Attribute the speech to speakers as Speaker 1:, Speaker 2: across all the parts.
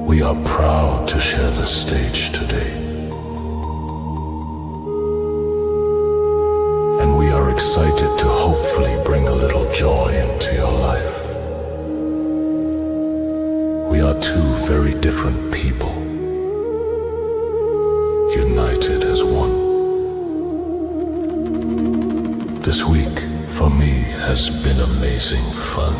Speaker 1: We are proud to share the stage today. And we are excited to hopefully bring a little joy into your life. We are two very different people, united as one. This week, for me, has been amazing fun.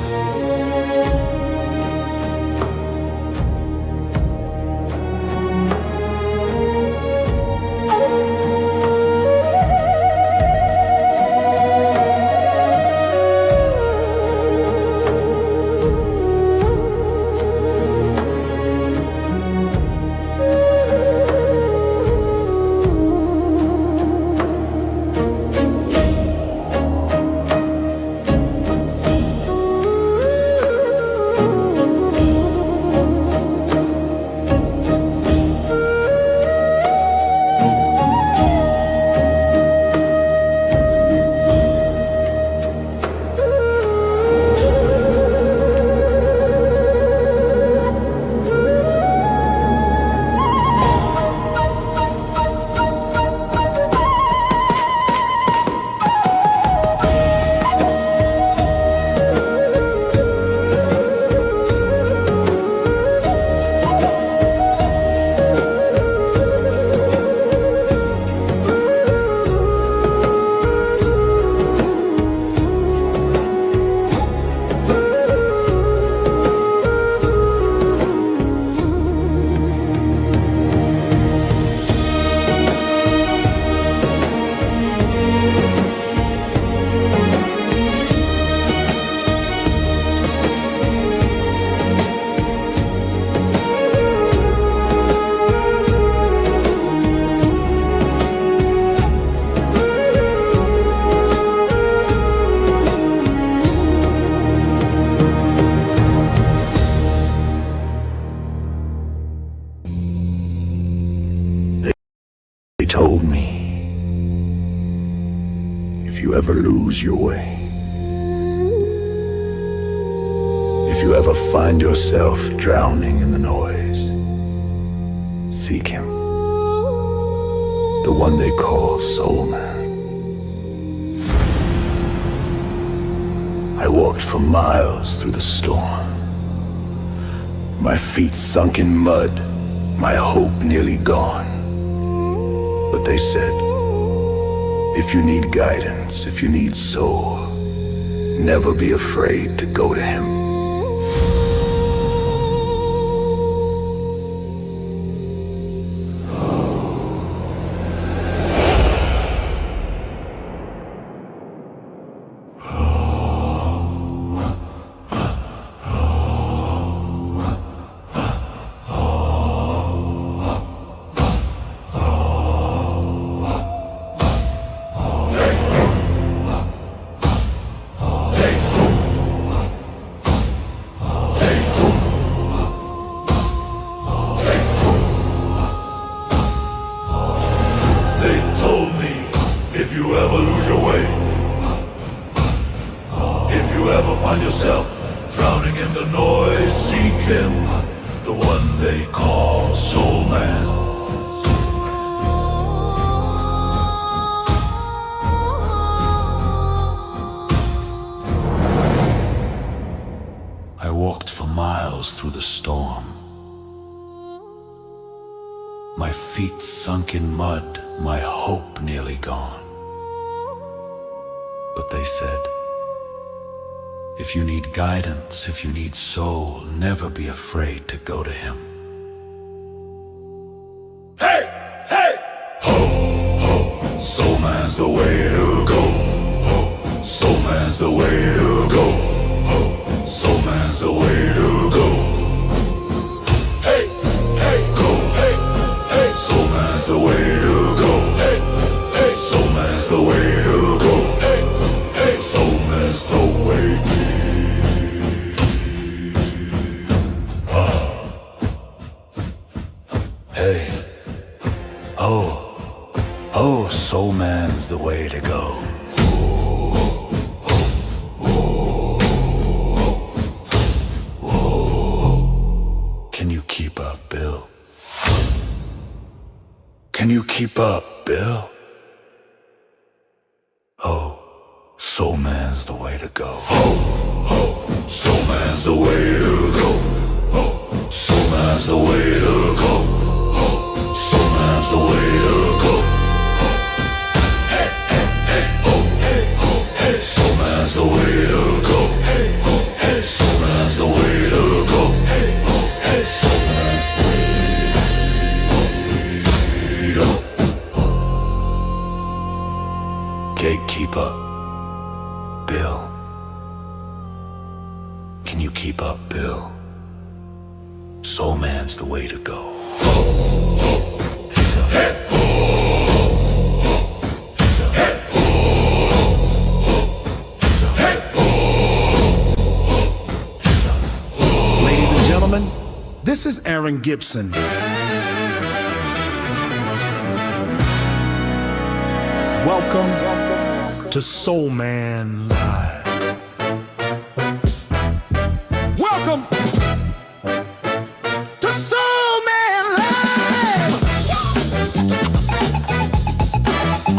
Speaker 2: They told me, if you ever lose your way, if you ever find yourself drowning in the noise, seek him, the one they call Soul Man. I walked for miles through the storm, my feet sunk in mud, my hope nearly gone. But they said, if you need guidance, if you need soul, never be afraid to go to him.
Speaker 1: If you ever lose your way, if you ever find yourself drowning in the noise, seek him, the one they call Soul Man. I walked for miles through the storm, my feet sunk in mud, my hope nearly gone. But they said, if you need guidance, if you need soul, never be afraid to go to him. Hey, hey! Ho, ho, Soul Man's the way to go. Ho, Soul Man's the way to go. Ho, Soul Man's the way to go. Hey, hey, go, hey, hey, Soul Man's the way to go. Hey, hey, Soul Man's the way to go. Hey, hey, Soul Man's the way to Hey, oh, Soul Man's the way to go.
Speaker 2: Can you keep up, Bill? Oh, soul man's the way to go.
Speaker 1: Soul man's the way to go. Soul man's the way to go. Soul man's the way to go. Hey, hey, hey, oh, hey, oh, hey. Soul man's the way to go. Hey, oh, hey. Soul man's the way to go. Hey, oh, hey. Soul man's the way to go.
Speaker 2: Gatekeeper, Bill. Can you keep up, Bill? Soul man's the way to go.
Speaker 3: Ladies and gentlemen, this is Aaron Gibson. Welcome to Soul Man Live. Welcome to Soul Man Live.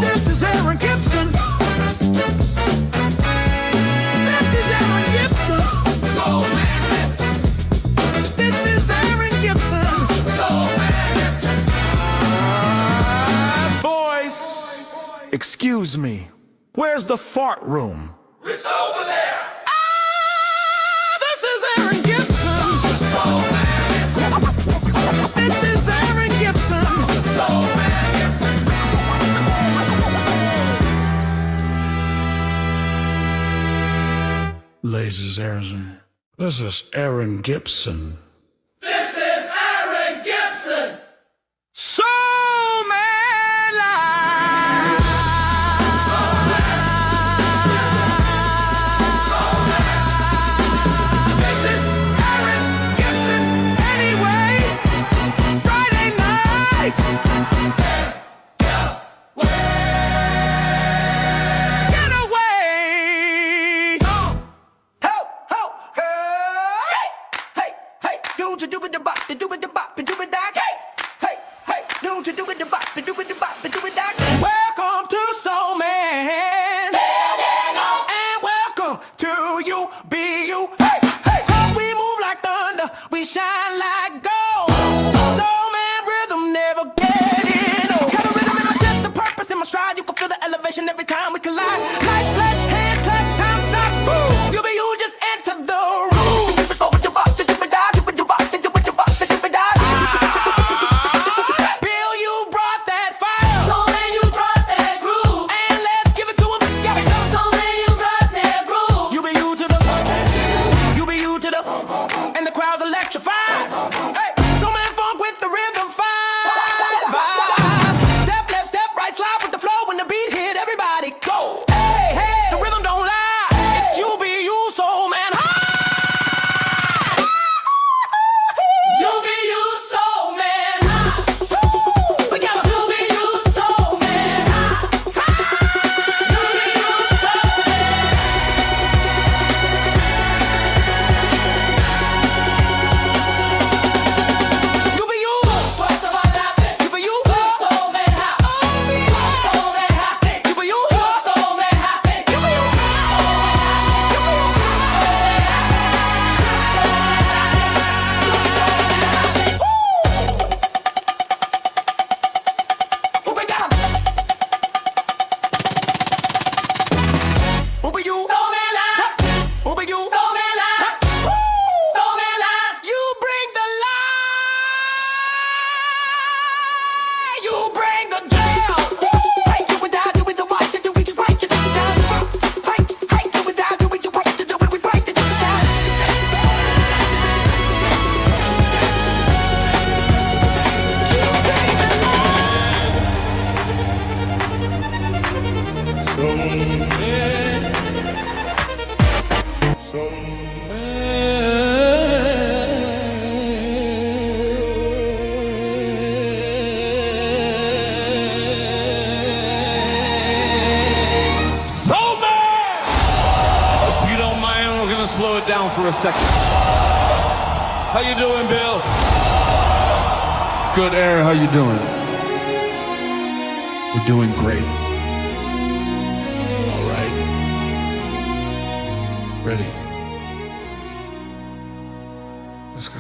Speaker 3: This is Aaron Gibson. This is Aaron Gibson. Soul Man. This is Aaron Gibson. Soul Man Gibson. Boys, excuse me. Where's the fart room?
Speaker 1: It's over there.
Speaker 3: This is Aaron Gibson.
Speaker 1: Soul man Gibson.
Speaker 3: This is Aaron Gibson.
Speaker 1: Soul man Gibson.
Speaker 3: Ladies and Aaron. This is Aaron Gibson.
Speaker 1: This is Aaron Gibson.
Speaker 3: Soul Man Live. This is Aaron Gibson. Anyway, Friday night. Get away.
Speaker 4: Help, help, hey, hey, hey, don't you do it the bop, do it the bop, do it that, hey, hey, hey, don't you do it the bop, do it the bop, do it that. Welcome to Soul Man, and welcome to you, be you, hey, hey. So we move like thunder, we shine like gold. Soul Man rhythm never getting old. Got a rhythm in my chest, the purpose in my stride. You can feel the elevation every time we collide. Lights flash, hands clap, time stop. Woo. You be you, just enter the room. Bill, you brought that fire.
Speaker 5: Soul Man, you brought that groove.
Speaker 4: And let's give it to him. Yeah.
Speaker 5: Soul Man, you brought that groove.
Speaker 4: You be you to the, you be you to the, and the crowd's electrified. Hey, Soul Man funk with the rhythm vibe. Step left, step right, slide with the flow. When the beat hit, everybody go. Hey, hey, the rhythm don't lie. It's you be you, Soul Man.
Speaker 5: You be you, Soul Man.
Speaker 4: We got
Speaker 5: You be you, Soul Man. You be you, Soul
Speaker 4: you be you.
Speaker 5: What's the vibe happening?
Speaker 4: You be you.
Speaker 5: Soul Man happening. Soul Man happening.
Speaker 4: You be you.
Speaker 5: Soul Man happening.
Speaker 4: You be you. Who be that? Who be you?
Speaker 5: Soul Man live.
Speaker 4: Who be you?
Speaker 5: Soul Man live. Soul Man live.
Speaker 4: You bring the light. You bring the jail. Hey, do it down, do it the right, do it right, do it down. Hey, hey, do it down, do it right, do it right, do it down.
Speaker 3: Soul Man!
Speaker 6: If you don't mind, we're gonna slow it down for a second. How you doing, Bill? Good, Aaron. How you doing?
Speaker 7: We're doing great. All right. Ready. Let's go.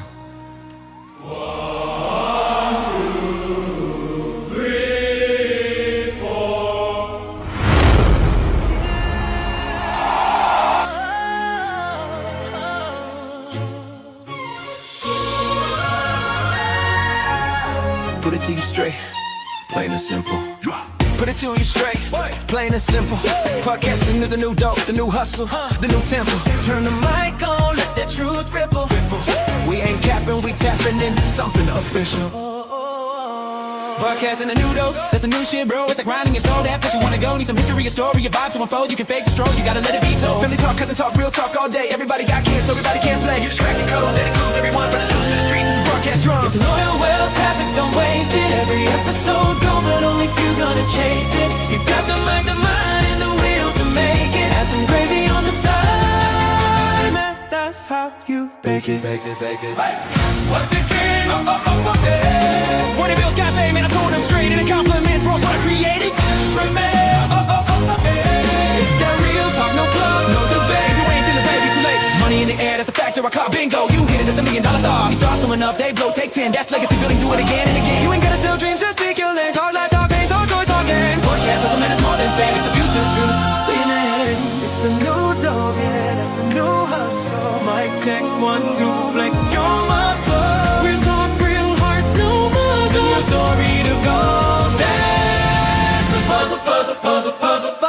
Speaker 4: Put it to you straight, plain and simple. Put it to you straight, plain and simple. Podcasting is the new dope, the new hustle, the new tempo. Turn the mic on, let that truth ripple. We ain't capping, we tapping into something official. Podcasting the new dope, that's the new shit, bro. It's like grinding your soul, that place you wanna go. Need some history, a story, a vibe to unfold. You can fake the stroll, you gotta let it be told. Family talk, cousin talk, real talk all day. Everybody got kids, so everybody can play. You just crack the code that includes everyone from the schools to the streets. It's a broadcast drum. It's an oil well traffic, don't waste it. Every episode's gold, but only few gonna chase it. You got the mind, and the will to make it. Add some gravy on the side, man. That's how you bake it. Bake it, bake it. What the king? Yeah. Warning Bill Scott say, man, I told him straight. And a compliment, bro, so I created. It's that real talk, no club, no debate. You ain't feeling baby, too late. Money in the air, that's a factor. I caught bingo. You hit it, that's $1 million thought. You start someone up, they blow, take 10. That's legacy building, do it again and again. You ain't gotta sell dreams, just speak your language. Hard life, talk, pain, talk, joy, talking. Podcast doesn't matter, it's more than fame. It's the future truth. See your name. It's the new dog, yeah, that's the new hustle. Mic check, 1, 2, flex your muscle. Real talk, real hearts, no muzzle. Your story to go. That's the puzzle, puzzle, puzzle, puzzle.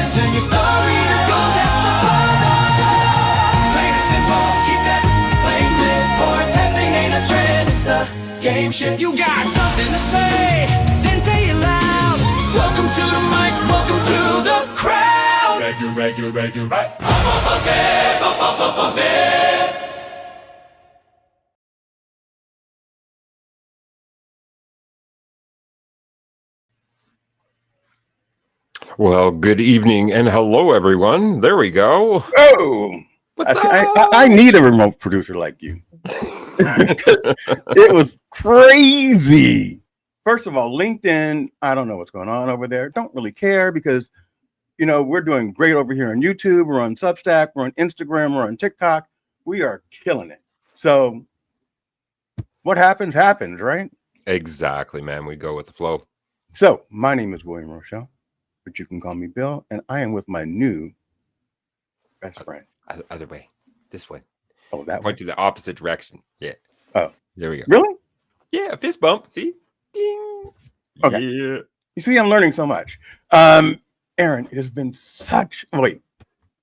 Speaker 4: Turn your story to gold, that's the puzzle. Plain and simple, keep that flame lit. Podcasting ain't a trend, it's the game shift. You got something to say, then say it loud. Welcome to the mic, welcome to the crowd. Right.
Speaker 8: Well, good evening and hello, everyone. There we go.
Speaker 9: Oh, I need a remote producer like you. It was crazy. First of all, LinkedIn, I don't know what's going on over there. Don't really care because, you know, we're doing great over here on YouTube. We're on Substack. We're on Instagram. We're on TikTok. We are killing it. So what happens, right?
Speaker 8: Exactly, man. We go with the flow.
Speaker 9: So my name is William Rochelle, but you can call me Bill, and I am with my new best friend.
Speaker 8: Other way. This way.
Speaker 9: Oh, that
Speaker 8: Point
Speaker 9: way.
Speaker 8: to the opposite direction. Yeah.
Speaker 9: Oh.
Speaker 8: There we go.
Speaker 9: Really?
Speaker 8: Yeah, fist bump. See? Ding.
Speaker 9: Okay.
Speaker 8: Yeah.
Speaker 9: You see, I'm learning so much. Aaron, it has been such. Wait,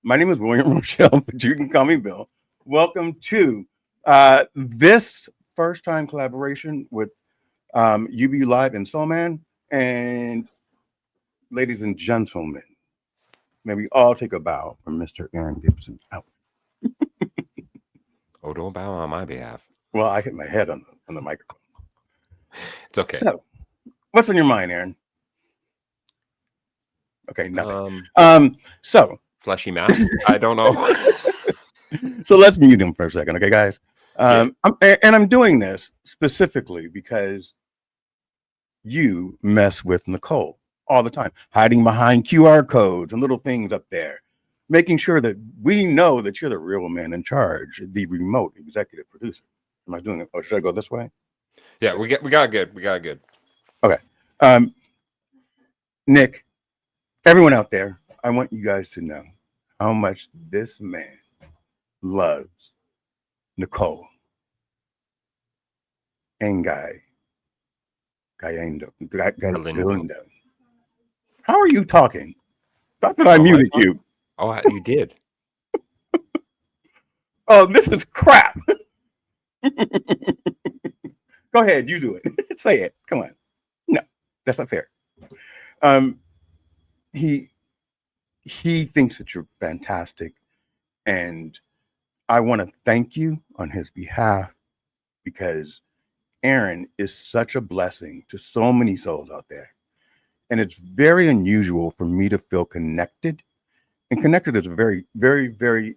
Speaker 9: my name is William Rochelle, but you can call me Bill. Welcome to this first time collaboration with UB Live and Soul Man. And ladies and gentlemen, may we all take a bow from Mr. Aaron Gibson out.
Speaker 8: Oh, don't bow on my behalf.
Speaker 9: Well, I hit my head on the microphone.
Speaker 8: It's okay.
Speaker 9: So, what's on your mind, Aaron? Okay, nothing. So
Speaker 8: Fleshy mouth. I don't know.
Speaker 9: So let's mute him for a second, okay, guys? I'm doing this specifically because you mess with Nicole all the time, hiding behind QR codes and little things up there, making sure that we know that you're the real man in charge, the remote executive producer. Am I doing it? Or should I go this way?
Speaker 8: Yeah, we got good. We got good.
Speaker 9: Okay. Nick, everyone out there, I want you guys to know how much this man loves Nicole and Galindo. How are you talking? Not that I muted you.
Speaker 8: Oh, you did.
Speaker 9: Oh, this is crap. Go ahead, you do it. Say it. Come on. No, that's not fair. He thinks that you're fantastic, and I want to thank you on his behalf because Aaron is such a blessing to so many souls out there. And it's very unusual for me to feel connected And connected is a very, very, very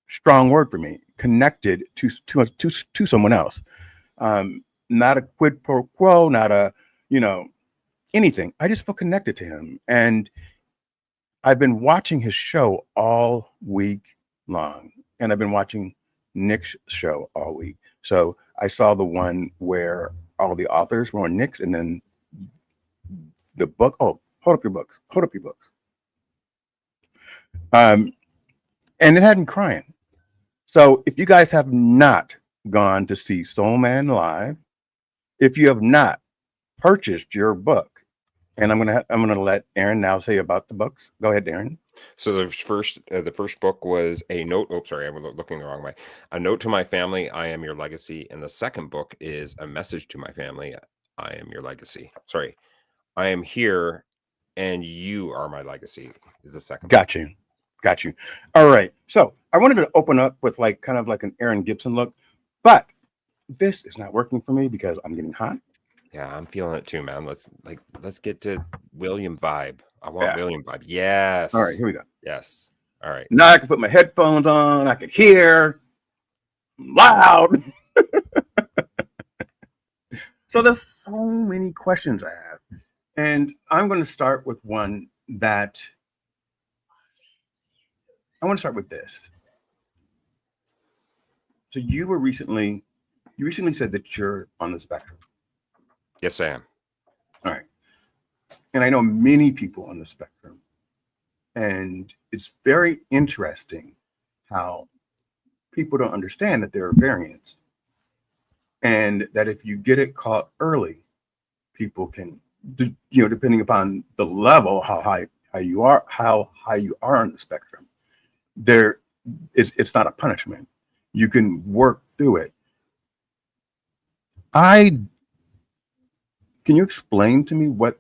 Speaker 9: strong word for me. Connected to someone else. Not a quid pro quo, not a, anything. I just feel connected to him. And I've been watching his show all week long. And I've been watching Nick's show all week. So I saw the one where all the authors were on Nick's, and then the book. Oh, hold up your books. Hold up your books. And it had me crying. So if you guys have not gone to see Soul Man live, if you have not purchased your book, and I'm gonna let Aaron now say about the books. Go ahead, Aaron.
Speaker 8: So the first book was a note. Oh, sorry, I was looking the wrong way. A Note to My Family, I Am Your Legacy, and the second book is A Message to My Family, I Am Your Legacy. Sorry, I Am Here, and You Are My Legacy is the second.
Speaker 9: Got you. All right. So I wanted to open up with kind of like an Aaron Gibson look, but this is not working for me because I'm getting hot.
Speaker 8: Yeah, I'm feeling it too, man. Let's get to William vibe. I want William vibe. Yes.
Speaker 9: All right, here we go.
Speaker 8: Yes. All right.
Speaker 9: Now I can put my headphones on. I can hear loud. So there's so many questions I have. And I'm going to start with one that I want to start with this. So you recently said that you're on the spectrum.
Speaker 8: Yes, I am.
Speaker 9: All right. And I know many people on the spectrum. And it's very interesting how people don't understand that there are variants. And that if you get it caught early, people can, depending upon the level, how high you are on the spectrum, it's not a punishment. You can work through it. Can you explain to me what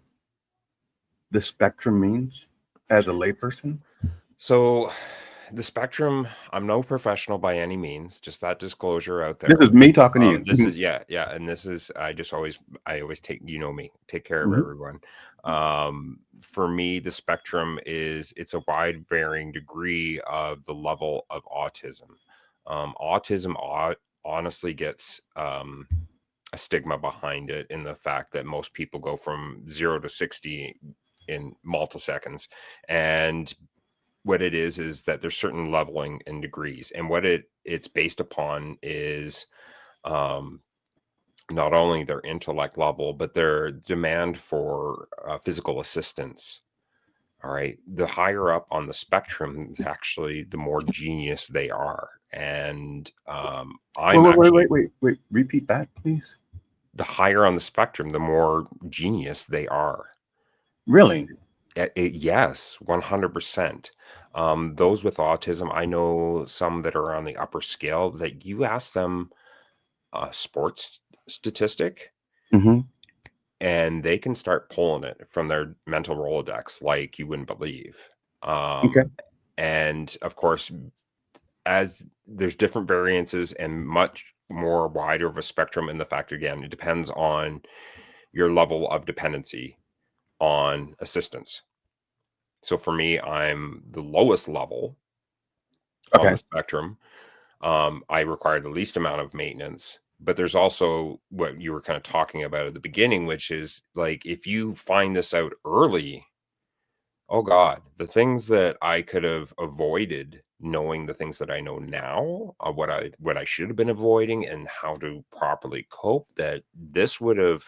Speaker 9: the spectrum means as a layperson?
Speaker 8: So the spectrum, I'm no professional by any means, just that disclosure out there.
Speaker 9: This is me talking to you.
Speaker 8: This is and this is I always take care of everyone. For me, the spectrum it's a wide varying degree of the level of autism. Autism honestly gets a stigma behind it in the fact that most people go from 0 to 60 in multiseconds. And what it is that there's certain leveling in degrees. And what it's based upon is not only their intellect level, but their demand for physical assistance. All right. The higher up on the spectrum, actually, the more genius they are. And
Speaker 9: wait. Repeat that, please.
Speaker 8: The higher on the spectrum, the more genius they are.
Speaker 9: Really?
Speaker 8: Yes, 100%. Those with autism, I know some that are on the upper scale that you ask them a sports statistic, and they can start pulling it from their mental Rolodex like you wouldn't believe.
Speaker 9: Okay.
Speaker 8: And of course, as there's different variances and much more wider of a spectrum in the fact, again, it depends on your level of dependency on assistance. So for me, I'm the lowest level on the spectrum. I require the least amount of maintenance, but there's also what you were kind of talking about at the beginning, which is like, if you find this out early, oh God, the things that I could have avoided knowing the things that I know now, what I should have been avoiding and how to properly cope, that this would have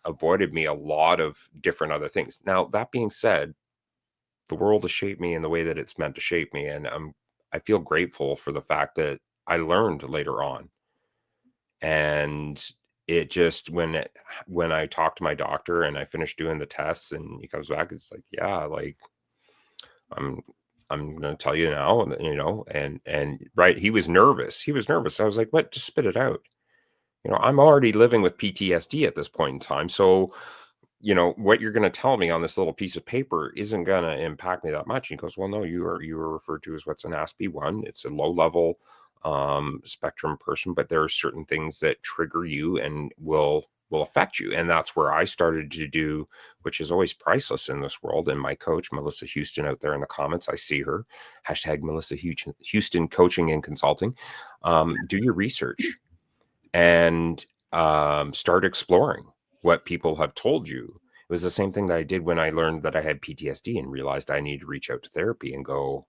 Speaker 8: avoided me a lot of different other things. Now, that being said, the world has shaped me in the way that it's meant to shape me. And I feel grateful for the fact that I learned later on. And it just, when I talked to my doctor and I finished doing the tests and he comes back, it's like, yeah, like I'm going to tell you now, and right. He was nervous. I was like, what? Just spit it out. I'm already living with PTSD at this point in time. So, what you're going to tell me on this little piece of paper isn't going to impact me that much. And he goes, well, no, you are referred to as what's an ASPE1. It's a low level spectrum person, but there are certain things that trigger you and will will affect you. And that's where I started to do, which is always priceless in this world. And my coach, Melissa Houston, out there in the comments, I see her, hashtag Melissa Houston Coaching and Consulting. Do your research and start exploring what people have told you. It was the same thing that I did when I learned that I had PTSD and realized I need to reach out to therapy and go,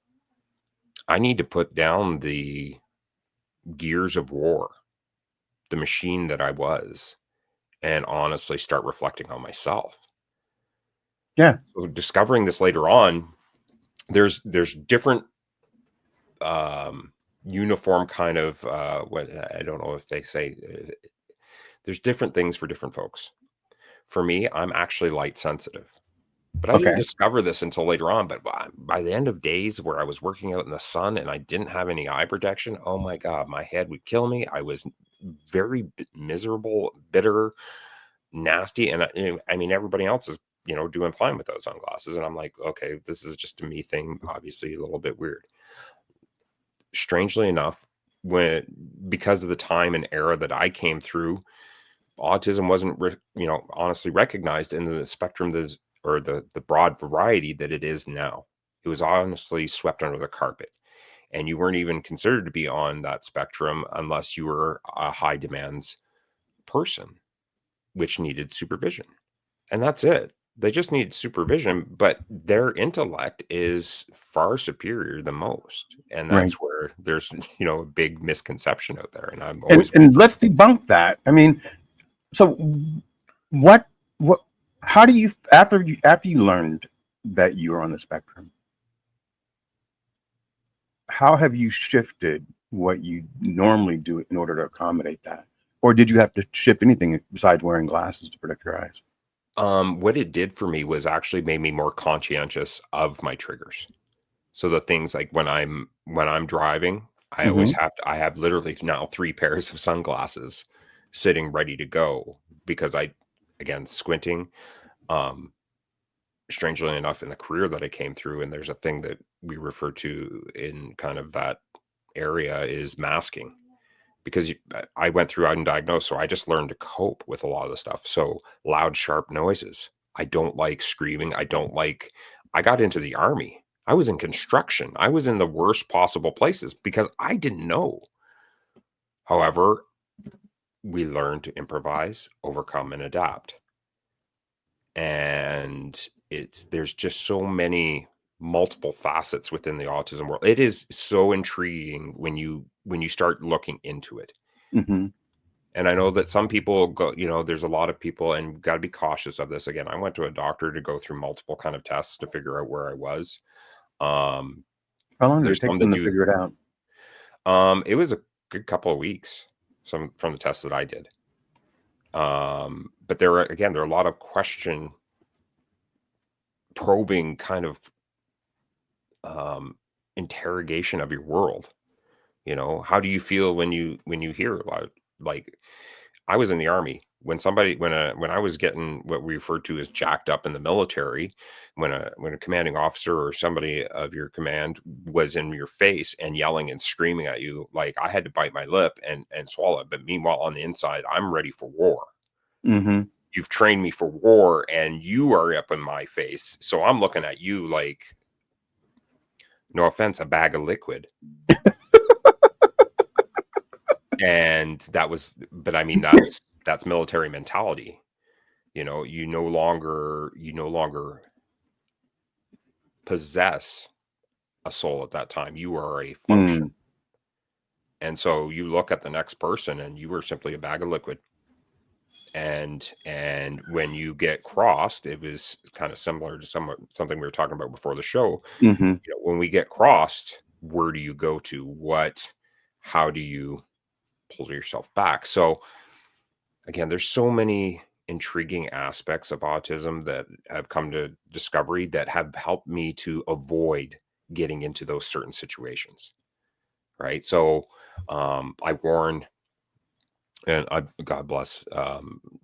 Speaker 8: I need to put down the gears of war, the machine that I was, and honestly start reflecting on myself.
Speaker 9: Yeah.
Speaker 8: So discovering this later on, there's different uniform kind of what I don't know if they say there's different things for different folks. For me, I'm actually light sensitive. But I didn't
Speaker 9: Okay.
Speaker 8: discover this until later on. But by the end of days where I was working out in the sun and I didn't have any eye protection, oh my God, my head would kill me. I was very miserable, bitter, nasty. And I mean, everybody else is, doing fine with those sunglasses. And I'm like, okay, this is just a me thing, obviously a little bit weird. Strangely enough, because of the time and era that I came through, autism wasn't, honestly recognized in the spectrum or the broad variety that it is now. It was honestly swept under the carpet. And you weren't even considered to be on that spectrum unless you were a high demands person, which needed supervision. And that's it. They just need supervision, but their intellect is far superior than most. And that's where there's, a big misconception out there. And I'm always
Speaker 9: And let's debunk that. I mean, so what how do you after you learned that you were on the spectrum, how have you shifted what you normally do in order to accommodate that? Or did you have to shift anything besides wearing glasses to protect your eyes?
Speaker 8: What it did for me was actually made me more conscientious of my triggers. So the things like when I'm driving, I always I have literally now 3 pairs of sunglasses sitting ready to go because again, squinting, strangely enough in the career that I came through, and there's a thing that we refer to in kind of that area is masking. Because I went through undiagnosed, so I just learned to cope with a lot of the stuff. So loud, sharp noises. I don't like screaming. I got into the army. I was in construction. I was in the worst possible places because I didn't know. However, we learned to improvise, overcome, and adapt. And there's just so many multiple facets within the autism world. It is so intriguing when you start looking into it. And I know that some people go, there's a lot of people, and got to be cautious of this. Again, I went to a doctor to go through multiple kind of tests to figure out where I was.
Speaker 9: How long did it take them to figure it out?
Speaker 8: It was a good couple of weeks from the tests that I did. But there are a lot of probing kind of interrogation of your world. How do you feel when you hear like I was in the army when I was getting what we refer to as jacked up in the military, when a commanding officer or somebody of your command was in your face and yelling and screaming at you, like I had to bite my lip and swallow it. But meanwhile, on the inside, I'm ready for war. You've trained me for war and you are up in my face. So I'm looking at you like, no offense, a bag of liquid. And but I mean, that's military mentality. You no longer possess a soul at that time. You are a function. And so you look at the next person and you were simply a bag of liquid. And when you get crossed, it was kind of similar to something we were talking about before the show. When we get crossed, where do you go to? How do you pull yourself back? So again, there's so many intriguing aspects of autism that have come to discovery that have helped me to avoid getting into those certain situations. Right. So I warned, and God bless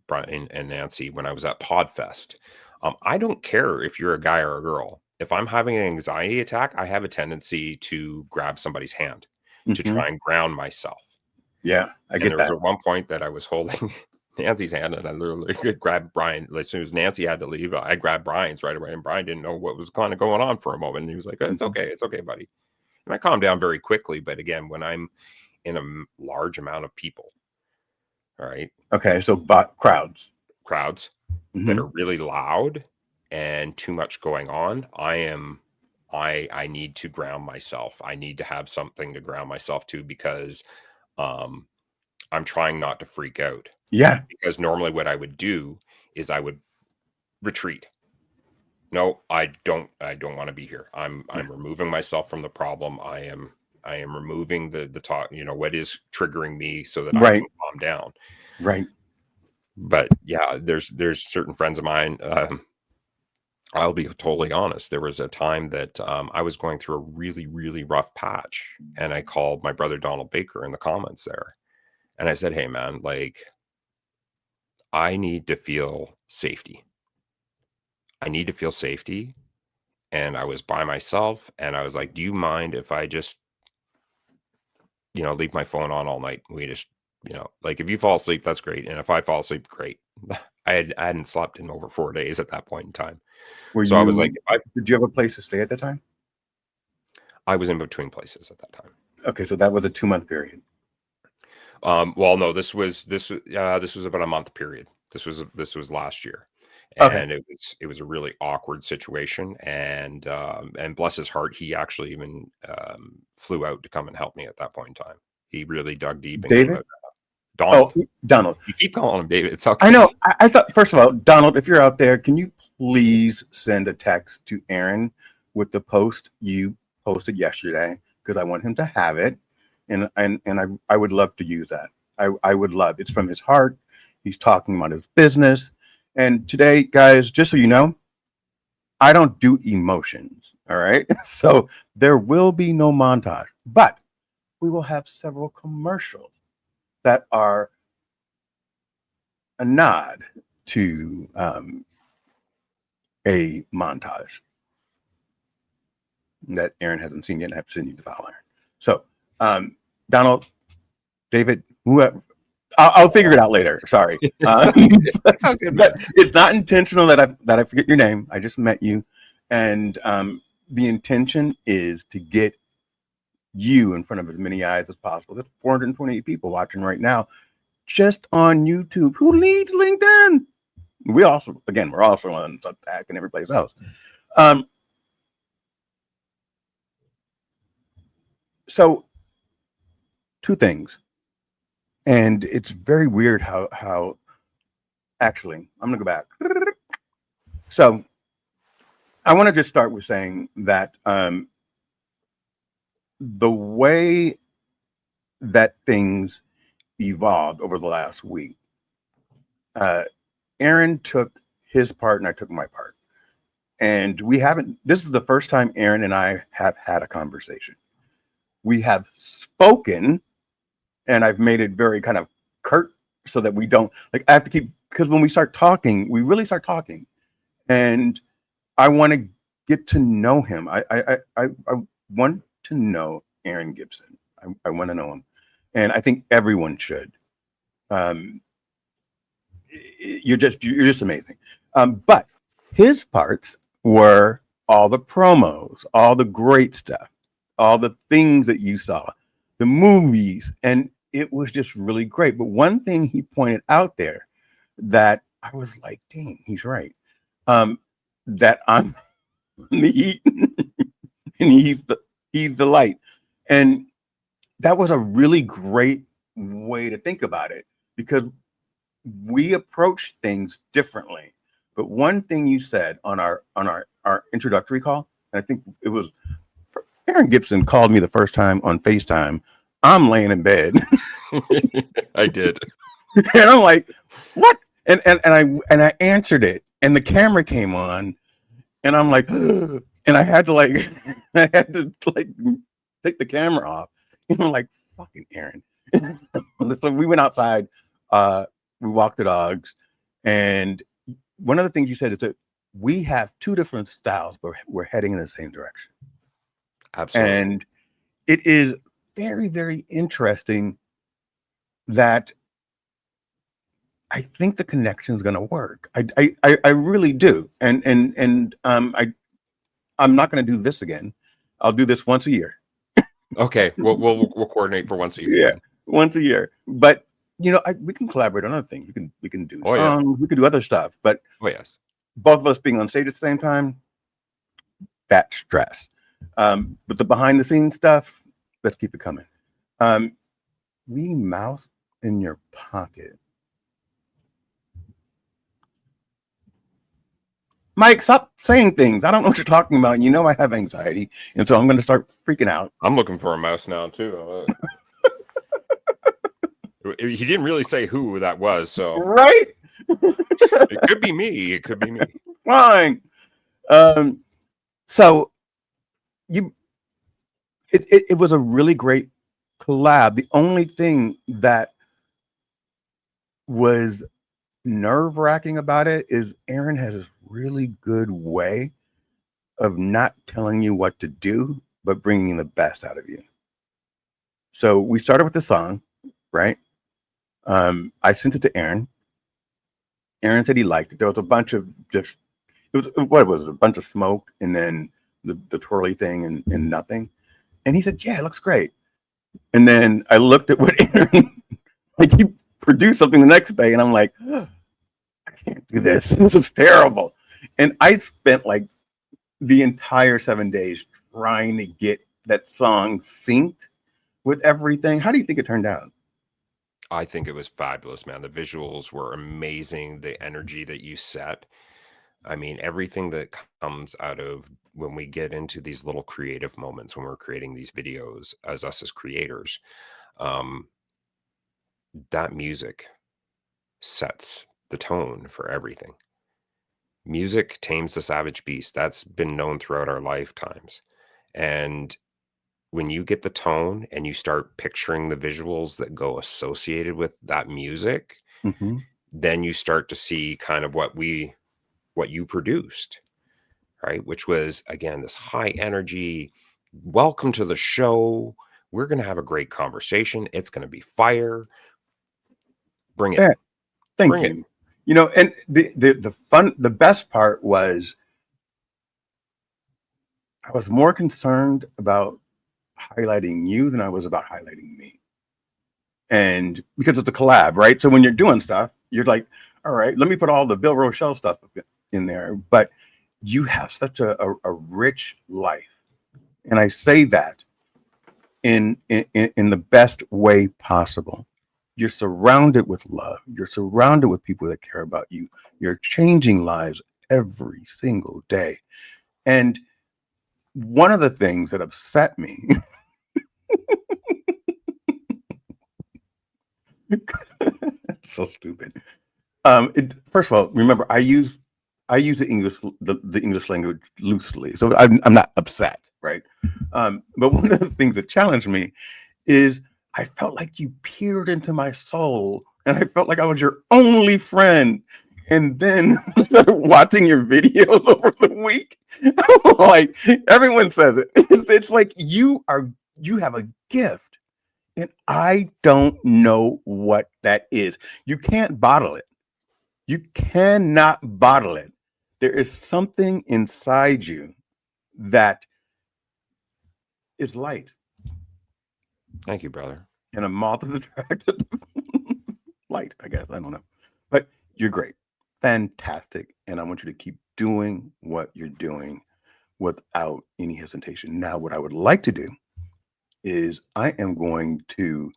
Speaker 8: Brian and Nancy, when I was at Podfest. I don't care if you're a guy or a girl. If I'm having an anxiety attack, I have a tendency to grab somebody's hand to try and ground myself.
Speaker 9: Yeah, I get
Speaker 8: there
Speaker 9: that.
Speaker 8: was at one point that I was holding Nancy's hand, and I literally grabbed Brian. As soon as Nancy had to leave, I grabbed Brian's right away, and Brian didn't know what was kind of going on for a moment. And he was like, "It's okay, buddy." And I calmed down very quickly. But again, when I'm in a large amount of people, all right,
Speaker 9: Okay, so crowds.
Speaker 8: crowds that
Speaker 9: Mhm.
Speaker 8: are really loud and too much going on, I need to ground myself. I need to have something to ground myself to, because I'm trying not to freak out.
Speaker 9: Yeah,
Speaker 8: Because normally what I would do is I would retreat. No, I don't want to be here. I'm removing myself from the problem. I am removing the talk, what is triggering me, so that I
Speaker 9: right,
Speaker 8: can calm down.
Speaker 9: right.
Speaker 8: But yeah, there's certain friends of mine. I'll be totally honest. There was a time that I was going through a really, really rough patch, and I called my brother Donald Baker in the comments there, and I said, "Hey, man, like, I need to feel safety. I need to feel safety." And I was by myself, and I was like, "Do you mind if I just, leave my phone on all night? We just, like, if you fall asleep, that's great. And if I fall asleep, great." I hadn't slept in over 4 days at that point in time.
Speaker 9: Were
Speaker 8: So I was like,
Speaker 9: you? Did you have a place to stay at the time?
Speaker 8: I was in between places at that time.
Speaker 9: Okay, so that was a 2-month period.
Speaker 8: Well, no, this was about a month period. This was last year.
Speaker 9: Okay.
Speaker 8: And it was a really awkward situation, and bless his heart, he actually even flew out to come and help me at that point in time. He really dug deep and came
Speaker 9: David?
Speaker 8: out. Donald.
Speaker 9: Oh, Donald.
Speaker 8: You keep calling him David. It's okay.
Speaker 9: I know. I thought, first of all, Donald, if you're out there, can you please send a text to Aaron with the post you posted yesterday? Because I want him to have it, and I would love to use that. I would love. It's from his heart. He's talking about his business. And today, guys, just so you know, I don't do emotions. All right. So there will be no montage, but we will have several commercials that are a nod to a montage that Aaron hasn't seen yet, and I have to send you the file, Aaron. So, Donald, David, whoever, I'll figure it out later. Sorry, but it's not intentional that I forget your name. I just met you, and the intention is to get you in front of as many eyes as possible. There's 428 people watching right now, just on YouTube. Who leads LinkedIn? We're also on Substack and every place else. So, two things. And it's very weird how actually, I'm gonna go back. So I want to just start with saying that the way that things evolved over the last week, Aaron took his part and I took my part. And this is the first time Aaron and I have had a conversation. We have spoken, and I've made it very kind of curt so that we don't, like, I have to keep, because when we start talking, we really start talking. And I want to get to know him. I want to know Aaron Gibson. I want to know him. And I think everyone should. You're just amazing. But his parts were all the promos, all the great stuff, all the things that you saw, the movies, and it was just really great. But one thing he pointed out there that I was like, dang, he's right. That I'm the heat and he's the light. And that was a really great way to think about it, because we approach things differently. But one thing you said on our introductory call, and I think it was Aaron Gibson called me the first time on FaceTime. I'm laying in bed.
Speaker 8: I did.
Speaker 9: And I'm like, what? And I answered it, and the camera came on, and I'm like, and I had to take the camera off. And I'm like, fucking Aaron. So we went outside, we walked the dogs, and one of the things you said is that we have two different styles, but we're heading in the same direction.
Speaker 8: Absolutely.
Speaker 9: And it is very, very interesting that I think the connection is going to work. I really do. I'm not going to do this again. I'll do this once a year.
Speaker 8: Okay, we'll coordinate for once a year.
Speaker 9: Yeah,
Speaker 8: then.
Speaker 9: once a year. But we can collaborate on other things. We can do
Speaker 8: Oh, yeah.
Speaker 9: songs. We can do other stuff. But
Speaker 8: Oh yes.
Speaker 9: both of us being on stage at the same time, that stress. But the behind the scenes stuff, let's keep it coming. We mouse in your pocket. Mike, stop saying things. I don't know what you're talking about. You know I have anxiety, and so I'm going to start freaking out.
Speaker 8: I'm looking for a mouse now too. He didn't really say who that was, so
Speaker 9: Right?
Speaker 8: it could be me. It could be me.
Speaker 9: Fine. So it was a really great collab. The only thing that was nerve-wracking about it is Aaron has this really good way of not telling you what to do, but bringing the best out of you. So we started with the song, right? I sent it to Aaron. Aaron said he liked it. There was a bunch of just, what was it? A bunch of smoke and then the twirly thing and nothing. And he said, yeah, it looks great. And then I looked at what Aaron, like he produced something the next day and I'm like, I can't do this. This is terrible. And I spent like the entire 7 days trying to get that song synced with everything. How do you think it turned out?
Speaker 8: I think it was fabulous, man. The visuals were amazing. The energy that you set. I mean, everything that comes out of when we get into these little creative moments when we're creating these videos as us as creators, that music sets the tone for everything. Music tames the savage beast. That's been known throughout our lifetimes. And when you get the tone and you start picturing the visuals that go associated with that music, then you start to see kind of what you produced, right? Which was, again, this high energy, welcome to the show. We're going to have a great conversation. It's going to be fire. Bring it.
Speaker 9: Yeah, thank
Speaker 8: Bring
Speaker 9: you. You know, and the best part was I was more concerned about highlighting you than I was about highlighting me. And because it's a collab, right? So when you're doing stuff, you're like, all right, let me put all the Bill Rochelle stuff in there. But you have such a rich life. And I say that in the best way possible. You're surrounded with love. You're surrounded with people that care about you. You're changing lives every single day. And one of the things that upset me so stupid. First of all, remember I use the English language loosely, so I'm not upset, right? But one of the things that challenged me is I felt like you peered into my soul, and I felt like I was your only friend. And then I started watching your videos over the week. Like everyone says it. It's like you have a gift. And I don't know what that is. You can't bottle it. You cannot bottle it. There is something inside you that is light.
Speaker 8: Thank you, brother.
Speaker 9: And a moth is attracted to light, I guess. I don't know. But you're great. Fantastic. And I want you to keep doing what you're doing without any hesitation. Now, what I would like to do is I am going to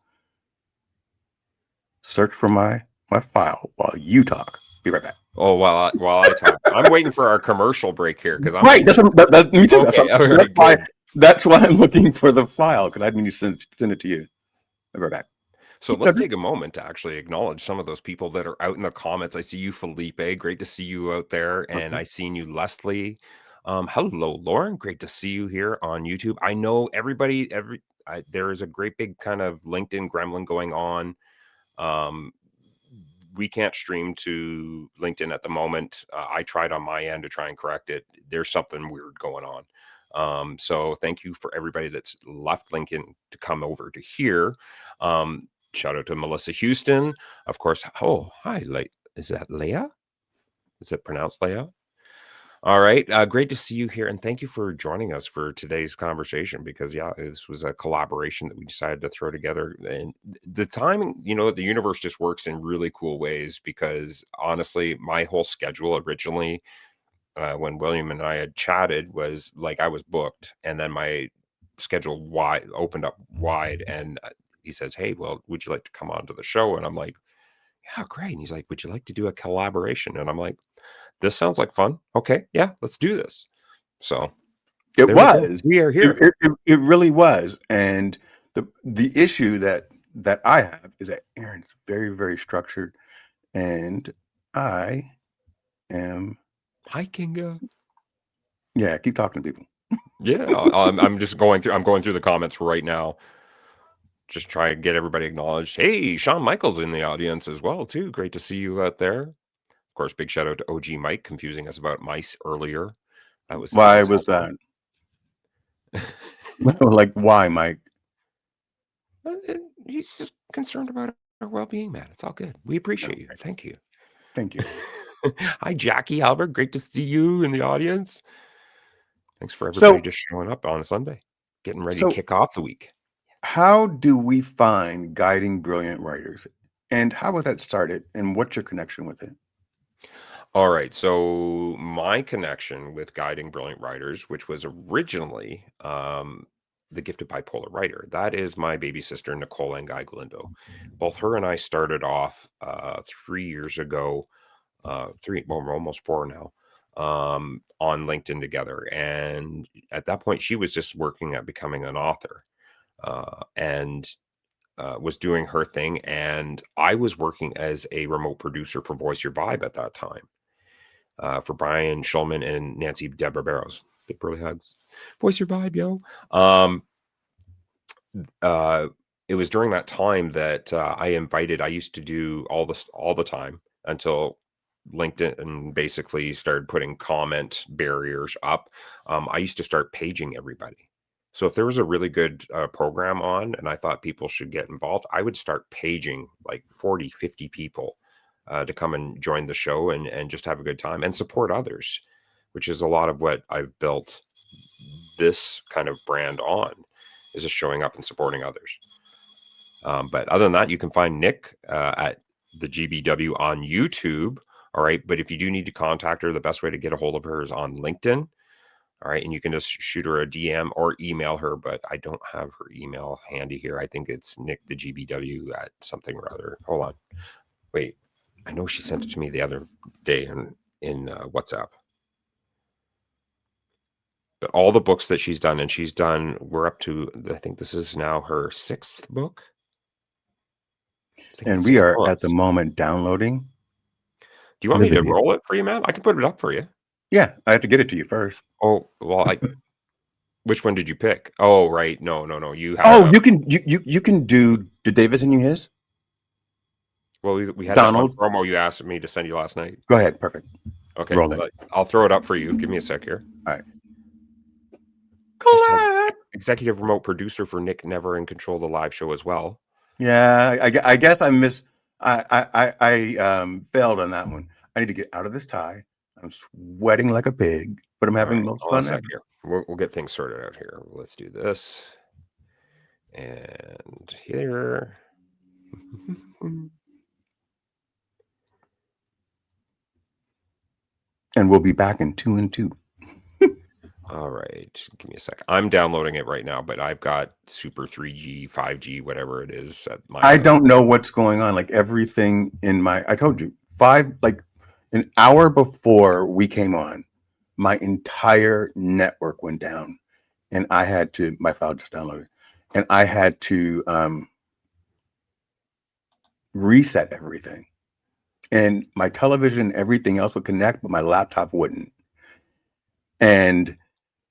Speaker 9: search for my file while you talk. Be right back.
Speaker 8: Oh, while I talk, I'm waiting for our commercial break here because I'm
Speaker 9: Right. Me too.
Speaker 8: Okay,
Speaker 9: That's why I'm looking for the file because I need to send it to you. I'll be right back.
Speaker 8: So let's take a moment to actually acknowledge some of those people that are out in the comments. I see you, Felipe. Great to see you out there. And I seen you, Leslie. Hello, Lauren. Great to see you here on YouTube. I know everybody, there is a great big kind of LinkedIn gremlin going on. We can't stream to LinkedIn at the moment. I tried on my end to try and correct it. There's something weird going on. So thank you for everybody that's left LinkedIn to come over to here. shout out to Melissa Houston, of course. Oh, hi, is that Leia? Is it pronounced Leia? All right, great to see you here, and thank you for joining us for today's conversation. Because this was a collaboration that we decided to throw together, and the timing, the universe just works in really cool ways. Because honestly, my whole schedule originally, when William and I had chatted, was like I was booked, and then my schedule opened up wide, and he says, "Hey, well, would you like to come on to the show?" And I'm like, "Yeah, great." And he's like, "Would you like to do a collaboration?" And I'm like, "This sounds like fun. Okay, yeah, let's do this." So
Speaker 9: It
Speaker 8: there we go.
Speaker 9: was.
Speaker 8: We are here.
Speaker 9: It really was. And the issue that I have is that Aaron's very, very structured, and I am.
Speaker 8: Hi, Kinga.
Speaker 9: Yeah, keep talking to people.
Speaker 8: Yeah, I'm just going through. I'm going through the comments right now. Just try and get everybody acknowledged. Hey, Shawn Michaels in the audience as well too. Great to see you out there. Of course, big shout out to OG Mike confusing us about mice earlier.
Speaker 9: Why was that? Like, why, Mike?
Speaker 8: He's just concerned about our well-being, man. It's all good. We appreciate you. Thank you.
Speaker 9: Thank you.
Speaker 8: Hi, Jackie Albert. Great to see you in the audience. Thanks for everybody just showing up on a Sunday, getting ready to kick off the week.
Speaker 9: How do we find Guiding Brilliant Writers? And how was that started? And what's your connection with it?
Speaker 8: All right. So my connection with Guiding Brilliant Writers, which was originally The Gifted Bipolar Writer, that is my baby sister, Nicole and Guy Galindo. Both her and I started off 3 years ago, we're almost 4 now, on LinkedIn together. And at that point, she was just working at becoming an author. And was doing her thing, and I was working as a remote producer for Voice Your Vibe at that time, for Brian Schulman and Nancy Deborah Barrows. Big burly hugs. Voice Your Vibe, yo. It was during that time that I used to do all this all the time until LinkedIn basically started putting comment barriers up. I used to start paging everybody. So if there was a really good program on and I thought people should get involved, I would start paging like 40, 50 people to come and join the show and just have a good time and support others, which is a lot of what I've built this kind of brand on, is just showing up and supporting others. But other than that, you can find Nick at the GBW on YouTube. All right. But if you do need to contact her, the best way to get a hold of her is on LinkedIn. All right. And you can just shoot her a DM or email her, but I don't have her email handy here. I think it's Nick the GBW at something or other. Hold on. Wait. I know she sent it to me the other day in WhatsApp. But all the books that she's done, we're up to, I think this is now her 6th book.
Speaker 9: And we are at the moment downloading.
Speaker 8: Do you want me to roll it for you, man? I can put it up for you.
Speaker 9: Yeah, I have to get it to you first.
Speaker 8: Oh, well, which one did you pick? Oh, right. No. You have.
Speaker 9: You can do. Did David send you his?
Speaker 8: Well, we had Donald. That one promo you asked me to send you last night.
Speaker 9: Go ahead. Perfect.
Speaker 8: Okay. Roll it. I'll throw it up for you. Give me a sec here.
Speaker 9: All right.
Speaker 8: Collab. Executive remote producer for Nick Never in control of the live show as well.
Speaker 9: Yeah, I guess I missed. I failed on that one. I need to get out of this tie. I'm sweating like a pig, but I'm having most fun.
Speaker 8: Here. We'll get things sorted out here. Let's do this. And here.
Speaker 9: And we'll be back in 2 and 2.
Speaker 8: All right. Give me a sec. I'm downloading it right now, but I've got super 3G, 5G, whatever it is.
Speaker 9: I don't know what's going on. Like everything in I told you, an hour before we came on, my entire network went down, and I had to, my file just downloaded, and I had to reset everything. And my television and everything else would connect, but my laptop wouldn't. And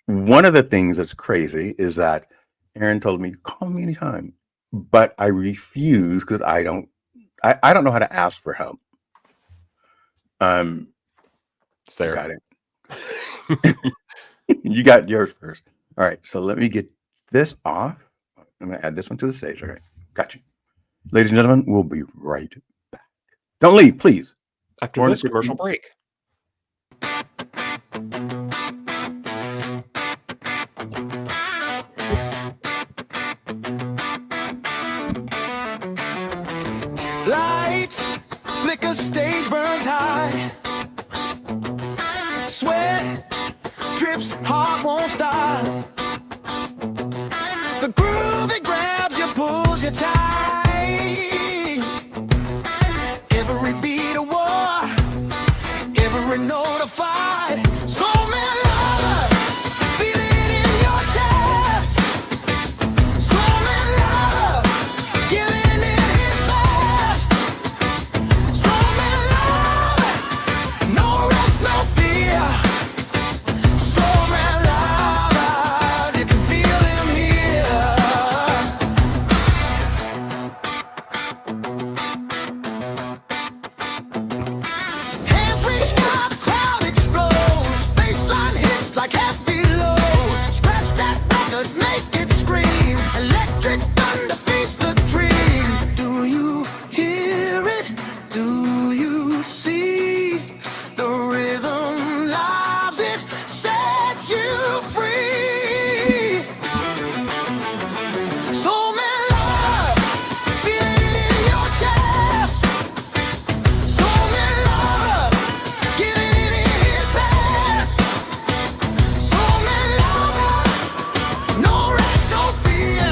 Speaker 9: one of the things that's crazy is that Aaron told me, call me anytime, but I refuse because I don't know how to ask for help.
Speaker 8: It's there.
Speaker 9: Got it. You got yours first. All right. So let me get this off. I'm going to add this one to the stage. Okay. Got you. Ladies and gentlemen, we'll be right back. Don't leave, please.
Speaker 8: After this commercial break.
Speaker 3: Lights flicker, stage burns high. Sweat drips, heart won't stop. The groove it grabs you, pulls you tight. Every beat a war, every note a fight. So man, love, feel it in your chest. So man, love, giving it his best. So man, love, no rest, no fear. So man, love, you can feel him here. Hands reach sky, the crowd explodes. Baseline hits like heavy loads. Scratch that record, make it scream. Electric thunder feeds the dream. Do you hear it? Do you see? The rhythm lives it, sets you free. So man, love, feel it in your chest. So man, love, giving it his best. So man, love, no rest, no fear.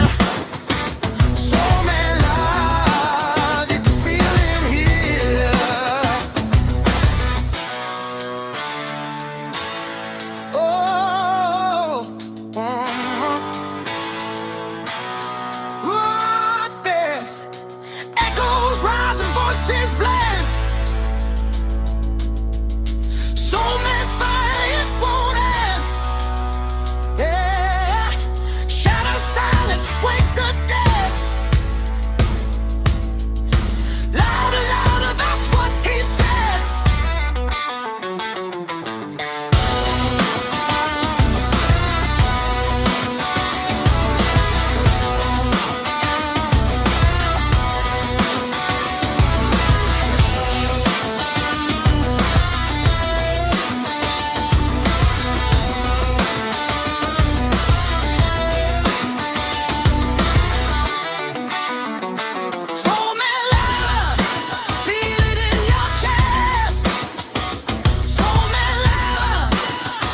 Speaker 3: So man, love, you can feel him here. Oh, up there, echoes rising, voices blend. Soul man's fire, it won't end. Yeah, shadow silence, wake the dead. Louder, louder, that's what he said. Soul man, love, feel it in your chest. Soul man, love,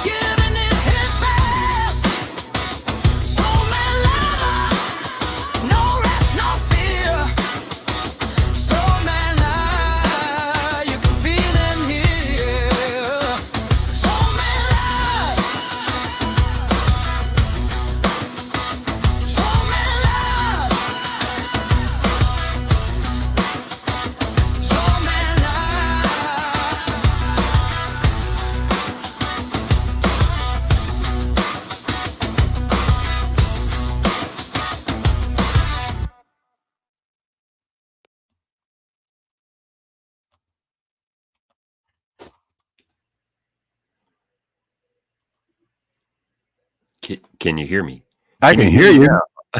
Speaker 3: giving it his best. Soul man, love, no rest, no fear. Soul man, love, you can feel him here. Soul man, love, soul man, love, soul man, love.
Speaker 8: Can you hear me?
Speaker 9: I can hear you.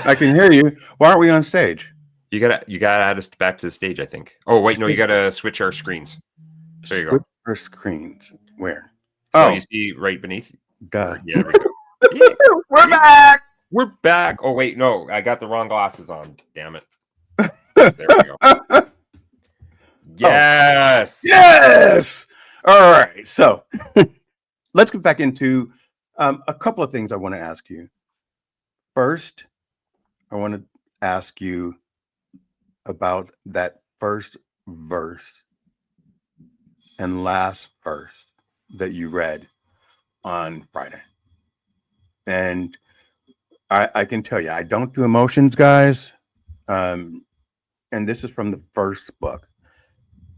Speaker 9: I can hear you. Why aren't we on stage?
Speaker 8: You gotta add us back to the stage, I think. Oh wait, no, you gotta switch our screens. There you go.
Speaker 9: Switch our screens. Where?
Speaker 8: Oh,
Speaker 9: Oh,
Speaker 8: you see right beneath.
Speaker 9: duh.
Speaker 8: Yeah, there we go.
Speaker 9: We're back.
Speaker 8: We're back. Oh wait, no, I got the wrong glasses on. Damn it. There we go. Yes.
Speaker 9: Yes. All right. So let's get back into a couple of things I want to ask you. First, I want to ask you about that first verse and last verse that you read on Friday. And I can tell you, I don't do emotions, guys. And this is from the first book.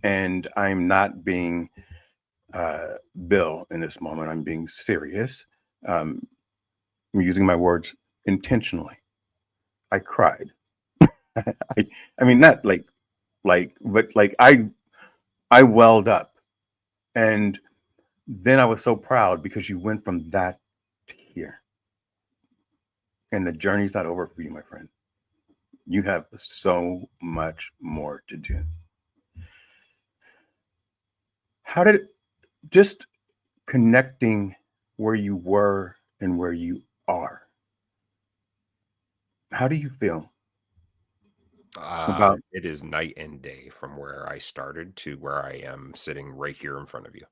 Speaker 9: And I'm not being Bill in this moment. I'm being serious. I'm using my words intentionally. I cried. I mean, not but I welled up. And then I was so proud because you went from that to here. And the journey's not over for you, my friend. You have so much more to do. How did just connecting where you were and where you are, how do you feel about
Speaker 8: It is night and day from where I started to where I am sitting right here in front of you.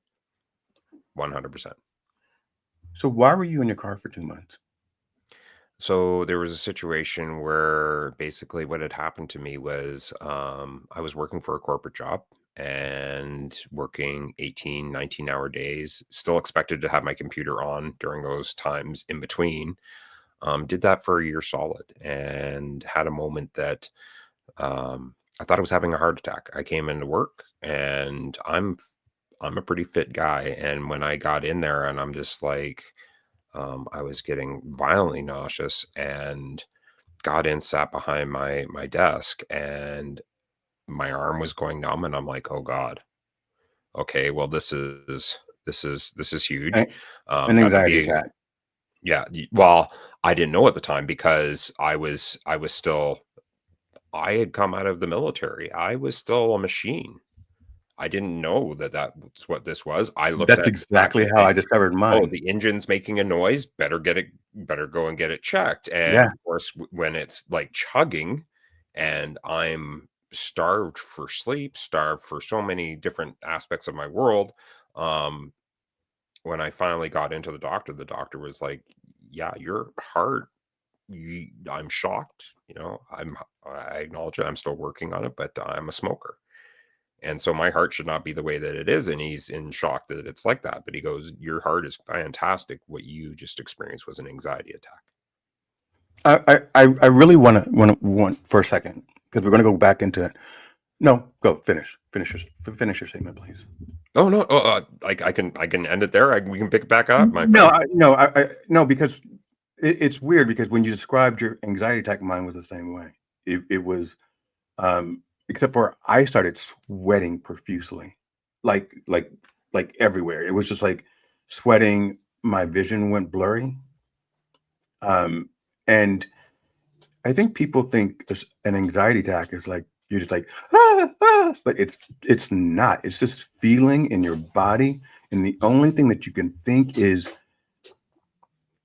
Speaker 8: 100%.
Speaker 9: so why were you in your car for 2 months?
Speaker 8: So there was a situation where basically what had happened to me was I was working for a corporate job and working 18, 19-hour days, still expected to have my computer on during those times in between. Did that for a year solid and had a moment that I thought I was having a heart attack. I came into work and I'm a pretty fit guy. And when I got in there and I'm just like, I was getting violently nauseous and got in, sat behind my desk, and my arm was going numb. And I'm like, oh God, okay, well, this is huge.
Speaker 9: A- An
Speaker 8: Got to
Speaker 9: anxiety
Speaker 8: be
Speaker 9: attack.
Speaker 8: yeah. Well, I didn't know at the time because I was still I had come out of the military. I was still a machine. I didn't know that that's what this was. I looked
Speaker 9: That's
Speaker 8: at the fact
Speaker 9: exactly
Speaker 8: that
Speaker 9: how I discovered
Speaker 8: oh,
Speaker 9: mine.
Speaker 8: the engine's making a noise, better go and get it checked. And
Speaker 9: Yeah,
Speaker 8: of course, when it's like chugging and I'm starved for sleep, starved for so many different aspects of my world, um, when I finally got into the doctor was like, "Yeah, your heart I'm shocked, I acknowledge it. I'm still working on it, but I'm a smoker. And so my heart should not be the way that it is. And he's in shock that it's like that. But he goes, your heart is fantastic. What you just experienced was an anxiety attack.
Speaker 9: I really want for a second because we're going to go back into it. No, go finish your statement, please.
Speaker 8: Oh no, I can end it there. We can pick it back up, my
Speaker 9: No,
Speaker 8: friend.
Speaker 9: no, because it's weird because when you described your anxiety attack, mine was the same way. It was, except for I started sweating profusely, like like like everywhere. It was just like sweating. My vision went blurry, and I think people think an anxiety attack is like you're just like but it's not. It's just feeling in your body, and the only thing that you can think is,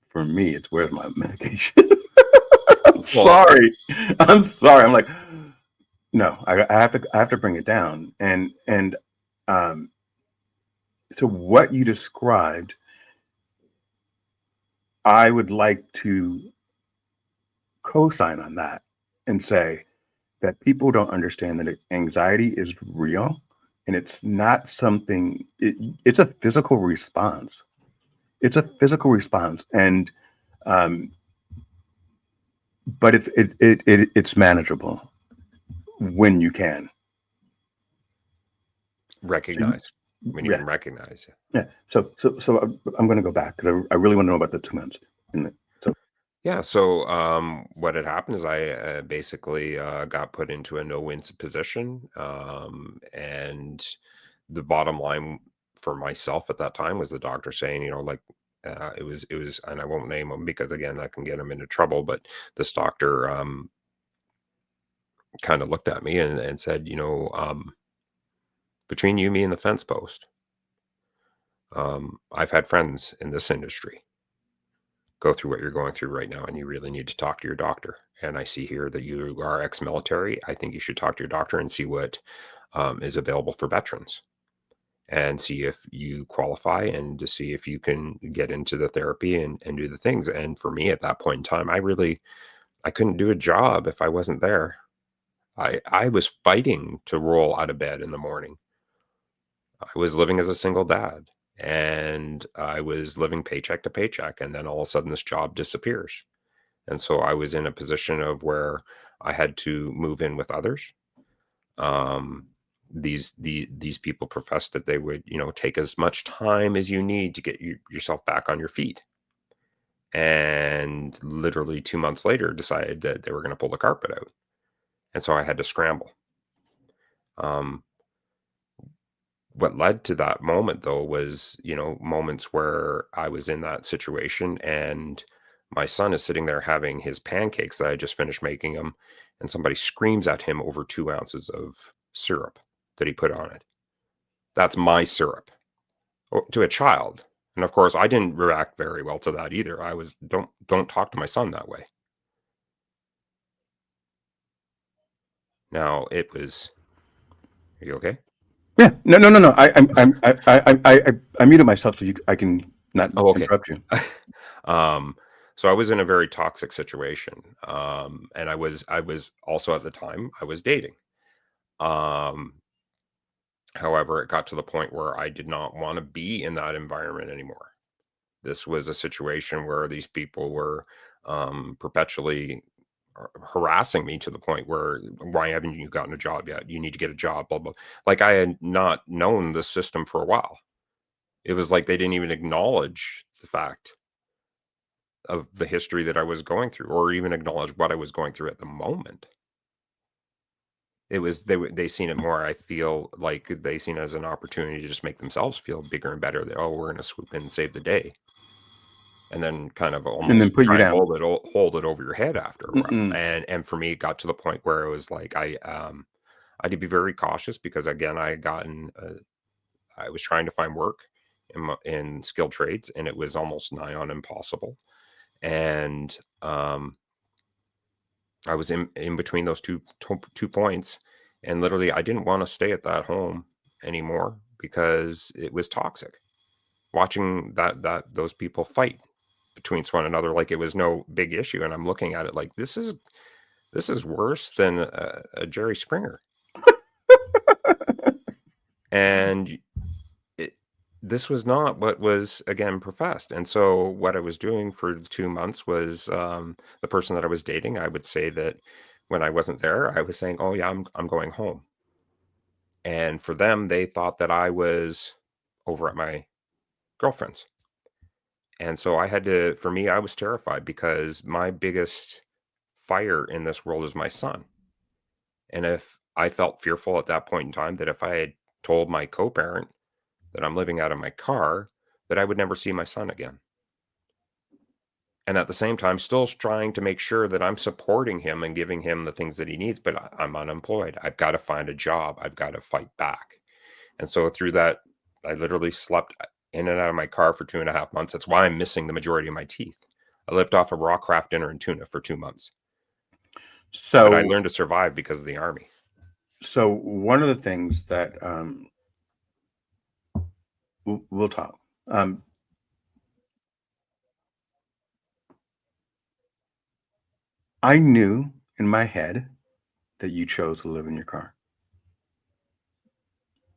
Speaker 9: for me, it's where's my medication. I'm
Speaker 8: Well,
Speaker 9: sorry. I'm sorry. I'm like, no, I have to bring it down, and um, so what you described, I would like to co-sign on that and say that people don't understand that anxiety is real and it's not something it's a physical response. It's a physical response, and um, but it's manageable when you can. So
Speaker 8: recognize. We need to
Speaker 9: yeah,
Speaker 8: recognize it.
Speaker 9: yeah. So I'm going to go back because I really want to know about the 2 months. So
Speaker 8: Yeah. So what had happened is I basically got put into a no-win position. And the bottom line for myself at that time was the doctor saying, like it was, and I won't name him because again that can get him into trouble. But this doctor kind of looked at me and said, between you, me, and the fence post, I've had friends in this industry go through what you're going through right now, and you really need to talk to your doctor. And I see here that you are ex-military. I think you should talk to your doctor and see what is available for veterans and see if you qualify and to see if you can get into the therapy and do the things. And for me at that point in time, I couldn't do a job if I wasn't there. I was fighting to roll out of bed in the morning. I was living as a single dad and I was living paycheck to paycheck. And then all of a sudden this job disappears. And so I was in a position of where I had to move in with others. Um, these people professed that they would, take as much time as you need to get yourself back on your feet. And literally 2 months later, decided that they were going to pull the carpet out, and so I had to scramble. Um, what led to that moment, though, was moments where I was in that situation, and My son is sitting there having his pancakes that I just finished making him, and somebody screams at him over 2 ounces of syrup that he put on it. That's my syrup to a child. And of course, I didn't react very well to that either. I was, don't talk to my son that way. Now it was. Are you okay?
Speaker 9: Yeah. No. I muted myself so I can not
Speaker 8: Oh, okay.
Speaker 9: interrupt you.
Speaker 8: So I was in a very toxic situation, and I was also at the time I was dating. Um, However, it got to the point where I did not want to be in that environment anymore. This was a situation where these people were perpetually harassing me to the point where, why haven't you gotten a job yet? You need to get a job, blah, blah. Like I had not known the system for a while. It was like they didn't even acknowledge the fact of the history that I was going through, or even acknowledge what I was going through at the moment. It was they seen it more. I feel like they seen it as an opportunity to just make themselves feel bigger and better. That, oh, we're gonna swoop in and save the day, and then kind of
Speaker 9: And then
Speaker 8: almost
Speaker 9: put you
Speaker 8: try and
Speaker 9: down.
Speaker 8: hold it over your head after a while.
Speaker 9: Mm-mm.
Speaker 8: And for me, it got to the point where it was like I had to be very cautious because again, I was trying to find work in skilled trades, and it was almost nigh on impossible. And I was in between those two points, and literally I didn't want to stay at that home anymore because it was toxic. Watching those people fight between one another like it was no big issue, and I'm looking at it like this is worse than a Jerry Springer. And this was not what was again professed. And so what I was doing for 2 months was the person that I was dating, I would say that when I wasn't there, I was saying, oh yeah, I'm going home. And for them, they thought that I was over at my girlfriend's. And so for me, I was terrified because my biggest fire in this world is my son. And if I felt fearful at that point in time that if I had told my co-parent that I'm living out of my car, that I would never see my son again. And at the same time, still trying to make sure that I'm supporting him and giving him the things that he needs, but I'm unemployed. I've got to find a job. I've got to fight back. And so through that, I literally slept in and out of my car for 2.5 months. That's why I'm missing the majority of my teeth. I lived off of raw craft dinner and tuna for 2 months. But I
Speaker 9: So,
Speaker 8: learned to survive because of the Army.
Speaker 9: so one of the things that we'll talk. I knew in my head that you chose to live in your car.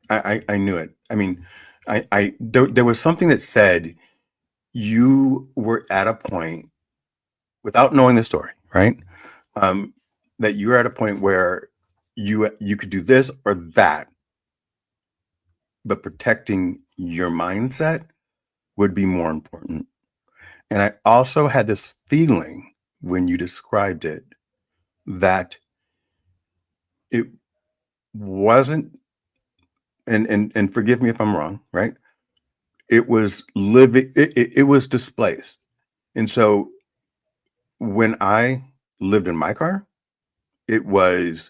Speaker 9: I knew it. I mean, there was something that said you were at a point, without knowing the story, right? That you were at a point where you could do this or that, but protecting your mindset would be more important. And I also had this feeling when you described it that it wasn't, and forgive me if I'm wrong, right? It was living, it was displaced. And so when I lived in my car, it was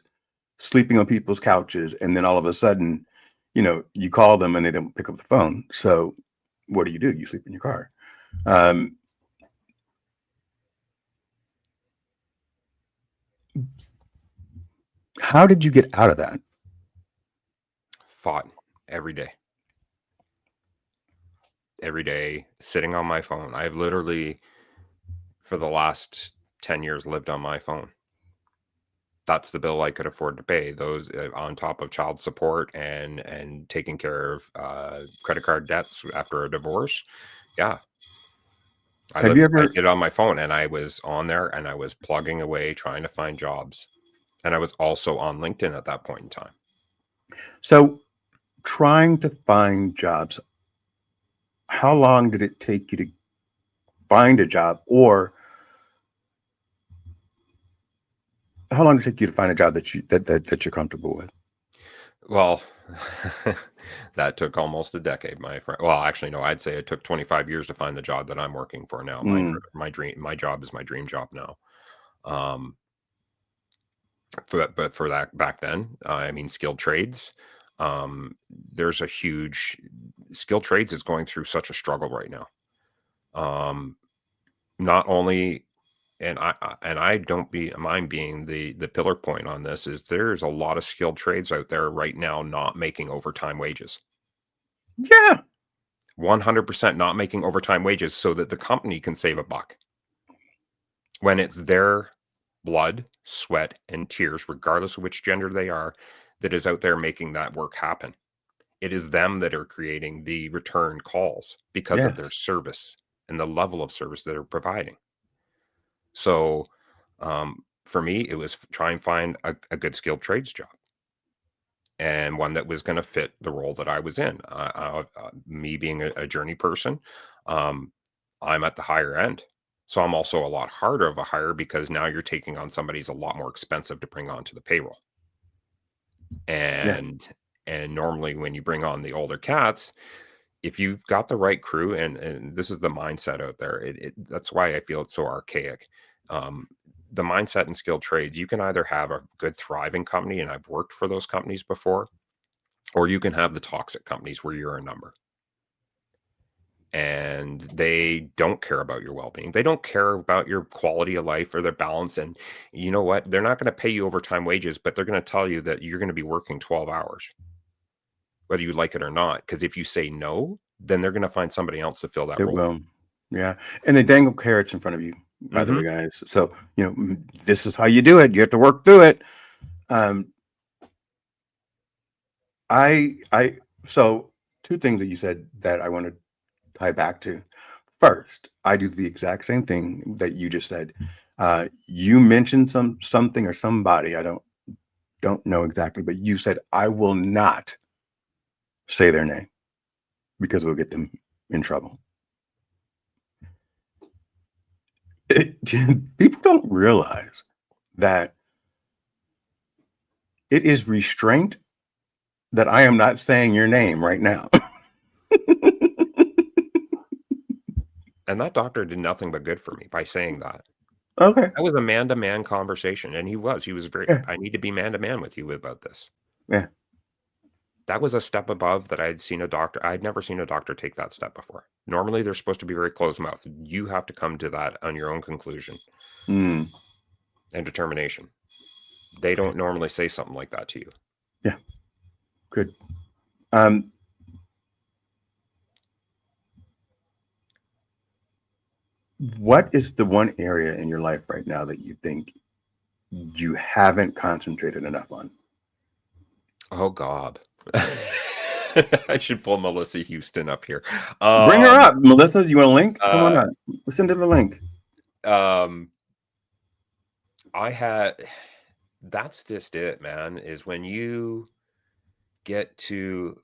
Speaker 9: sleeping on people's couches, and then all of a sudden, you call them and they don't pick up the phone. So what do? You sleep in your car. How did you get out of that?
Speaker 8: Fought every day. Every day, sitting on my phone. I've literally, for the last 10 years, lived on my phone. That's the bill I could afford to pay. Those on top of child support and taking care of credit card debts after a divorce. Yeah, I
Speaker 9: Have you
Speaker 8: I
Speaker 9: ever,
Speaker 8: did it on my phone, and I was on there, and I was plugging away trying to find jobs, and I was also on LinkedIn at that point in time.
Speaker 9: so trying to find jobs, how long did it take you to find a job, or how long did it take you to find a job that you're comfortable with?
Speaker 8: Well, That took almost a decade, my friend. Well, actually, no, I'd say it took 25 years to find the job that I'm working for now.
Speaker 9: Mm,
Speaker 8: My job is my dream job now. Um, but for that back then, I mean, skilled trades. There's a huge skilled trades is going through such a struggle right now. Um, not only and I don't be mind being the pillar point on this is there's a lot of skilled trades out there right now not making overtime wages.
Speaker 9: yeah.
Speaker 8: 100% not making overtime wages so that the company can save a buck when it's their blood, sweat, and tears, regardless of which gender they are, that is out there making that work happen. It is them that are creating the return calls because of their
Speaker 9: Yes.
Speaker 8: service and the level of service that they're providing. So, for me, it was try and find a good skilled trades job and one that was going to fit the role that I was in. Me being a journey person, um, I'm at the higher end. So I'm also a lot harder of a hire because now you're taking on somebody's a lot more expensive to bring onto the payroll.
Speaker 9: Yeah.
Speaker 8: And normally when you bring on the older cats, if you've got the right crew, and this is the mindset out there, that's why I feel it's so archaic. Um, the mindset in skilled trades, you can either have a good thriving company, and I've worked for those companies before, or you can have the toxic companies where you're a number and they don't care about your well-being. They don't care about your quality of life or their balance. And you know what? They're not going to pay you overtime wages, but they're going to tell you that you're going to be working 12 hours, whether you like it or not. Because if you say no, then they're going to find somebody else to fill that
Speaker 9: It
Speaker 8: role.
Speaker 9: will. Yeah. And they dangle carrots in front of you, by the way,
Speaker 8: Mhm.
Speaker 9: guys. So, this is how you do it. You have to work through it. Um, so two things that you said that I want to tie back to. First, I do the exact same thing that you just said. You mentioned something or somebody, I don't know exactly, but you said I will not say their name because we'll get them in trouble. People don't realize that it is restraint that I am not saying your name right now.
Speaker 8: And that doctor did nothing but good for me by saying that.
Speaker 9: Okay.
Speaker 8: That was a man-to-man conversation, and he was very,
Speaker 9: Yeah.
Speaker 8: "I need to be man-to-man with you about this."
Speaker 9: Yeah.
Speaker 8: That was a step above that I'd never seen a doctor take that step before. Normally, they're supposed to be very closed-mouthed. You have to come to that on your own conclusion
Speaker 9: Mm,
Speaker 8: and determination. They don't normally say something like that to you.
Speaker 9: yeah. Good. Um, what is the one area in your life right now that you think you haven't concentrated enough on?
Speaker 8: Oh god. I should pull Melissa Houston up here.
Speaker 9: Bring her up, Melissa. Do you want a link? Come on
Speaker 8: uh,
Speaker 9: up. Listen to the link.
Speaker 8: um, I had that's just it, man, is when you get to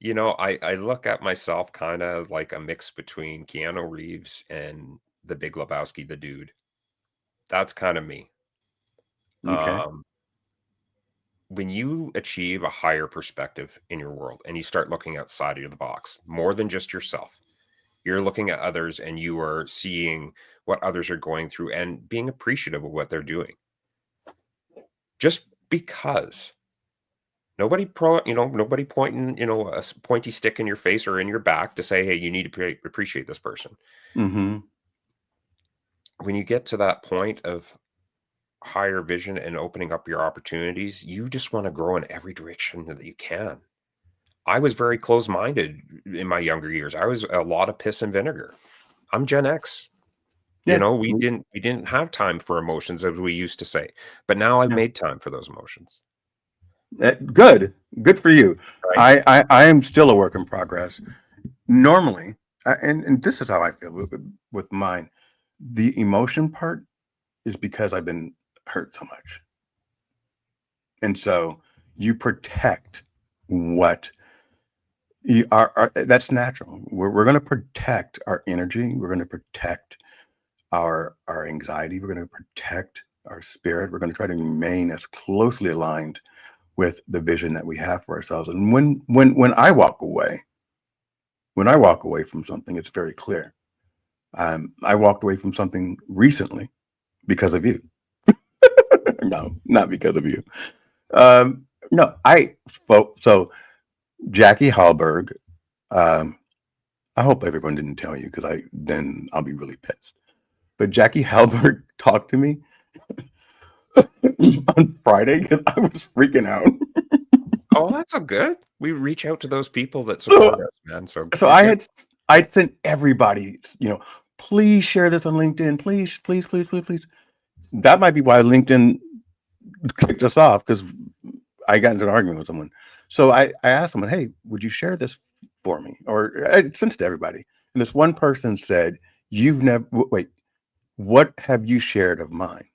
Speaker 8: I look at myself kinda like a mix between Keanu Reeves and The Big Lebowski, the dude. That's kinda me.
Speaker 9: Okay.
Speaker 8: Um, when you achieve a higher perspective in your world and you start looking outside of the box, more than just yourself, you're looking at others and you are seeing what others are going through and being appreciative of what they're doing. Just because nobody pointing, pointy stick in your face or in your back to say, hey, you need to appreciate this person.
Speaker 9: Mm-hmm.
Speaker 8: When you get to that point of higher vision and opening up your opportunities, you just want to grow in every direction that you can. I was very close-minded in my younger years. I was a lot of piss and vinegar. I'm Gen X.
Speaker 9: Yeah.
Speaker 8: We didn't have time for emotions as we used to say. But now I've
Speaker 9: Yeah.
Speaker 8: made time for those emotions.
Speaker 9: Good for you.
Speaker 8: Right.
Speaker 9: I am still a work in progress. Normally, and this is how I feel with mine. The emotion part is because I've been hurt so much, and so you protect what you are. That's natural. We're going to protect our energy. We're going to protect our anxiety. We're going to protect our spirit. We're going to try to remain as closely aligned with the vision that we have for ourselves. And when I walk away, from something, it's very clear. I walked away from something recently because of you. No, not because of you. No, I spoke. So Jackie Hallberg, I hope everyone didn't tell you because then I'll be really pissed. But Jackie Hallberg talked to me on Friday because I was freaking out.
Speaker 8: Oh, that's so good. We reach out to those people that support us, man. So
Speaker 9: I sent everybody, please share this on LinkedIn. Please, please, please, please, please. That might be why LinkedIn kicked us off, because I got into an argument with someone. So I asked someone, hey, would you share this for me? Or I sent it to everybody. And this one person said, wait, what have you shared of mine?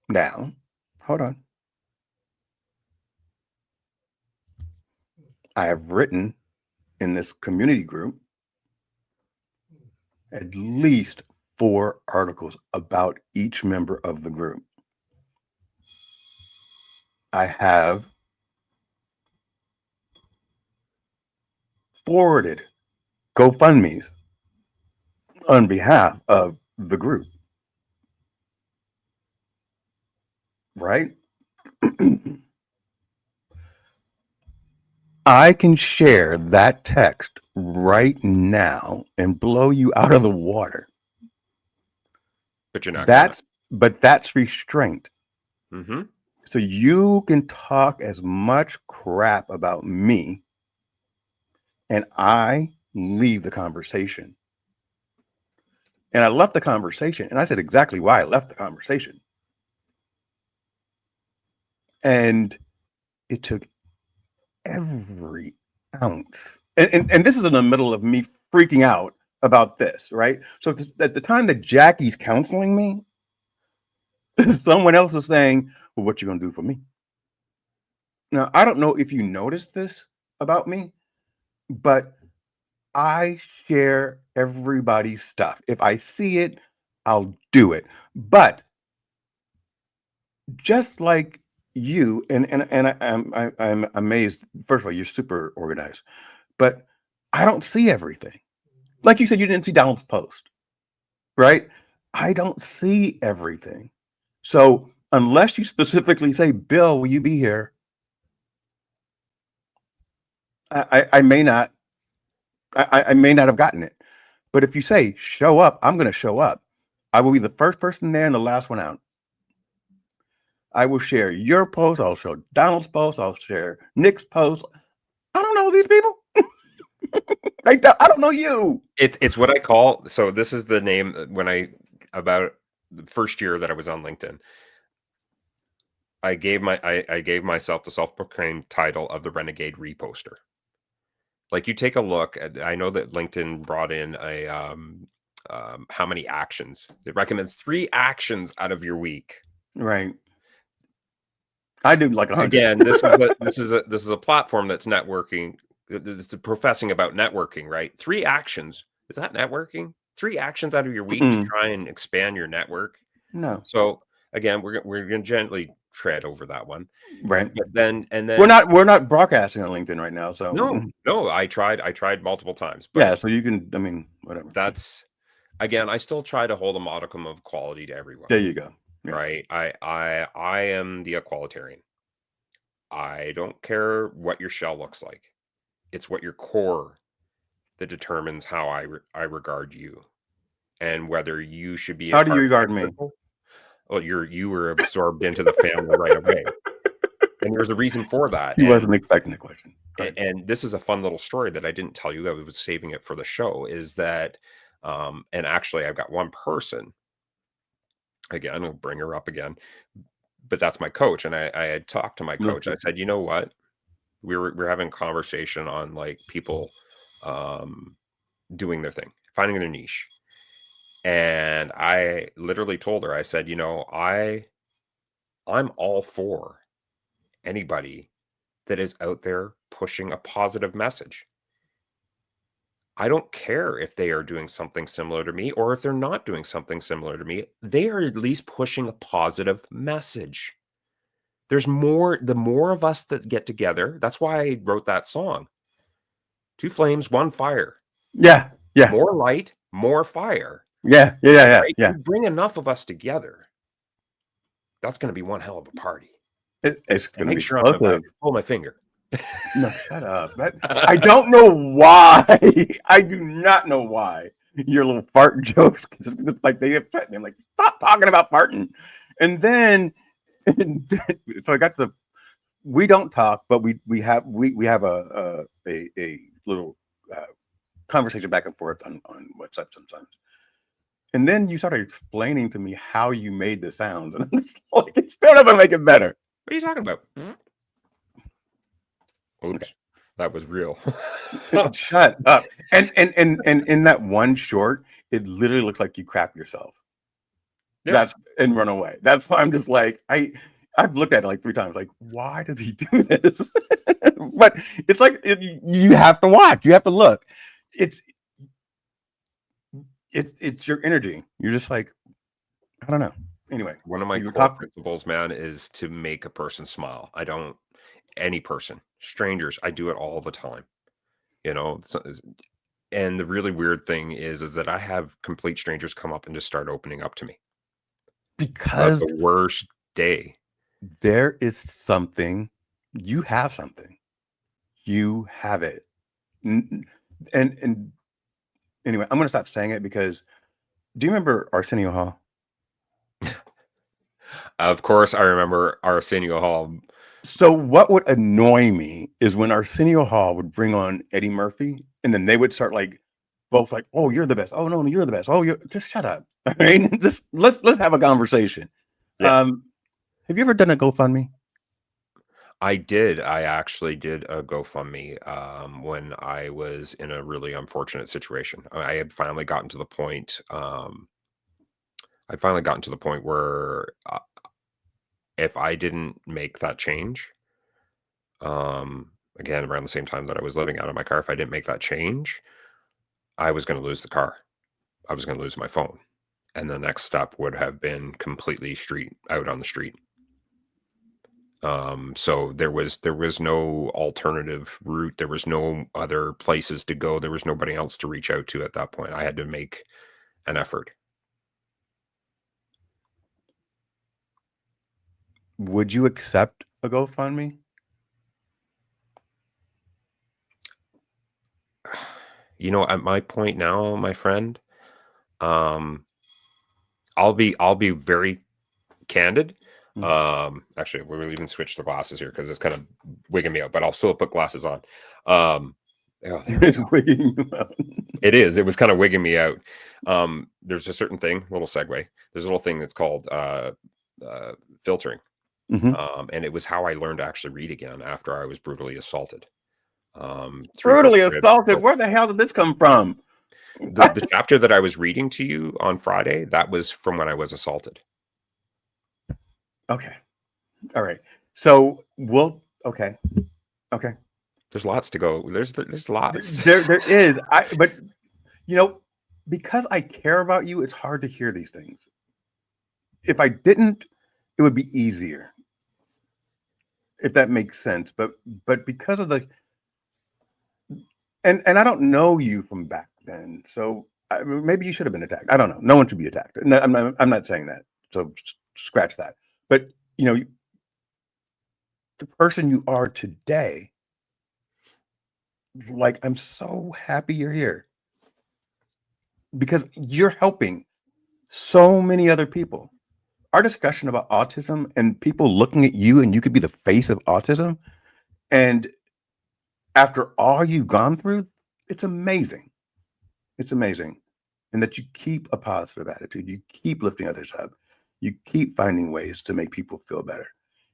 Speaker 9: Now, hold on. I have written in this community group at least 4 articles about each member of the group. I have forwarded GoFundMes on behalf of the group. Right? I can share that text right now and blow you out of the water.
Speaker 8: But you're not.
Speaker 9: That's restraint.
Speaker 8: Mm-hmm.
Speaker 9: So you can talk as much crap about me, and I leave the conversation. And I left the conversation, and I said exactly why I left the conversation. And it took every ounce. And this is in the middle of me freaking out about this, right? So at the time that Jackie's counseling me, someone else was saying, well, what you gonna do for me? Now, I don't know if you noticed this about me, but I share everybody's stuff. If I see it, I'll do it. But just like you, and I'm amazed. First of all, you're super organized, but I don't see everything. Like you said, you didn't see Donald's post, right? I don't see everything. So unless you specifically say, Bill, will you be here? I may not. I may not have gotten it. But if you say show up, I'm going to show up. I will be the first person there and the last one out. I will share your post. I'll show Donald's post. I'll share Nick's post. I don't know these people. I don't know you.
Speaker 8: It's what I call. So this is the name about the first year that I was on LinkedIn. I gave myself the self-proclaimed title of the Renegade Reposter. Like, you take a look at, I know that LinkedIn brought in a how many actions. It recommends 3 actions out of your week.
Speaker 9: Right. I do like 100.
Speaker 8: Again, this is a platform that's networking. It's professing about networking, right? 3 actions. Is that networking? 3 actions out of your week to try and expand your network?
Speaker 9: No.
Speaker 8: So again, we're going to gently tread over that one,
Speaker 9: right?
Speaker 8: But then
Speaker 9: we're not broadcasting on LinkedIn right now, so
Speaker 8: no. I tried multiple times.
Speaker 9: But yeah, so you can. I mean, whatever.
Speaker 8: That's again. I still try to hold a modicum of quality to everyone.
Speaker 9: There you go.
Speaker 8: Yeah. Right. I am the equalitarian. I don't care what your shell looks like. It's what your core that determines how I regard you, and whether you should be.
Speaker 9: How do you regard me?
Speaker 8: Well, you were absorbed into the family right away, and there's a reason for that.
Speaker 9: He wasn't expecting the question.
Speaker 8: And this is a fun little story that I didn't tell you. I was saving it for the show. Is that, and actually, I've got one person. Again, I'll bring her up again, but that's my coach, and I had talked to my coach. I said, you know what, we're having a conversation on like people doing their thing, finding their niche. And I literally told her, I said, I'm all for anybody that is out there pushing a positive message. I don't care if they are doing something similar to me or if they're not doing something similar to me. They are at least pushing a positive message. There's more, the more of us that get together. That's why I wrote that song. Two flames, one fire.
Speaker 9: Yeah, yeah,
Speaker 8: More light, more fire.
Speaker 9: yeah, yeah, yeah, yeah,
Speaker 8: Right?
Speaker 9: yeah.
Speaker 8: You bring enough of us together, that's going to be one hell of a party.
Speaker 9: It's
Speaker 8: And
Speaker 9: going to
Speaker 8: make
Speaker 9: be
Speaker 8: sure I'm about
Speaker 9: explosive.
Speaker 8: to pull my finger.
Speaker 9: No, shut up. I don't know why. I do not know why your little fart jokes just like they upset me. I'm like, stop talking about farting. And then, so I got to. We don't talk, but we have a little conversation back and forth on WhatsApp sometimes. And then you started explaining to me how you made the sounds, and I'm just like, it still doesn't make it better.
Speaker 8: What are you talking about? Oops,
Speaker 9: Okay.
Speaker 8: that was real.
Speaker 9: Shut up. And in that one short, it literally looks like you crap yourself.
Speaker 8: Yeah.
Speaker 9: That's and run away. That's why I'm just like, I've looked at it like 3 times, like, why does he do this? But it's like you have to watch, you have to look. It's your energy. You're just like, I don't know. Anyway,
Speaker 8: One of my
Speaker 9: you
Speaker 8: core principles, man, is to make a person smile. I don't, any person, strangers, I do it all the time. You know, and the really weird thing is that I have complete strangers come up and just start opening up to me. That's
Speaker 9: because
Speaker 8: the worst day.
Speaker 9: there is something, you have something, you have it. And anyway, I'm gonna stop saying it because do you remember Arsenio Hall?
Speaker 8: Of course, I remember Arsenio Hall.
Speaker 9: So what would annoy me is when Arsenio Hall would bring on Eddie Murphy, and then they would start like both like, "Oh, you're the best. Oh no, you're the best. Oh, you're just shut up." I mean, just let's have a conversation.
Speaker 8: Yeah.
Speaker 9: Have you ever done a GoFundMe?
Speaker 8: I did. I actually did a GoFundMe when I was in a really unfortunate situation. I had finally gotten to the point. I'd finally gotten to the point where if I didn't make that change, again around the same time that I was living out of my car, if I didn't make that change, I was going to lose the car. I was going to lose my phone, and the next step would have been completely out on the street. So there was no alternative route. There was no other places to go. There was nobody else to reach out to at that point. I had to make an effort.
Speaker 9: Would you accept a GoFundMe?
Speaker 8: You know, at my point now, my friend, um, I'll be very candid. Actually, we'll even switch the glasses here because it's kind of wigging me out, but I'll still put glasses on. Oh, there we
Speaker 9: It's
Speaker 8: go.
Speaker 9: wigging you out.
Speaker 8: It is. It was kind of wigging me out. There's a certain thing, little segue. There's a little thing that's called filtering.
Speaker 9: Mhm.
Speaker 8: And it was how I learned to actually read again after I was brutally assaulted. Through
Speaker 9: Brutally
Speaker 8: the rib.
Speaker 9: assaulted. Where the hell did this come from?
Speaker 8: The chapter that I was reading to you on Friday, that was from when I was assaulted.
Speaker 9: Okay. All right. So okay.
Speaker 8: There's lots to go. There's lots.
Speaker 9: There is. But you know, because I care about you, it's hard to hear these things. If I didn't, it would be easier. If that makes sense. But because of the and I don't know you from back then, so maybe you should have been attacked. I don't know. No one should be attacked. No, I'm not saying that. So scratch that. But you know, the person you are today, like, I'm so happy you're here because you're helping so many other people. Our discussion about autism and people looking at you, and you could be the face of autism, and after all you've gone through, it's amazing. It's amazing. And that you keep a positive attitude, you keep lifting others up, you keep finding ways to make people feel better.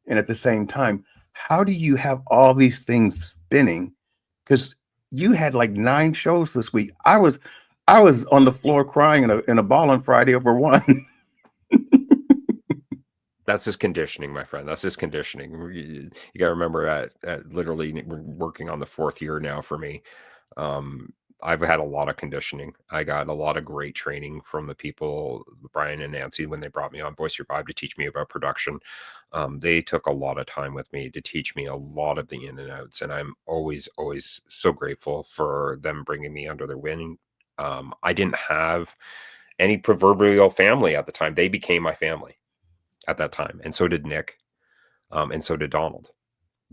Speaker 9: And at the same time, how do you have all these things spinning? Because you had like 9 shows this week. I was on the floor crying in a ball on Friday over one.
Speaker 8: That's just conditioning, my friend. That's just conditioning. You got to remember at literally we're working on the 4th year now for me. I've had a lot of conditioning. I got a lot of great training from the people, Brian and Nancy, when they brought me on Voice Revive to teach me about production. They took a lot of time with me to teach me a lot of the in and outs, and I'm always, always so grateful for them bringing me under their wing. I didn't have any proverbial family at the time. They became my family at that time, and so did Nick, and so did Donald.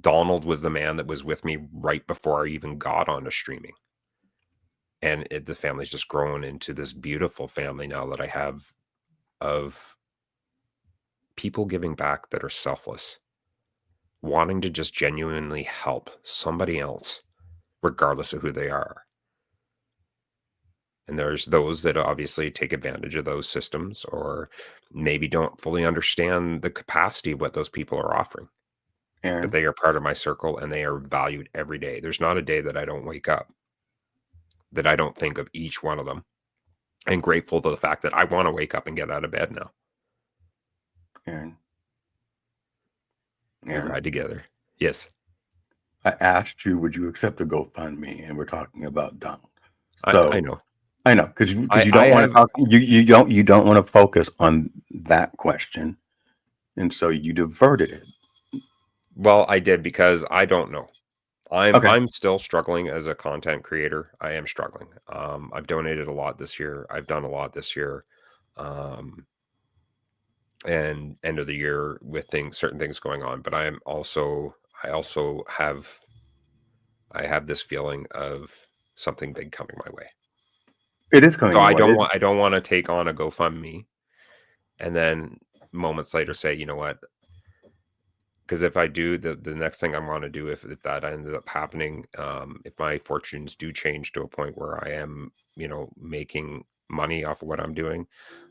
Speaker 8: Donald was the man that was with me right before I even got onto streaming. And the family's just grown into this beautiful family now that I have of people giving back that are selfless, wanting to just genuinely help somebody else, regardless of who they are. And there's those that obviously take advantage of those systems or maybe don't fully understand the capacity of what those people are offering.
Speaker 9: Aaron,
Speaker 8: But they are part of my circle and they are valued every day. There's not a day that I don't wake up that I don't think of each one of them, and grateful to the fact that I want to wake up and get out of bed now.
Speaker 9: Aaron,
Speaker 8: We
Speaker 9: Aaron,
Speaker 8: ride together. Yes.
Speaker 9: I asked you, would you accept a GoFundMe? And we're talking about Donald.
Speaker 8: I
Speaker 9: So
Speaker 8: know.
Speaker 9: I know, because you
Speaker 8: I
Speaker 9: don't want
Speaker 8: have-
Speaker 9: to talk. You don't want to focus on that question, and so you diverted it.
Speaker 8: Well, I did because I don't know.
Speaker 9: Okay.
Speaker 8: I'm still struggling as a content creator. I am struggling. I've donated a lot this year. I've done a lot this year. And end of the year with certain things going on. But I have this feeling of something big coming my way.
Speaker 9: It is coming.
Speaker 8: So I
Speaker 9: your way.
Speaker 8: don't want to take on a GoFundMe and then moments later say, you know what? Because if I do, the next thing I want to do, if that ended up happening, if my fortunes do change to a point where I am, making money off of what I'm doing,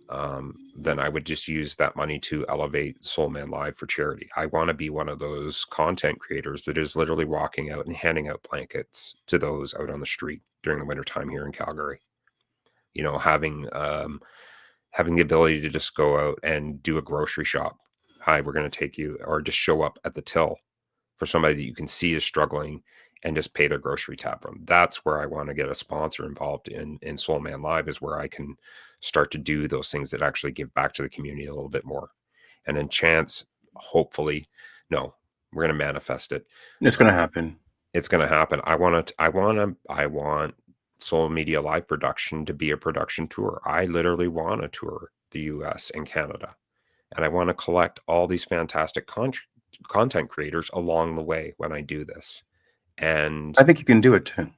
Speaker 8: then I would just use that money to elevate Soul Man Live for charity. I want to be one of those content creators that is literally walking out and handing out blankets to those out on the street during the wintertime here in Calgary. Having the ability to just go out and do a grocery shop. Hi, we're going to take you, or just show up at the till for somebody that you can see is struggling and just pay their grocery tab from. That's where I want to get a sponsor involved in Soul Man Live, is where I can start to do those things that actually give back to the community a little bit more. And then chance, hopefully, no, we're going to manifest it.
Speaker 9: It's going to happen.
Speaker 8: It's going to happen. I want Soul Media Live production to be a production tour. I literally want to tour the US and Canada. And I want to collect all these fantastic content creators along the way when I do this. And
Speaker 9: I think you can do it too.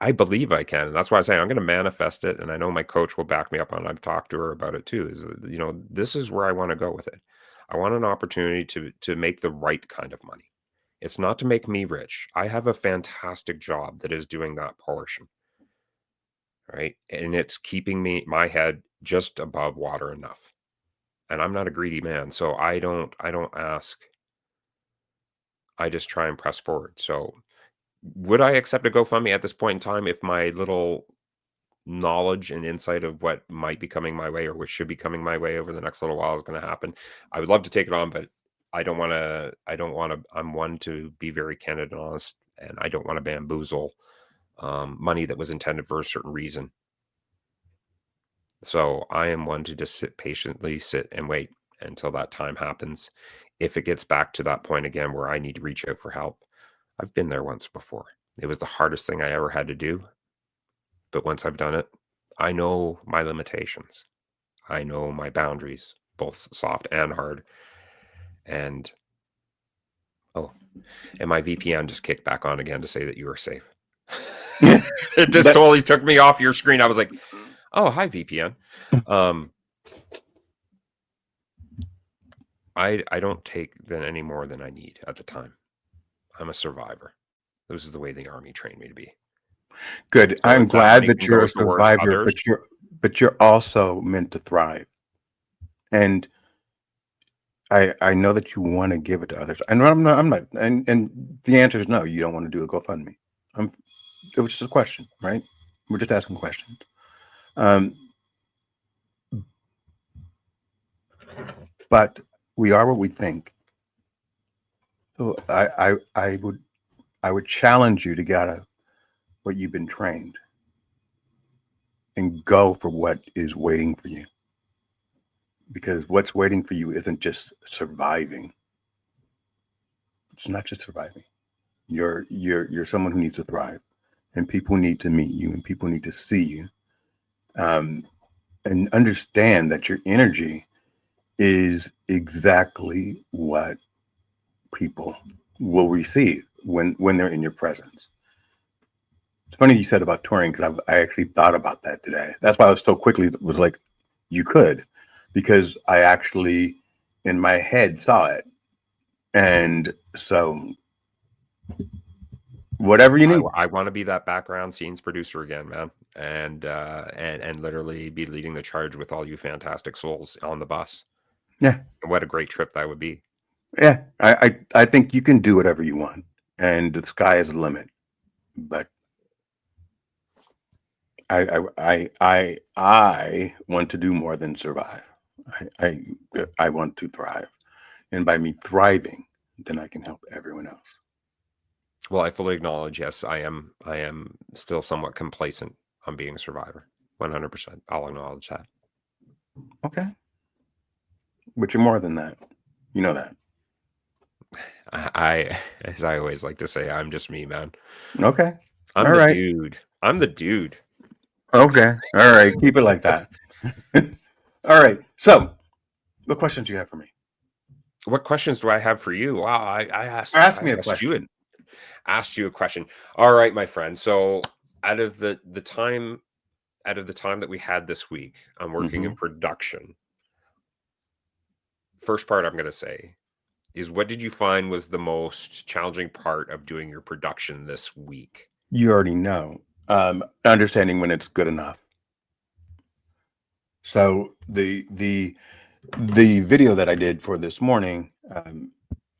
Speaker 8: I believe I can. And that's why I say I'm going to manifest it. And I know my coach will back me up on it. I've talked to her about it too, is that, this is where I want to go with it. I want an opportunity to make the right kind of money. It's not to make me rich. I have a fantastic job that is doing that portion. Right. And it's keeping my head just above water enough. And I'm not a greedy man. So I don't ask. I just try and press forward. So would I accept a GoFundMe at this point in time if my little knowledge and insight of what might be coming my way or what should be coming my way over the next little while is going to happen? I would love to take it on, but I don't want to, I'm one to be very candid and honest, and I don't want to bamboozle money that was intended for a certain reason. So I am one to just patiently sit and wait until that time happens. If it gets back to that point again where I need to reach out for help, I've been there once before. It was the hardest thing I ever had to do. But once I've done it, I know my limitations. I know my boundaries, both soft and hard. And my VPN just kicked back on again to say that you are safe. It just totally took me off your screen. I was like, oh, hi, VPN. I don't take any more than I need at the time. I'm a survivor. This is the way the Army trained me to be.
Speaker 9: Good.
Speaker 8: So
Speaker 9: I'm
Speaker 8: if that
Speaker 9: glad
Speaker 8: money
Speaker 9: that
Speaker 8: can
Speaker 9: you're
Speaker 8: go
Speaker 9: a
Speaker 8: towards
Speaker 9: survivor,
Speaker 8: others-
Speaker 9: but you're also meant to thrive. And I know that you want to give it to others. And I'm not, and the answer is no, you don't want to do a GoFundMe. It was just a question, right? We're just asking questions. But we are what we think. So I would challenge you to get what you've been trained. and go for what is waiting for you. Because what's waiting for you isn't just surviving. It's not just surviving. You're someone who needs to thrive, and people need to meet you, and people need to see you, and understand that your energy is exactly what people will receive when they're in your presence. It's funny you said about touring, because I actually thought about that today. That's why I was so quickly was like, you could, because I actually in my head saw it. And so whatever you need.
Speaker 8: I want to be that background scenes producer again, man, and literally be leading the charge with all you fantastic souls on the bus.
Speaker 9: Yeah.
Speaker 8: What a great trip that would be.
Speaker 9: Yeah. I think you can do whatever you want, and the sky is the limit. But I want to do more than survive. I want to thrive. And by me thriving, then I can help everyone else.
Speaker 8: Well, I fully acknowledge, yes, I am still somewhat complacent on being a survivor. 100%. I'll acknowledge that.
Speaker 9: Okay. But you're more than that. You know that.
Speaker 8: I as I always like to say, I'm just me, man.
Speaker 9: Okay.
Speaker 8: I'm
Speaker 9: All
Speaker 8: the
Speaker 9: right.
Speaker 8: dude. I'm the dude.
Speaker 9: Okay. All right. Keep it like that. All right. So, what questions do you have for me?
Speaker 8: What questions do I have for you? Wow, I asked
Speaker 9: Ask me
Speaker 8: I
Speaker 9: a
Speaker 8: asked
Speaker 9: question.
Speaker 8: asked you a question. All right, my friend. So out of the time that we had this week, I'm working in production. First part I'm going to say is, what did you find was the most challenging part of doing your production this week?
Speaker 9: You already know. Understanding when it's good enough. So the video that I did for this morning,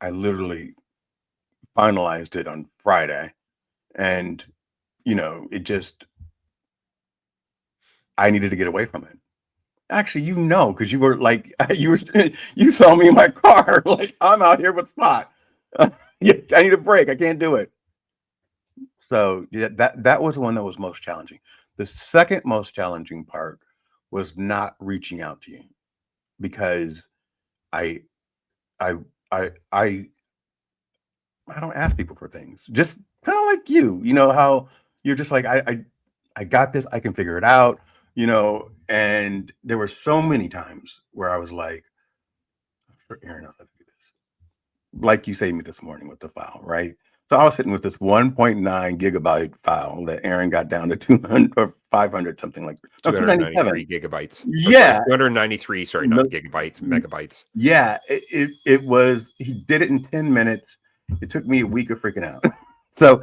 Speaker 9: I literally finalized it on Friday, and it just, I needed to get away from it. Actually, because you were like, you saw me in my car, like, I'm out here with Spot. Yeah, I need a break. I can't do it. So yeah, that was the one that was most challenging. The second most challenging part was not reaching out to you, because I I I I don't ask people for things. Just kind of like you know how you're just like, I got this, I can figure it out, and there were so many times where I was like, for Aaron, I'll have to do this. Like you saved me this morning with the file, right? So I was sitting with this 1.9 gigabyte file that Aaron got down to 200 or 500, something like that. No,
Speaker 8: 293
Speaker 9: 297.
Speaker 8: gigabytes.
Speaker 9: Yeah.
Speaker 8: 293, sorry, not gigabytes, megabytes.
Speaker 9: Yeah, it was, he did it in 10 minutes. It took me a week of freaking out. So,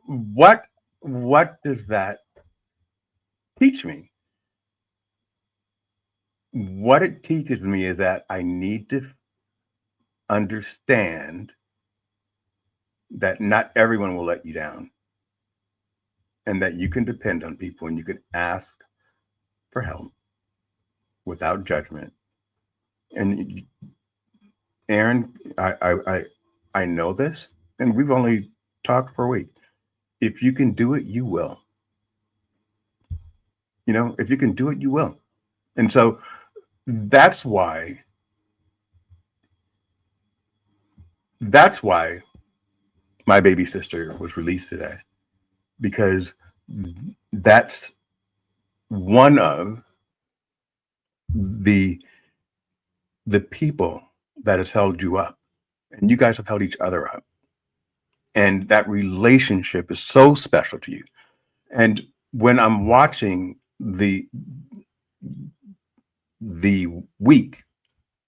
Speaker 9: what does that teach me? What it teaches me is that I need to understand that not everyone will let you down, and that you can depend on people, and you can ask for help without judgment. And Aaron, I know this, and we've only talked for a week. If you can do it, you will. If you can do it, you will. And so that's why my baby sister was released today, because that's one of the people that has held you up, and you guys have held each other up, and that relationship is so special to you. And when I'm watching the week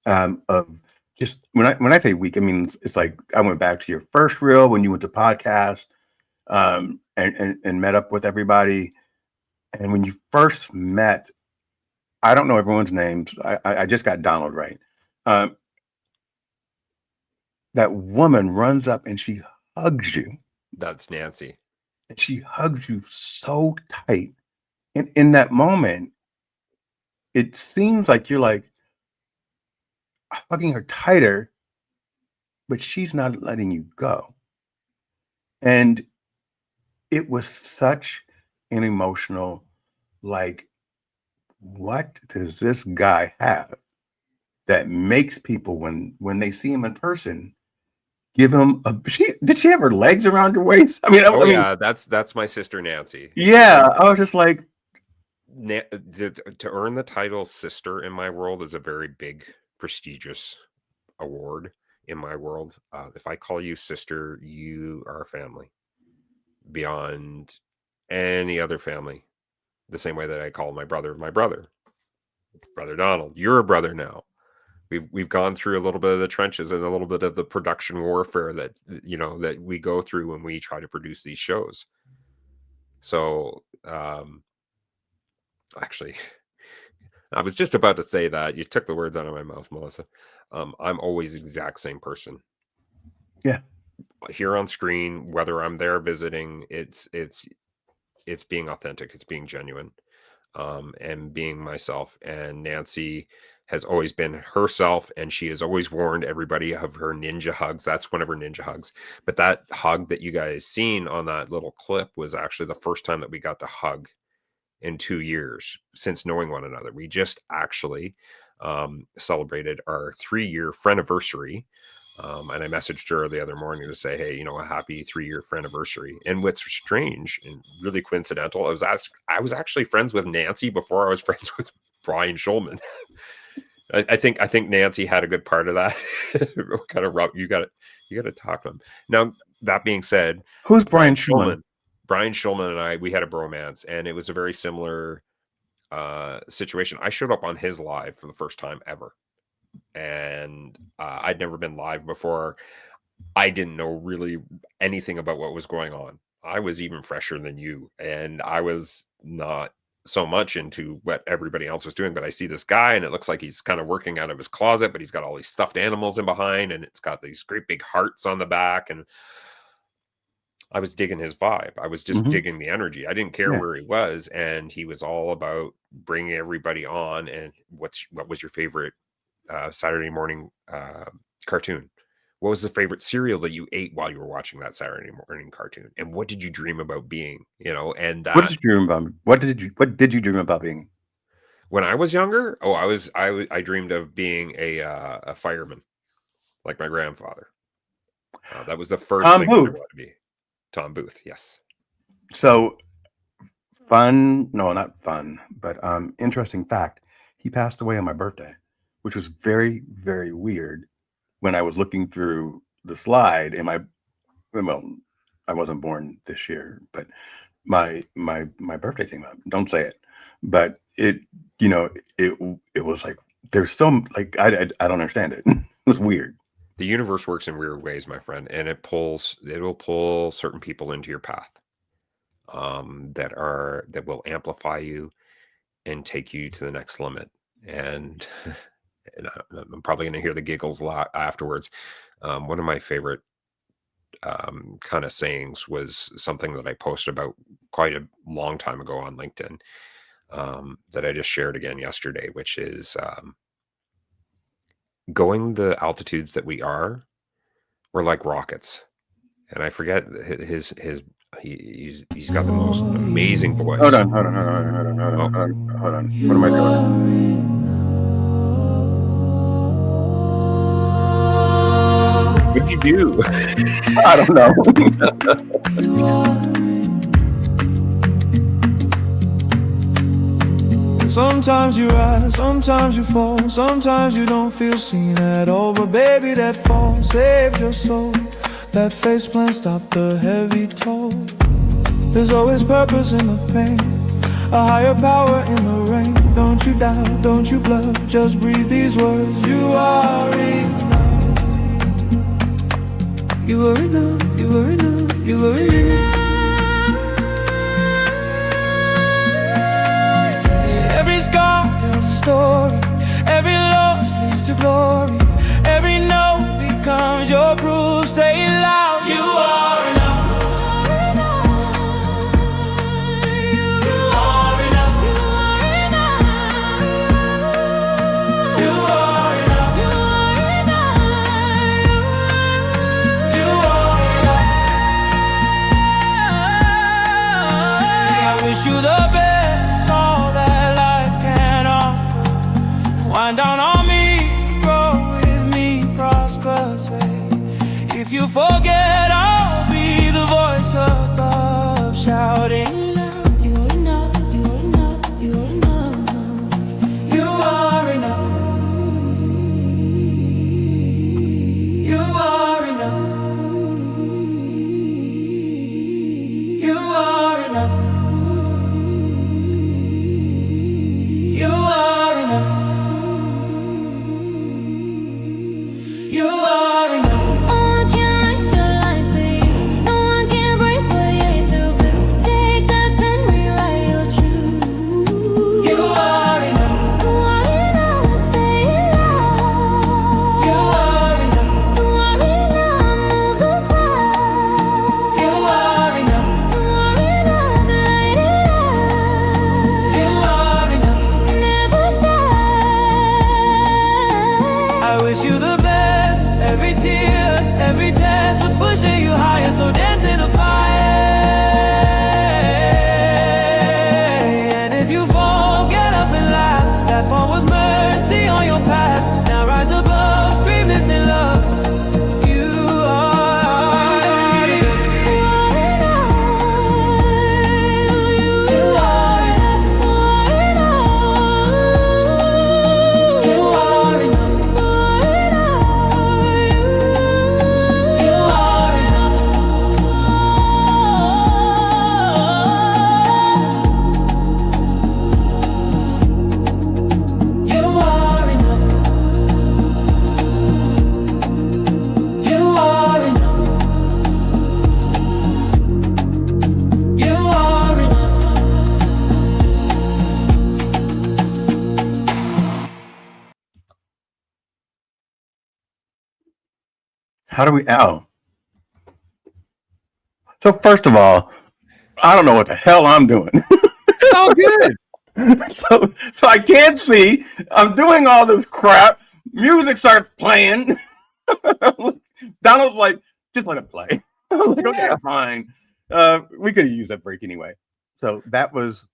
Speaker 9: of, just when I say week, I mean it's like I went back to your first reel when you went to podcast, and met up with everybody. And when you first met, I don't know everyone's names. I just got Donald right. That woman runs up and she hugs you.
Speaker 8: That's Nancy.
Speaker 9: And she hugs you so tight. And in that moment, it seems like you're like hugging her tighter, but she's not letting you go. And it was such an emotional like, what does this guy have that makes people when they see him in person give him a? Did she have her legs around her waist? I mean,
Speaker 8: Oh yeah, that's my sister Nancy.
Speaker 9: yeah. I was just like,
Speaker 8: To earn the title sister in my world is a very big, prestigious award in my world. If I call you sister, you are a family beyond any other family. The same way that I call my brother, brother Donald. You're a brother now. We've gone through a little bit of the trenches and a little bit of the production warfare that that we go through when we try to produce these shows. So actually, I was just about to say that. You took the words out of my mouth, Melissa. I'm always the exact same person.
Speaker 9: yeah,
Speaker 8: Here on screen, whether I'm there visiting, it's being authentic, it's being genuine, and being myself. And Nancy has always been herself, and she has always warned everybody of her ninja hugs. That's one of her ninja hugs. But that hug that you guys seen on that little clip was actually the first time that we got to hug in 2 years since knowing one another. We just actually celebrated our 3-year friendiversary. And I messaged her the other morning to say, hey, a happy 3-year friendiversary. And what's strange and really coincidental, I was actually friends with Nancy before I was friends with Brian Schulman. I think Nancy had a good part of that. Kind of rough. You got to talk to him. Now, that being said,
Speaker 9: who's Brian Schulman?
Speaker 8: Brian Schulman and I, we had a bromance, and it was a very similar situation. I showed up on his live for the first time ever, and I'd never been live before. I didn't know really anything about what was going on. I was even fresher than you, and I was not so much into what everybody else was doing. But I see this guy, and it looks like he's kind of working out of his closet, but he's got all these stuffed animals in behind, and it's got these great big hearts on the back, and I was digging his vibe. I was just digging the energy. I didn't care where he was, and he was all about bringing everybody on. And what was your favorite Saturday morning cartoon? What was the favorite cereal that you ate while you were watching that Saturday morning cartoon? And what did you dream about being? And
Speaker 9: What did you dream about? What did you dream about being?
Speaker 8: When I was younger, I dreamed of being a fireman, like my grandfather. That was the first thing that I wanted to be. Tom Booth, yes.
Speaker 9: So not fun, but interesting fact. He passed away on my birthday, which was very, very weird. When I was looking through the slide, and I wasn't born this year, but my birthday came up. Don't say it, but it was like there's so like I don't understand it. It was weird.
Speaker 8: The universe works in weird ways, my friend, and it'll pull certain people into your path that will amplify you and take you to the next limit. And I'm probably going to hear the giggles a lot afterwards. One of my favorite kind of sayings was something that I posted about quite a long time ago on LinkedIn that I just shared again yesterday, which is going the altitudes that we're like rockets. And I forget he's got the most amazing voice.
Speaker 9: Hold on. What am I doing?
Speaker 8: What did you do?
Speaker 9: I don't know.
Speaker 3: Sometimes you rise, sometimes you fall, sometimes you don't feel seen at all. But baby, that fall saved your soul. That face plant stopped the heavy toll. There's always purpose in the pain, a higher power in the rain. Don't you doubt, don't you bluff, just breathe these words. You are enough. You are enough, you are enough, you are enough. Every scar tells a story, every loss leads to glory. Every no becomes your proof, say it loud. You are enough. You are enough. You are enough. You are enough.
Speaker 9: How do we? Oh, so first of all, I don't know what the hell I'm doing.
Speaker 8: It's all good.
Speaker 9: so I can't see. I'm doing all this crap. Music starts playing. Donald's like, just let it play. I'm like, okay, fine. We could have used that break anyway. So that was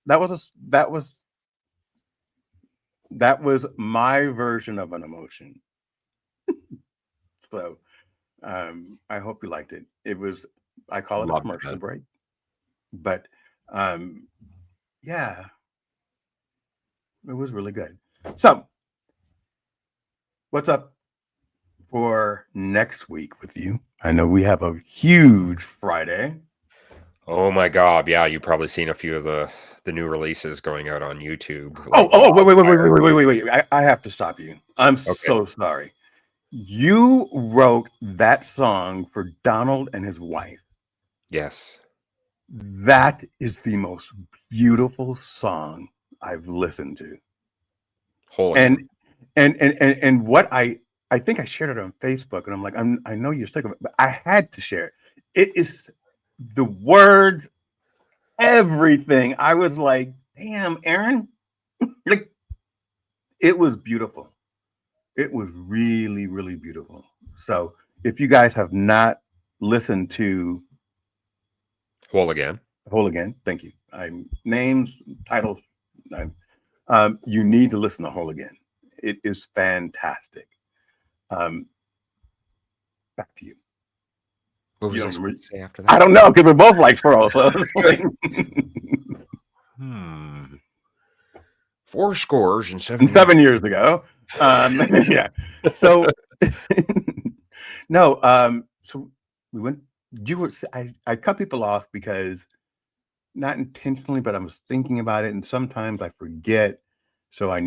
Speaker 9: my version of an emotion. So I hope you liked it. It was, I call it a
Speaker 8: Loved
Speaker 9: commercial
Speaker 8: it.
Speaker 9: break. But yeah, it was really good. So what's up for next week with you? I know we have a huge Friday.
Speaker 8: Oh my God! Yeah, you've probably seen a few of the new releases going out on YouTube.
Speaker 9: Wait. I have to stop you. I'm so sorry. You wrote that song for Donald and his wife.
Speaker 8: Yes.
Speaker 9: That is the most beautiful song I've listened to.
Speaker 8: Holy.
Speaker 9: And what I think I shared it on Facebook, and I'm like, I know you're sick of it, but I had to share it. It is the words, everything. I was like, damn, Aaron. Like, it was beautiful. It was really, really beautiful. So if you guys have not listened to
Speaker 8: Whole Again.
Speaker 9: Whole Again, thank you. Names, titles, you need to listen to Whole Again. It is fantastic. Back to you.
Speaker 8: What was
Speaker 9: You
Speaker 8: I
Speaker 9: don't
Speaker 8: supposed to say after
Speaker 9: I
Speaker 8: that?
Speaker 9: don't know, because we're both like squirrels. So.
Speaker 8: Four scores and seven.
Speaker 9: 7 years ago. Yeah. So no, so we went, I cut people off because not intentionally, but I was thinking about it, and sometimes I forget. So I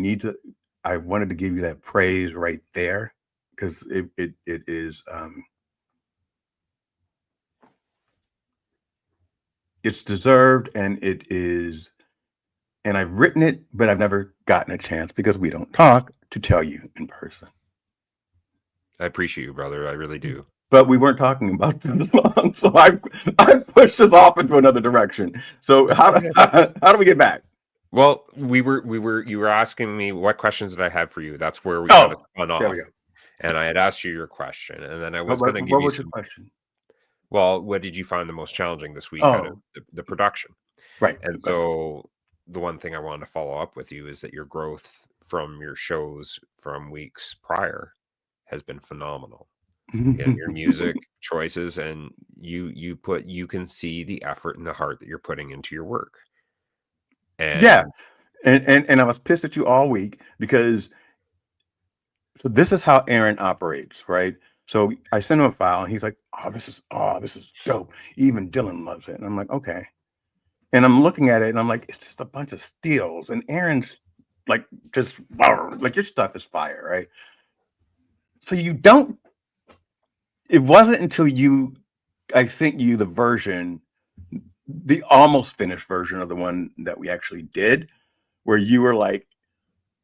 Speaker 9: wanted to give you that praise right there, because it is it's deserved, and it is, and I've written it, but I've never gotten a chance, because we don't talk, to tell you in person.
Speaker 8: I appreciate you, brother. I really do.
Speaker 9: But we weren't talking about this long, so I pushed this off into another direction. So how do we get back?
Speaker 8: Well, you were asking me what questions did I have for you. That's where we
Speaker 9: Oh,
Speaker 8: kind of spun off.
Speaker 9: there we go.
Speaker 8: And I had asked you your question, and then I was
Speaker 9: What
Speaker 8: going to give you
Speaker 9: was your
Speaker 8: some.
Speaker 9: question?
Speaker 8: Well, what did you find the most challenging this week out of the production?
Speaker 9: Right.
Speaker 8: And
Speaker 9: Okay.
Speaker 8: so the one thing I wanted to follow up with you is that your growth from your shows from weeks prior has been phenomenal. Again, your music choices, and you can see the effort and the heart that you're putting into your work. And
Speaker 9: Yeah. And I was pissed at you all week, because so this is how Aaron operates, right? So I sent him a file, and he's like, this is dope. Even Dylan loves it. And I'm like, okay. And I'm looking at it, and I'm like, it's just a bunch of steals. And Aaron's like, just like, your stuff is fire, right? So it wasn't until I sent you the version, the almost finished version of the one that we actually did, where you were like,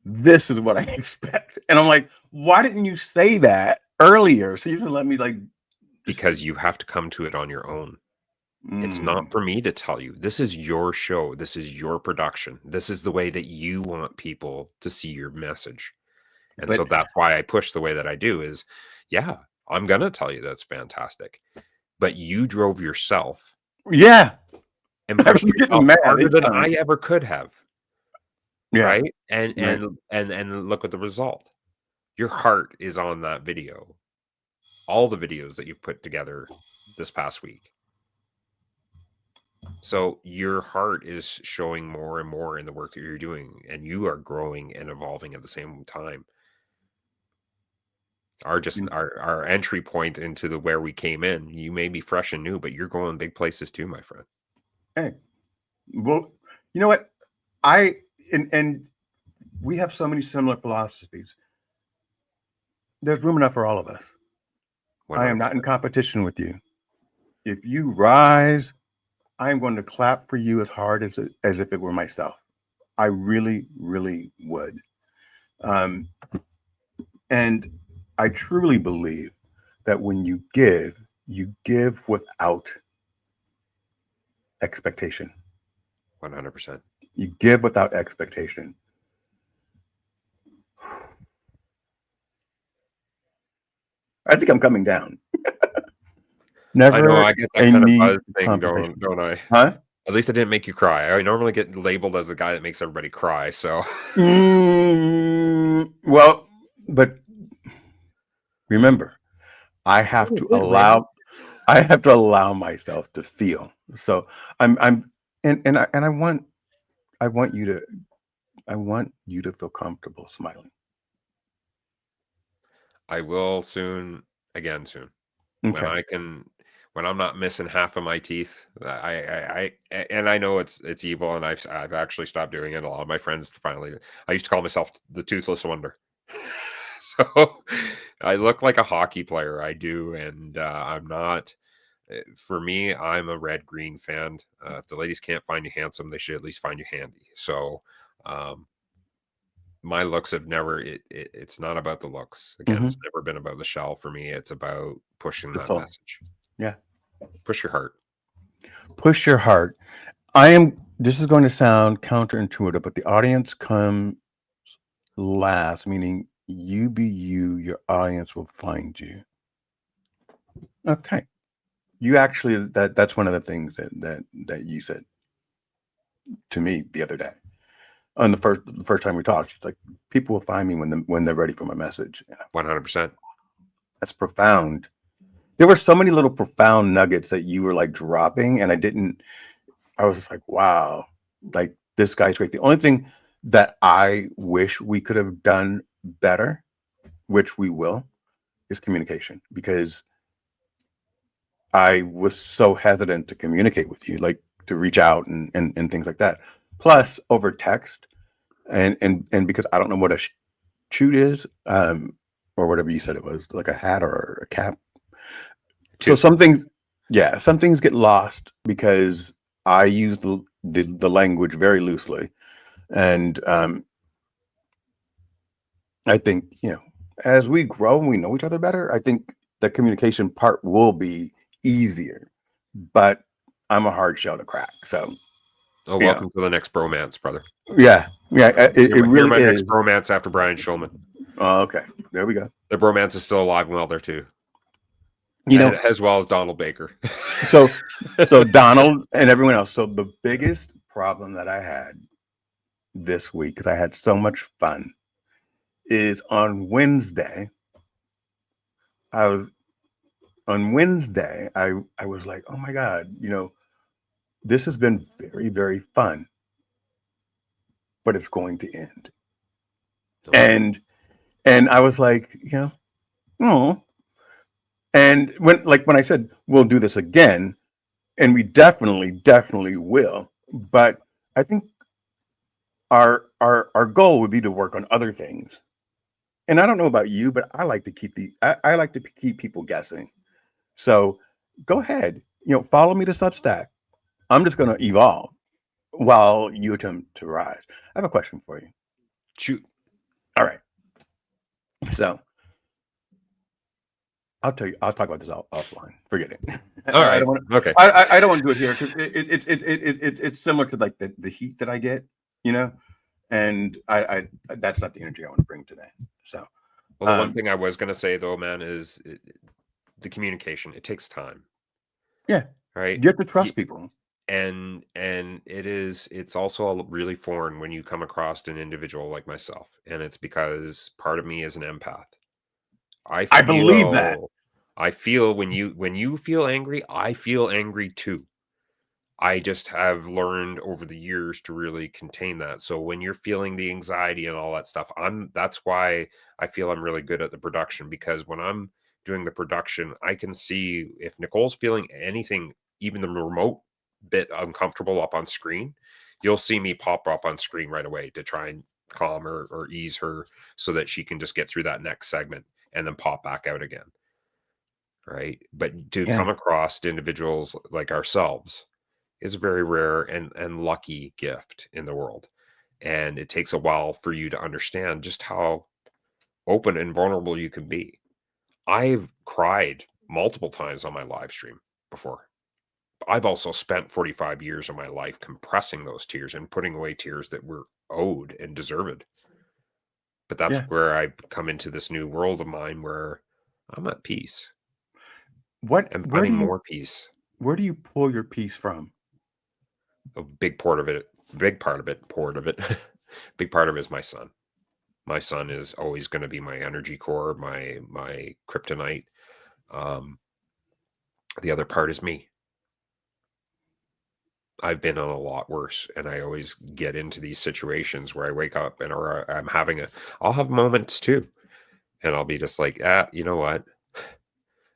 Speaker 9: this is what I expect. And I'm like, why didn't you say that earlier? So you should let me
Speaker 8: because you have to come to it on your own. It's not for me to tell you. This is your show. This is your production. This is the way that you want people to see your message. And so that's why I push the way that I do is, yeah, I'm going to tell you that's fantastic. But you drove yourself.
Speaker 9: Yeah.
Speaker 8: And pushed yourself harder than I ever could have. Yeah. Right? And look at the result. Your heart is on that video. All the videos that you've put together this past week. So your heart is showing more and more in the work that you're doing, and you are growing and evolving at the same time. Our entry point into where we came in, you may be fresh and new, but you're going big places too, my friend.
Speaker 9: Hey, well, you know what? And we have so many similar philosophies. There's room enough for all of us. I am not in competition with you. If you rise, I am going to clap for you as hard as if it were myself. I really, really would. And I truly believe that when you give without expectation.
Speaker 8: 100%.
Speaker 9: You give without expectation. I think I'm coming down. Never
Speaker 8: I know I get that
Speaker 9: a
Speaker 8: kind of
Speaker 9: need
Speaker 8: buzz
Speaker 9: for
Speaker 8: thing,
Speaker 9: confirmation.
Speaker 8: don't I?
Speaker 9: Huh?
Speaker 8: At least I didn't make you cry. I normally get labeled as the guy that makes everybody cry. So
Speaker 9: Well, but remember, I have to allow myself to feel. So I'm and I want you to feel comfortable smiling.
Speaker 8: I will soon, again soon.
Speaker 9: Okay.
Speaker 8: When I'm not missing half of my teeth, and I know it's evil, and I've actually stopped doing it. A lot of my friends finally, I used to call myself the toothless wonder. So I look like a hockey player. I do, and I'm not. For me, I'm a red green fan. If the ladies can't find you handsome, they should at least find you handy. So my looks have never. It's not about the looks. Again,
Speaker 9: Mhm.
Speaker 8: it's never been about the shell for me. It's about pushing
Speaker 9: That's
Speaker 8: that
Speaker 9: all.
Speaker 8: message.
Speaker 9: Yeah.
Speaker 8: Push your heart.
Speaker 9: Push your heart. This is going to sound counterintuitive, but the audience comes last, meaning you be you, your audience will find you. Okay. You actually that's one of the things that you said to me the other day. On the first time we talked, it's like people will find me when they're ready for my message.
Speaker 8: 100%.
Speaker 9: That's profound. There were so many little profound nuggets that you were like dropping, and I was just like, wow, like this guy's great. The only thing that I wish we could have done better, which we will, is communication, because I was so hesitant to communicate with you, like to reach out and things like that. Plus over text and because I don't know what a shoot is, or whatever you said it was, like a hat or a cap. So some things get lost because I use the language very loosely, and I think as we grow and we know each other better, I think the communication part will be easier. But I'm a hard shell to crack, so
Speaker 8: Oh,
Speaker 9: yeah,
Speaker 8: welcome to the next bromance, brother.
Speaker 9: yeah. It
Speaker 8: You're
Speaker 9: really
Speaker 8: my next
Speaker 9: is.
Speaker 8: bromance after Brian Shulman.
Speaker 9: Oh, okay, there we go.
Speaker 8: The bromance is still alive and well there too,
Speaker 9: You know,
Speaker 8: as well as Donald Baker.
Speaker 9: so Donald and everyone else. So the biggest problem that I had this week, because I had so much fun, is on Wednesday. I was I was like, oh my God, this has been very, very fun, but it's going to end. And I was like, oh. And when I said we'll do this again, and we definitely will, but I think our goal would be to work on other things. And I don't know about you, but I like to keep I like to keep people guessing. So go ahead, follow me to Substack. I'm just going to evolve while you attempt to rise. I have a question for you.
Speaker 8: Shoot.
Speaker 9: All right. So I'll tell you. I'll talk about this offline. Forget it.
Speaker 8: All right. Okay.
Speaker 9: I don't want to do it here because it's similar to like the heat that I get, and I that's not the energy I want to bring today. So,
Speaker 8: well, the one thing I was going to say though, man, is the communication. It takes time.
Speaker 9: Yeah.
Speaker 8: Right.
Speaker 9: You have to trust people.
Speaker 8: And it's also really foreign when you come across an individual like myself, and it's because part of me is an empath. I
Speaker 9: believe that.
Speaker 8: I feel when you feel angry, I feel angry too. I just have learned over the years to really contain that. So when you're feeling the anxiety and all that stuff, that's why I feel I'm really good at the production, because when I'm doing the production, I can see if Nicole's feeling anything, even the remote bit uncomfortable up on screen, you'll see me pop up on screen right away to try and calm her or ease her so that she can just get through that next segment and then pop back out again. Right. But to come across individuals like ourselves is a very rare and lucky gift in the world. And it takes a while for you to understand just how open and vulnerable you can be. I've cried multiple times on my live stream before. I've also spent 45 years of my life compressing those tears and putting away tears that were owed and deserved. But that's
Speaker 9: Yeah.
Speaker 8: where I've come into this new world of mine where I'm at peace.
Speaker 9: What?
Speaker 8: I'm
Speaker 9: Where do
Speaker 8: finding
Speaker 9: you?
Speaker 8: more peace.
Speaker 9: Where do you pull your peace from?
Speaker 8: A big part of it, big part of it is my son. My son is always going to be my energy core, my kryptonite. The other part is me. I've been on a lot worse, and I always get into these situations where I wake up and or I'll have moments too, and I'll be just like, you know what?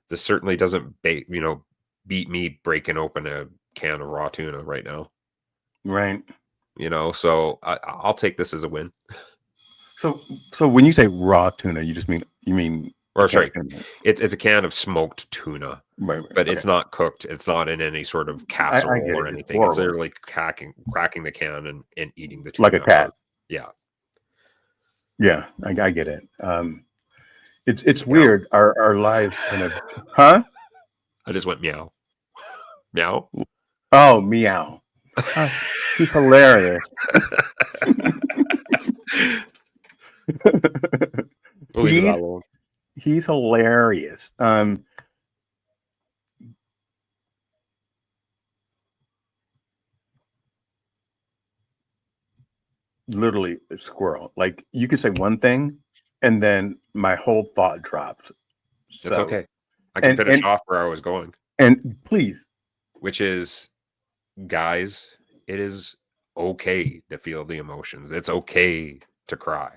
Speaker 8: This certainly doesn't beat me breaking open a can of raw tuna right now.
Speaker 9: Right.
Speaker 8: So I'll take this as a win.
Speaker 9: So when you say raw tuna, you mean
Speaker 8: Or
Speaker 9: a can of
Speaker 8: sorry,
Speaker 9: tuna.
Speaker 8: it's a can of smoked tuna,
Speaker 9: Right,
Speaker 8: but
Speaker 9: okay.
Speaker 8: it's not cooked. It's not in any sort of
Speaker 9: I
Speaker 8: casserole
Speaker 9: get
Speaker 8: or
Speaker 9: it. It's
Speaker 8: anything. It's
Speaker 9: horrible.
Speaker 8: literally cracking the can and eating the tuna.
Speaker 9: Like a cat.
Speaker 8: Yeah.
Speaker 9: Yeah, I get it. It's
Speaker 8: Meow.
Speaker 9: weird. Our lives kind of, huh?
Speaker 8: I just went meow. Meow.
Speaker 9: Oh, meow. He's hilarious.
Speaker 8: We'll leave that alone.
Speaker 9: He's hilarious. Literally a squirrel. Like you could say one thing, and then my whole thought drops.
Speaker 8: That's
Speaker 9: So,
Speaker 8: okay. I can finish off where I was going,
Speaker 9: and please,
Speaker 8: which is, guys, it is okay to feel the emotions. It's okay to cry.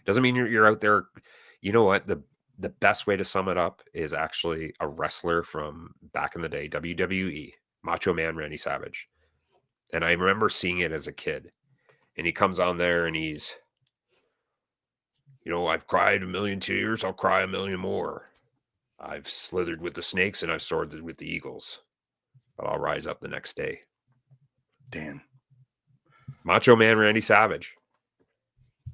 Speaker 8: Doesn't mean you're out there. You know what? The best way to sum it up is actually a wrestler from back in the day, WWE, Macho Man Randy Savage. And I remember seeing it as a kid. And he comes on there and he's, I've cried 1,000,000 tears. I'll cry 1,000,000 more. I've slithered with the snakes and I've soared with the eagles. But I'll rise up the next day.
Speaker 9: damn.
Speaker 8: Macho Man Randy Savage.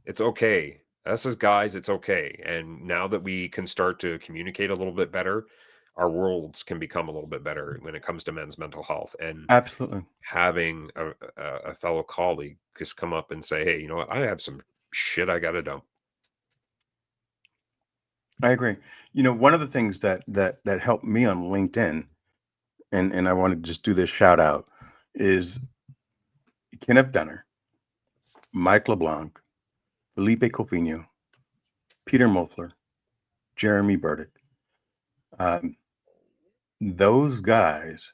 Speaker 8: It's okay. Us as guys, it's okay. And now that we can start to communicate a little bit better, our worlds can become a little bit better when it comes to men's mental health. And
Speaker 9: Absolutely.
Speaker 8: having a fellow colleague just come up and say, hey, you know what? I have some shit I got to dump.
Speaker 9: I agree. One of the things that helped me on LinkedIn, and I want to just do this shout out, is Kenneth Dunner, Mike LeBlanc, Felipe Cofino, Peter Mofler, Jeremy Burdick. Those guys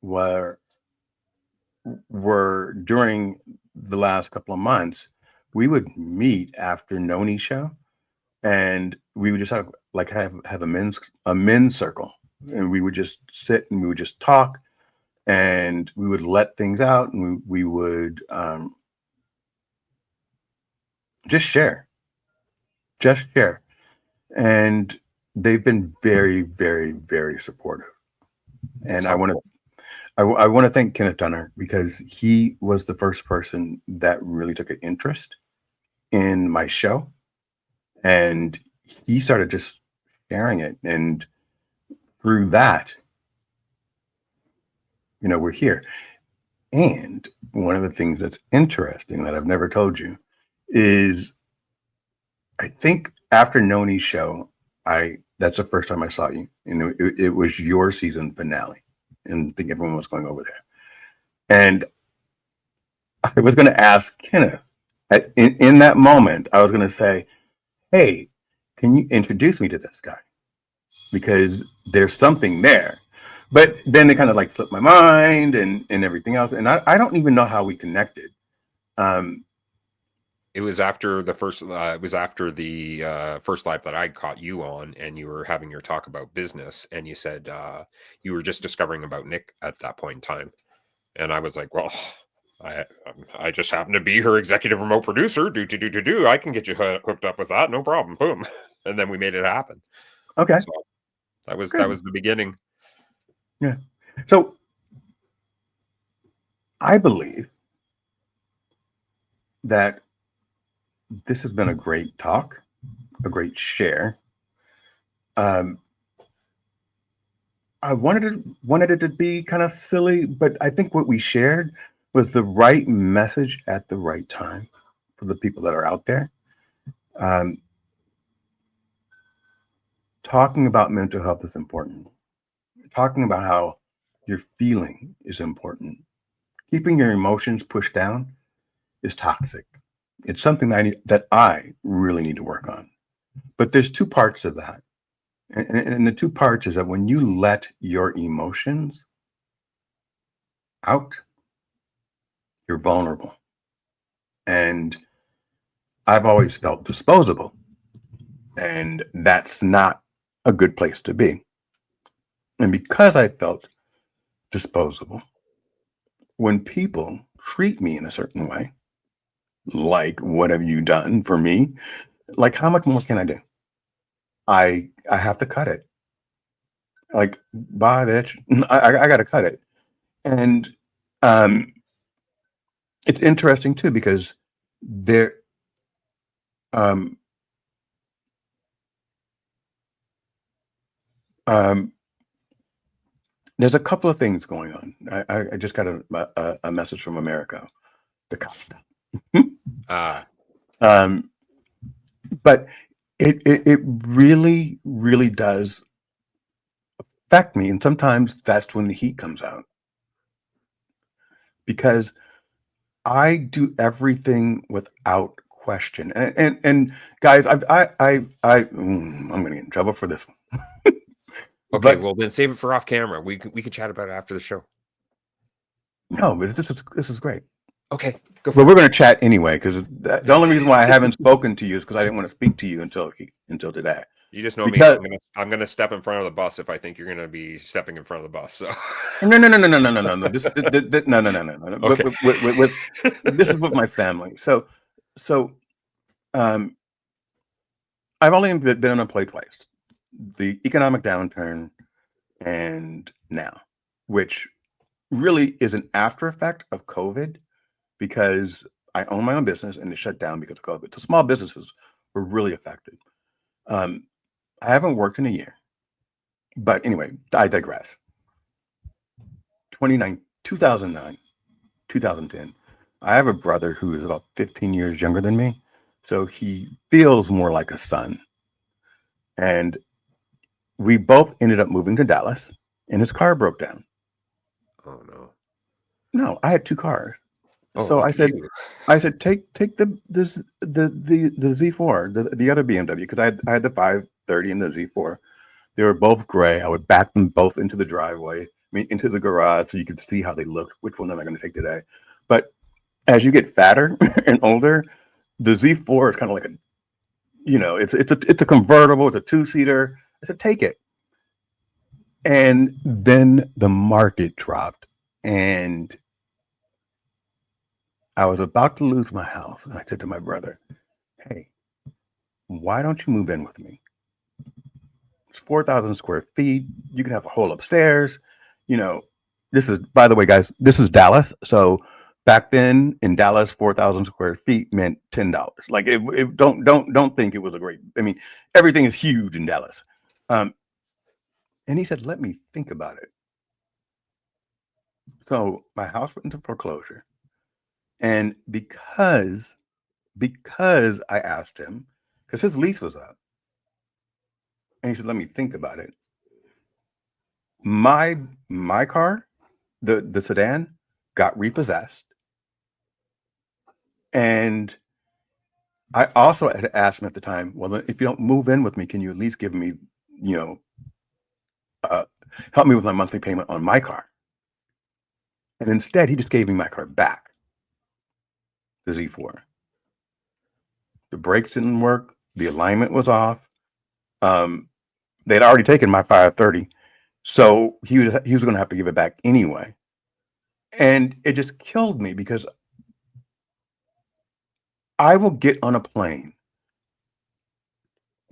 Speaker 9: were during the last couple of months, we would meet after Noni's show, and we would just have a men's circle, and we would just sit and we would just talk, and we would let things out, and we would just share. And they've been very, very, very supportive. And I want to thank Kenneth Dunner, because he was the first person that really took an interest in my show, and he started just sharing it, and through that, we're here. And one of the things that's interesting that I've never told you is, I think after Noni's show, that's the first time I saw you. It was your season finale, and I think everyone was going over there. And I was going to ask Kenneth, in that moment, I was going to say, hey, can you introduce me to this guy? Because there's something there. But then it kind of slipped my mind and everything else. And I don't even know how we connected.
Speaker 8: It was after the first. It was after the first live that I caught you on, and you were having your talk about business, and you said you were just discovering about Nick at that point in time, and I was like, well, I just happen to be her executive remote producer. Do. I can get you hooked up with that, no problem. Boom, and then we made it happen.
Speaker 9: Okay,
Speaker 8: so that was the beginning.
Speaker 9: Yeah. So I believe that this has been a great talk, a great share. Um, I wanted it to be kind of silly, but I think what we shared was the right message at the right time for the people that are out there. Um, talking about mental health is important. Talking about how you're feeling is important. Keeping your emotions pushed down is toxic. It's something that I really need to work on. But there's two parts of that. And the two parts is that when you let your emotions out, you're vulnerable. And I've always felt disposable. And that's not a good place to be. And because I felt disposable, when people treat me in a certain way, like, what have you done for me? Like, how much more can I do? I have to cut it. Like, bye, bitch. I got to cut it. And it's interesting too because there um um there's a couple of things going on. I just got a message from America, the Costa. But it really, really does affect me. And sometimes that's when the heat comes out. Because I do everything without question. And guys, I'm gonna get in trouble for this one.
Speaker 8: Okay,
Speaker 9: But
Speaker 8: well then save it for off camera. We can chat about it after the show.
Speaker 9: no, this is great.
Speaker 8: Okay, go for
Speaker 9: But
Speaker 8: it.
Speaker 9: we're going to chat anyway because the only reason why I haven't spoken to you is because I didn't want to speak to you until today.
Speaker 8: You just know
Speaker 9: Because
Speaker 8: me. I'm gonna step in front of the bus if I think you're gonna be stepping in front of the bus. So
Speaker 9: no. No.
Speaker 8: Okay.
Speaker 9: This is with my family. So um, I've only been unemployed twice. The economic downturn and now, which really is an after effect of COVID because I own my own business and it shut down because of COVID. So small businesses were really affected. I haven't worked in a year, but anyway, I digress. 2009, 2010. I have a brother who is about 15 years younger than me. So he feels more like a son. And we both ended up moving to Dallas and his car broke down.
Speaker 8: Oh no.
Speaker 9: No, I had two cars.
Speaker 8: Oh,
Speaker 9: So
Speaker 8: look
Speaker 9: I
Speaker 8: at
Speaker 9: said,
Speaker 8: you.
Speaker 9: take the Z4, the other BMW, because I had the 530 and the Z4. They were both gray. I would back them both into the driveway, into the garage, so you could see how they looked. Which one am I going to take today? But as you get fatter and older, the Z4 is kind of like it's a convertible. It's a two-seater. I said, take it. And then the market dropped, and I was about to lose my house. And I said to my brother, hey, why don't you move in with me? It's 4,000 square feet. You can have a whole upstairs. This is, by the way, guys, this is Dallas. So back then in Dallas, 4,000 square feet meant $10. Like, don't think it was a great, everything is huge in Dallas. And he said, let me think about it. So my house went into foreclosure. And because I asked him, because his lease was up, and he said, let me think about it. My car, the sedan, got repossessed. And I also had asked him at the time, well, if you don't move in with me, can you at least give me, help me with my monthly payment on my car? And instead, he just gave me my car back, the Z4. The brakes didn't work. The alignment was off. They'd already taken my 530, so he was going to have to give it back anyway. And it just killed me because I will get on a plane.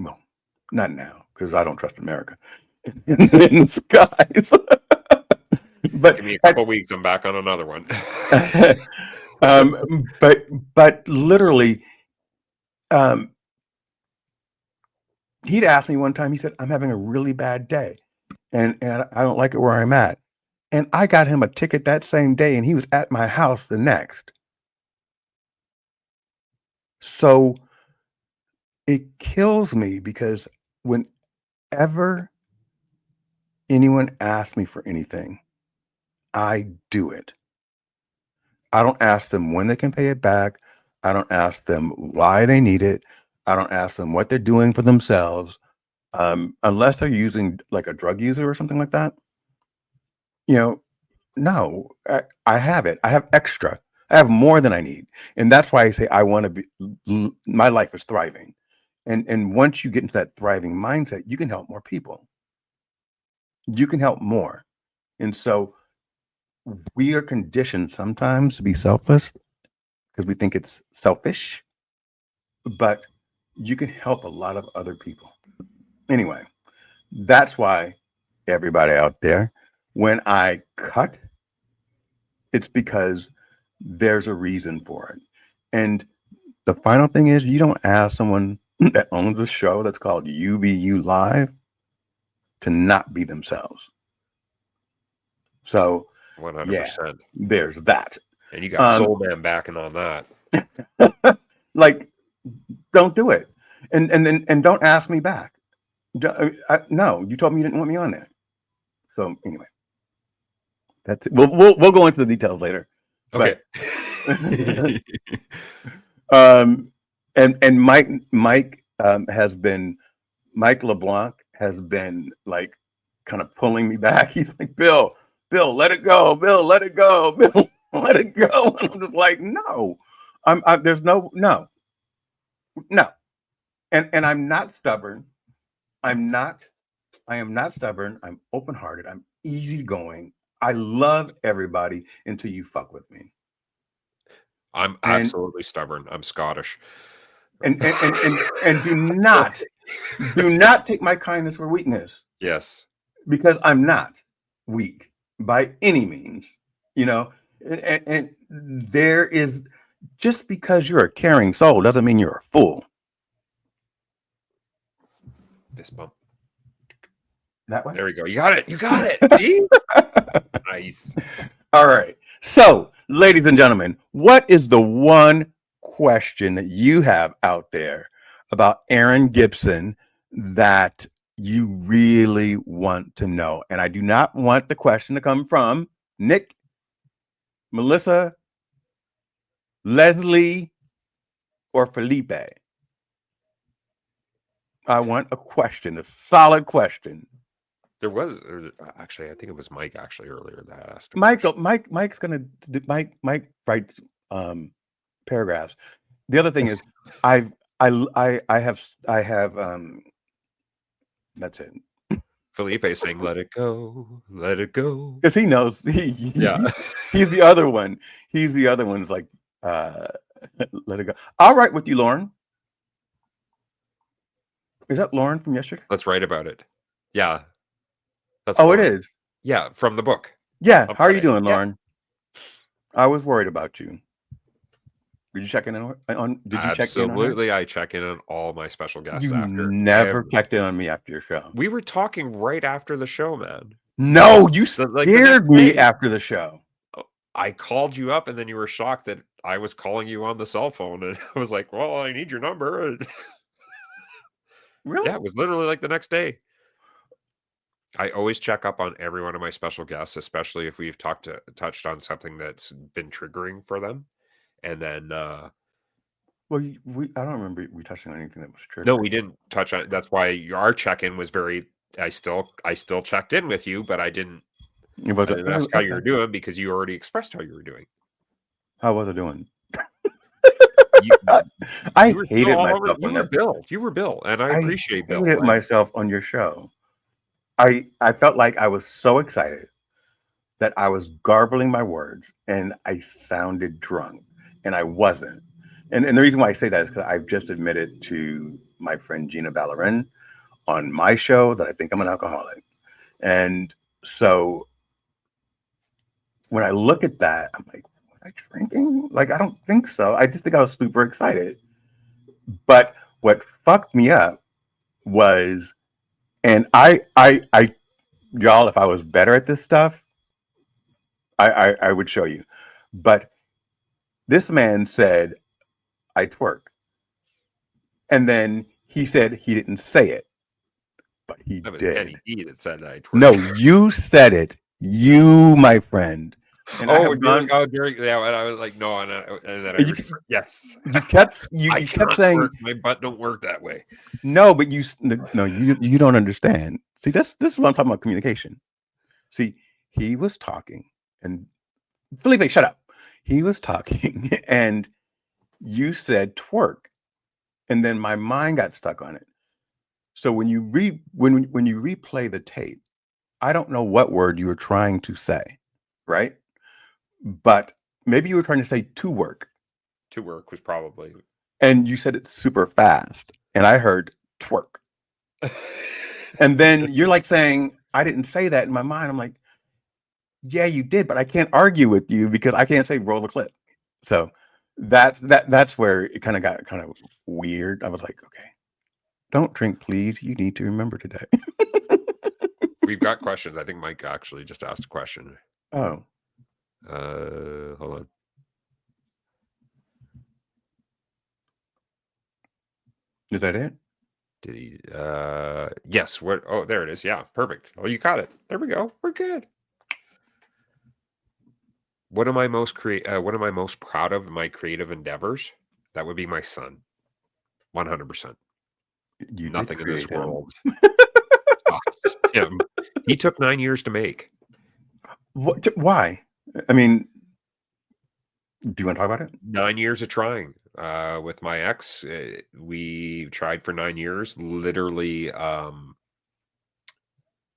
Speaker 9: Well, not now because I don't trust America in the skies. But
Speaker 8: Give me a couple weeks. I'm back on another one.
Speaker 9: but literally, He'd asked me one time, he said, I'm having a really bad day and I don't like it where I'm at. And I got him a ticket that same day and he was at my house the next. So it kills me because whenever anyone asks me for anything, I do it. I don't ask them when they can pay it back. I don't ask them why they need it. I don't ask them what they're doing for themselves. Unless they're using like a drug user or something like that. You know, no, I have it. I have extra. I have more than I need. And that's why I say I want to be, my life is thriving. And once you get into that thriving mindset, you can help more people. You can help more. And so we are conditioned sometimes to be selfless because we think it's selfish, but you can help a lot of other people. Anyway, that's why everybody out there, when I cut, it's because there's a reason for it. And the final thing is, you don't ask someone that owns a show that's called UBU Live to not be themselves. So
Speaker 8: 100%.
Speaker 9: yeah, there's that.
Speaker 8: And you got Soul Man backing on that.
Speaker 9: Like, don't do it, and don't ask me back. No, you told me you didn't want me on there. So anyway, that's it. We'll go into the details later.
Speaker 8: Okay.
Speaker 9: And Mike has been, Mike LeBlanc has been like kind of pulling me back. He's like, Bill, let it go. Bill, let it go. Bill, let it go. And I'm just like, no, there's no. And I'm not stubborn. I am not stubborn. I'm open-hearted. I'm easygoing. I love everybody until you fuck with me.
Speaker 8: I'm absolutely stubborn. I'm Scottish.
Speaker 9: And do not take my kindness for weakness.
Speaker 8: Yes.
Speaker 9: Because I'm not weak by any means, you know. And there is, just because you're a caring soul doesn't mean you're a fool.
Speaker 8: Fist bump.
Speaker 9: That way.
Speaker 8: There we go. You got it. You got it. See? Nice.
Speaker 9: All right. So, ladies and gentlemen, what is the one question that you have out there about Aaron Gibson that you really want to know? And I do not want the question to come from Nick, Melissa, Leslie, or Felipe. I want a question, a solid question.
Speaker 8: There was actually, I think it was Mike actually earlier that asked.
Speaker 9: Mike's gonna do, Mike writes paragraphs. The other thing is, I have that's it.
Speaker 8: Felipe saying, "Let it go, let it go,"
Speaker 9: because he knows. He's the other one. He's the other one. Who's like, let it go. I'll write with you, Lauren. Is that Lauren from yesterday?
Speaker 8: Let's write about it. Yeah. That's
Speaker 9: Lauren. It is.
Speaker 8: Yeah, from the book.
Speaker 9: Yeah. How are you doing, Lauren? I was worried about you. Did you check in on? Did you check in?
Speaker 8: Absolutely, I check in on all my special guests.
Speaker 9: You never checked in on me after your show.
Speaker 8: We were talking right after the show, man.
Speaker 9: No, you scared me after the show.
Speaker 8: I called you up, and then you were shocked that I was calling you on the cell phone, and I was like, "Well, I need your number."
Speaker 9: Really?
Speaker 8: Yeah, it was literally like the next day. I always check up on every one of my special guests, especially if we've touched on something that's been triggering for them. And then
Speaker 9: well, I don't remember we touching on anything that was triggering.
Speaker 8: No, we didn't touch on it. That's why our check-in was very I still checked in with you, but I didn't ask how you were doing because you already expressed how you were doing.
Speaker 9: How was I doing?
Speaker 8: I
Speaker 9: hated myself.
Speaker 8: You were Bill, and I appreciate Bill.
Speaker 9: I hated myself on your show. I felt like I was so excited that I was garbling my words and I sounded drunk, and I wasn't. And the reason why I say that is because I've just admitted to my friend Gina Ballerin on my show that I think I'm an alcoholic. And so when I look at that, I'm like, was I drinking? Like, I don't think so. I just think I was super excited. But what fucked me up was, and y'all, if I was better at this stuff, I would show you. But this man said, I twerk. And then he said he didn't say it, but he
Speaker 8: That was
Speaker 9: did.
Speaker 8: Kenny D that said that. I twerk.
Speaker 9: No, you said it. You, my friend. And I have gone,
Speaker 8: during yeah, and I was like, no, and then I
Speaker 9: You-
Speaker 8: heard, yes.
Speaker 9: you kept
Speaker 8: I
Speaker 9: you kept
Speaker 8: cannot
Speaker 9: saying
Speaker 8: twerk. My butt don't work that way.
Speaker 9: no, but no, you don't understand. See, this is what I'm talking about, communication. See, he was talking, and Felipe, shut up. He was talking, and you said twerk, and then my mind got stuck on it. So when you when you replay the tape, I don't know what word you were trying to say, right? But maybe you were trying to say to work,
Speaker 8: To work was probably.
Speaker 9: and you said it super fast, and I heard twerk. And then you're like saying, I didn't say that in my mind. I'm like, yeah, you did, but I can't argue with you because I can't say roll the clip. So that's where it kind of got kind of weird. I was like, okay, don't drink, please. You need to remember today.
Speaker 8: We've got questions. I think Mike actually just asked a question.
Speaker 9: Oh,
Speaker 8: Hold on.
Speaker 9: is that it?
Speaker 8: Did he? Yes. What? Oh, there it is. Yeah, perfect. Oh, you got it. There we go. We're good. What am I most proud of in my creative endeavors? That would be my son. 100%.
Speaker 9: You did
Speaker 8: Nothing in this
Speaker 9: create him.
Speaker 8: world stops him. He took 9 years to make.
Speaker 9: What? Why? I mean, do you want to talk about it?
Speaker 8: 9 years of trying. With my ex, we tried for 9 years. Literally,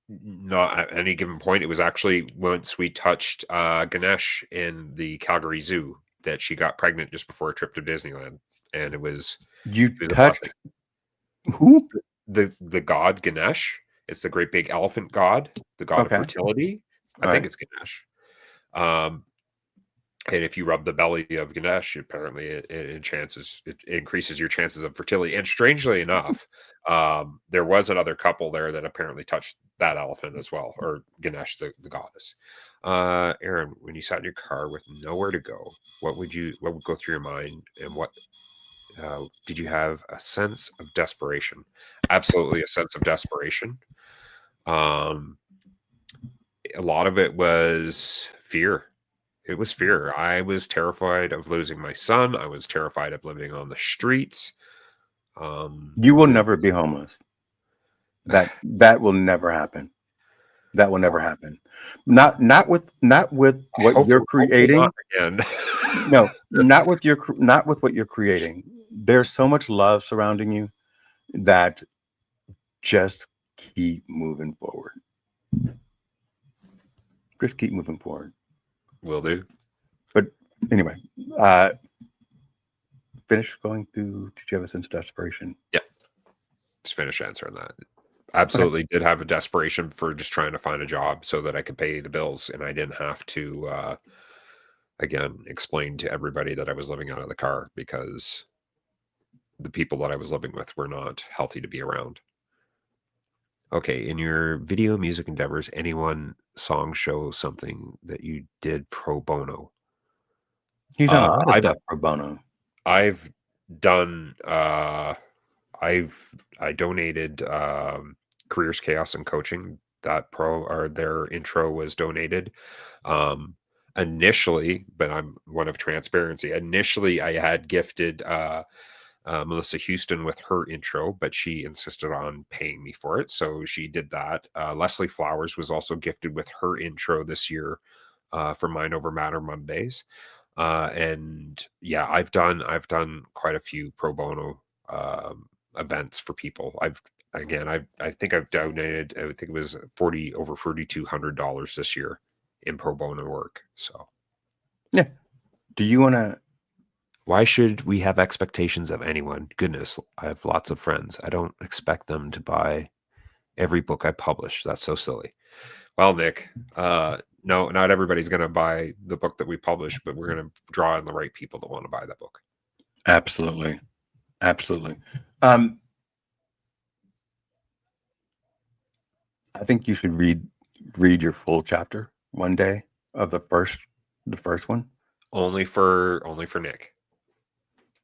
Speaker 8: not at any given point. It was actually once we touched Ganesh in the Calgary Zoo that she got pregnant just before a trip to Disneyland, and it was
Speaker 9: You
Speaker 8: it was a
Speaker 9: touched
Speaker 8: blessing.
Speaker 9: who?
Speaker 8: The god Ganesh. It's the great big elephant god, the god
Speaker 9: Okay.
Speaker 8: of fertility. I
Speaker 9: All
Speaker 8: think
Speaker 9: right.
Speaker 8: it's Ganesh. And if you rub the belly of Ganesh, apparently it increases your chances of fertility. And strangely enough, there was another couple there that apparently touched that elephant as well, or Ganesh, the goddess. Aaron, when you sat in your car with nowhere to go, what would go through your mind, and what did you have a sense of desperation? Absolutely a sense of desperation. A lot of it was fear. It was fear. I was terrified of losing my son. I was terrified of living on the streets.
Speaker 9: You will never be homeless. That will never happen. That will never happen. Not with what you're creating.
Speaker 8: Not again.
Speaker 9: No, not with what you're creating. There's so much love surrounding you that just keep moving forward. Just keep moving forward.
Speaker 8: Will do.
Speaker 9: But anyway, finish going through. Did you have a sense of desperation?
Speaker 8: Yeah. Just finish answering that. Absolutely did have a desperation for just trying to find a job so that I could pay the bills, and I didn't have to again explain to everybody that I was living out of the car, because the people that I was living with were not healthy to be around. Okay, in your video music endeavors, anyone song show something that you did pro bono?
Speaker 9: He's done a lot of
Speaker 8: I've
Speaker 9: stuff pro bono.
Speaker 8: I've done I donated Careers Chaos and Coaching. That their intro was donated. Initially, but I'm one of transparency. Initially, I had gifted Melissa Houston with her intro, but she insisted on paying me for it, so she did that. Leslie Flowers was also gifted with her intro this year for Mind Over Matter Mondays. And yeah, I've done quite a few pro bono events for people. I think I've donated, I think it was over $4,200 this year in pro bono work. So
Speaker 9: Yeah. Do you want to?
Speaker 8: why should we have expectations of anyone? Goodness, I have lots of friends. I don't expect them to buy every book I publish. That's so silly. Well, Nick, no, not everybody's going to buy the book that we publish, but we're going to draw in the right people that want to buy that book.
Speaker 9: Absolutely. Absolutely. I think you should read your full chapter one day of the first one,
Speaker 8: Only for Nick.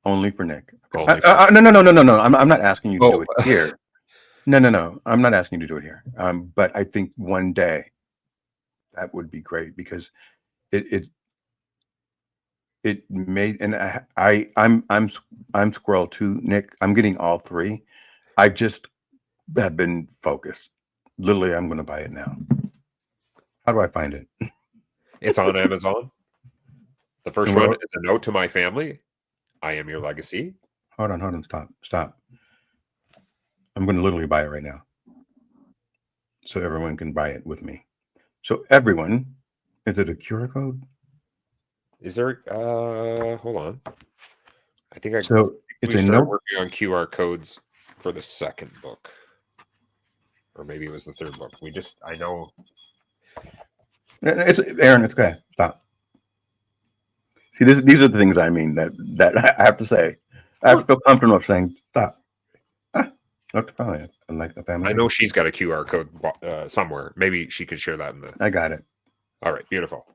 Speaker 9: only for Nick.
Speaker 8: Only for
Speaker 9: No. I'm not asking you to do
Speaker 8: Oh.
Speaker 9: it here. No. I'm not asking you to do it here. But I think one day that would be great because it made, and I'm squirrel too, Nick. I'm getting all three. I just have been focused. Literally, I'm going to buy it now. How do I find it?
Speaker 8: It's on Amazon. The first
Speaker 9: Well-
Speaker 8: one is a note to my family. I am your legacy.
Speaker 9: Hold on. Stop. I'm going to literally buy it right now, so everyone can buy it with me. So everyone, is it a QR code?
Speaker 8: Is there? Hold on. I think I.
Speaker 9: So it's
Speaker 8: we
Speaker 9: a
Speaker 8: started
Speaker 9: note.
Speaker 8: working on QR codes for the second book, or maybe it was the third book. I know.
Speaker 9: It's Aaron. It's okay. Stop. See, these are the things I mean that I have to say. I have to feel comfortable enough saying stop. Not the family. I like the family.
Speaker 8: I know she's got a QR code somewhere. Maybe she could share that in the.
Speaker 9: I got it.
Speaker 8: All right, beautiful.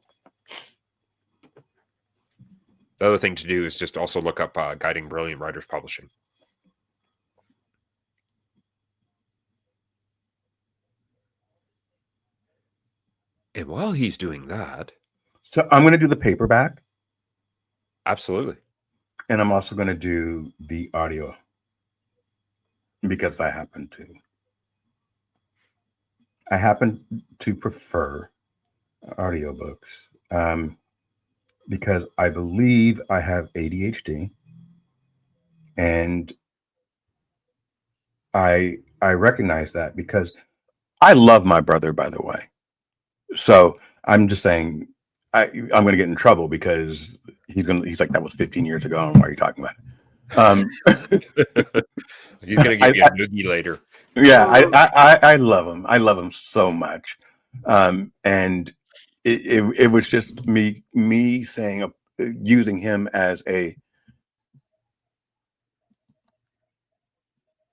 Speaker 8: The other thing to do is just also look up Guiding Brilliant Writers Publishing. And while he's doing that,
Speaker 9: So I'm going to do the paperback,
Speaker 8: absolutely.
Speaker 9: and I'm also going to do the audio because I happen to prefer audiobooks because I believe I have ADHD, and I recognize that because I love my brother, by the way. So I'm just saying I'm going to get in trouble because he's like, that was 15 years ago, and why are you talking about it?
Speaker 8: He's going to give you a noogie later.
Speaker 9: Yeah, I love him. I love him so much, and it was just me saying using him as a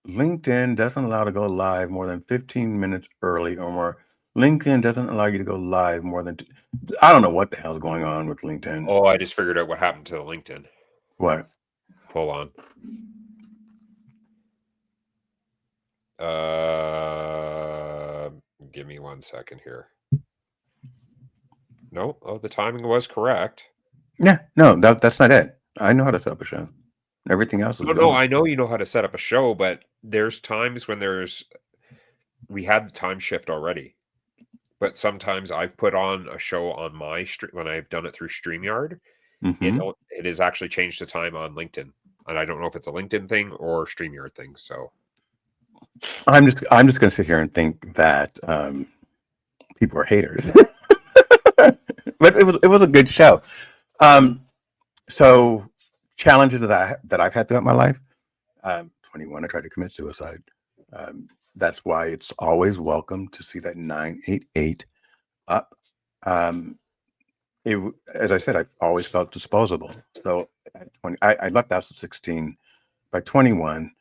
Speaker 9: LinkedIn doesn't allow to go live more than 15 minutes early or more. LinkedIn doesn't allow you to go live more than I don't know what the hell's going on with LinkedIn.
Speaker 8: Oh, I just figured out what happened to LinkedIn.
Speaker 9: What?
Speaker 8: Hold on. Give me 1 second here. No, the timing was correct.
Speaker 9: Yeah, no, that's not it. I know how to set up a show. Everything else is
Speaker 8: No,
Speaker 9: good.
Speaker 8: I know you know how to set up a show, but there's times when we had the time shift already. But sometimes I've put on a show on my when I've done it through StreamYard,
Speaker 9: Mhm.
Speaker 8: it has actually changed the time on LinkedIn. And I don't know if it's a LinkedIn thing or StreamYard thing. So
Speaker 9: I'm just going to sit here and think that people are haters, but it was a good show. So challenges that I've had throughout my life. 21, I tried to commit suicide. That's why it's always welcome to see that 988 up. As I said, I've always felt disposable. So at 20, I left the house at 16. By 21,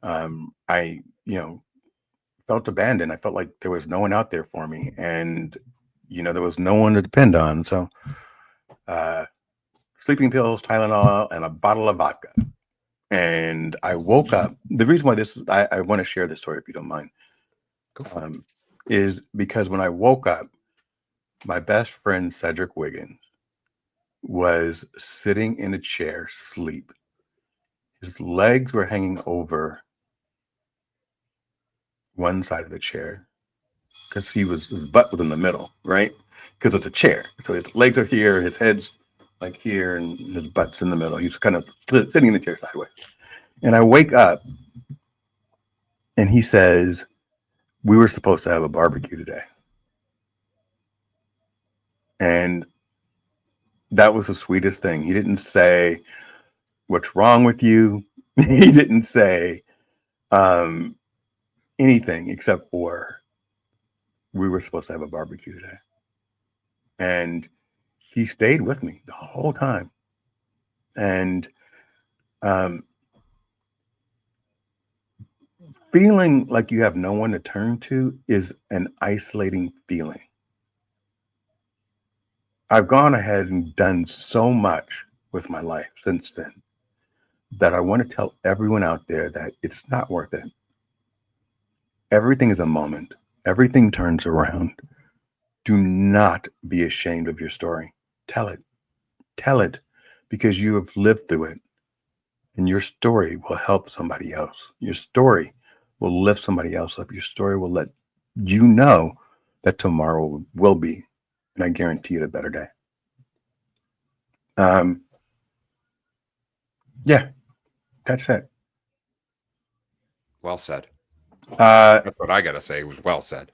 Speaker 9: I felt abandoned. I felt like there was no one out there for me, and there was no one to depend on. So sleeping pills, Tylenol, and a bottle of vodka. And I woke up. The reason why I want to share this story, if you don't mind, is because when I woke up, my best friend Cedric Wiggins was sitting in a chair, asleep. His legs were hanging over one side of the chair because his butt was in the middle, right? Because it's a chair. So his legs are here, his head's like here, and his butt's in the middle. He's kind of sitting in the chair sideways. And I wake up and he says, "We were supposed to have a barbecue today." And that was the sweetest thing. He didn't say, "What's wrong with you?" He didn't say anything except for, "We were supposed to have a barbecue today." And he stayed with me the whole time. And feeling like you have no one to turn to is an isolating feeling. I've gone ahead and done so much with my life since then that I want to tell everyone out there that it's not worth it. Everything is a moment. Everything turns around. Do not be ashamed of your story. Tell it. Tell it because you have lived through it. And your story will help somebody else. Your story will lift somebody else up. Your story will let you know that tomorrow will be, and I guarantee it, a better day. Yeah, that's it.
Speaker 8: Well said.
Speaker 9: Uh,
Speaker 8: That's what I gotta say. It was well said.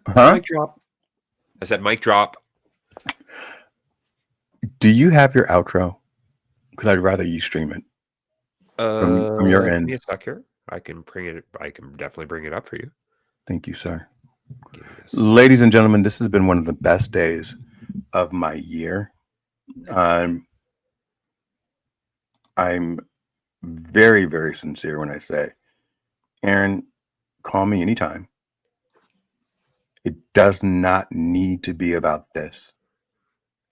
Speaker 9: huh?
Speaker 8: Mic drop. I said mic drop.
Speaker 9: Do you have your outro? Because I'd rather you stream it from your
Speaker 8: Give
Speaker 9: end.
Speaker 8: me a sec here. I can bring it. I can definitely bring it up for you.
Speaker 9: Thank you, sir.
Speaker 8: Give me a
Speaker 9: Ladies and gentlemen, this has been one of the best days of my year. I'm very, very sincere when I say, Aaron, call me anytime. It does not need to be about this.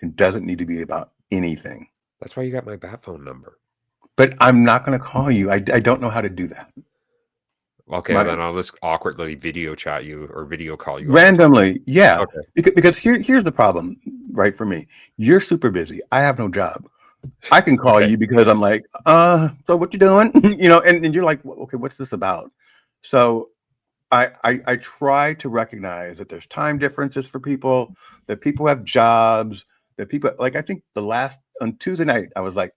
Speaker 9: It doesn't need to be about anything.
Speaker 8: That's why you got my bat phone number.
Speaker 9: But I'm not going to call you. I don't know how to do that.
Speaker 8: Okay,
Speaker 9: My-
Speaker 8: then I'll just awkwardly video chat you or video call you.
Speaker 9: Randomly, yeah.
Speaker 8: Okay.
Speaker 9: Because here's the problem, right? For me, you're super busy. I have no job. I can call
Speaker 8: Okay.
Speaker 9: you because I'm like, so what you doing? You know, and you're like, okay, what's this about? So I try to recognize that there's time differences for people, that people have jobs, that people like. I think on Tuesday night, I was like,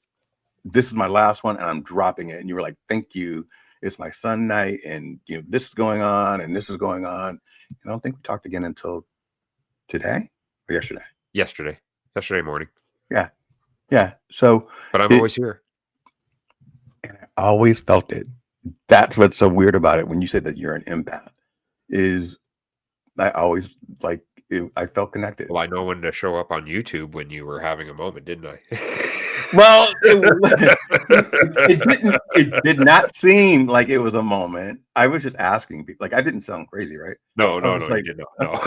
Speaker 9: this is my last one, and I'm dropping it. And you were like, thank you. It's my son night, and you know this is going on, and this is going on. And I don't think we talked again until today or yesterday.
Speaker 8: Yesterday morning.
Speaker 9: Yeah. So,
Speaker 8: But I'm
Speaker 9: It-
Speaker 8: always here.
Speaker 9: and I always felt it. That's what's so weird about it when you said that you're an empath. Is I always like I felt connected.
Speaker 8: Well, I know when to show up on YouTube when you were having a moment, didn't I?
Speaker 9: Well, it did not seem like it was a moment. I was just asking people. Like I didn't sound crazy, right?
Speaker 8: No,
Speaker 9: I was
Speaker 8: you
Speaker 9: like-
Speaker 8: did not. No.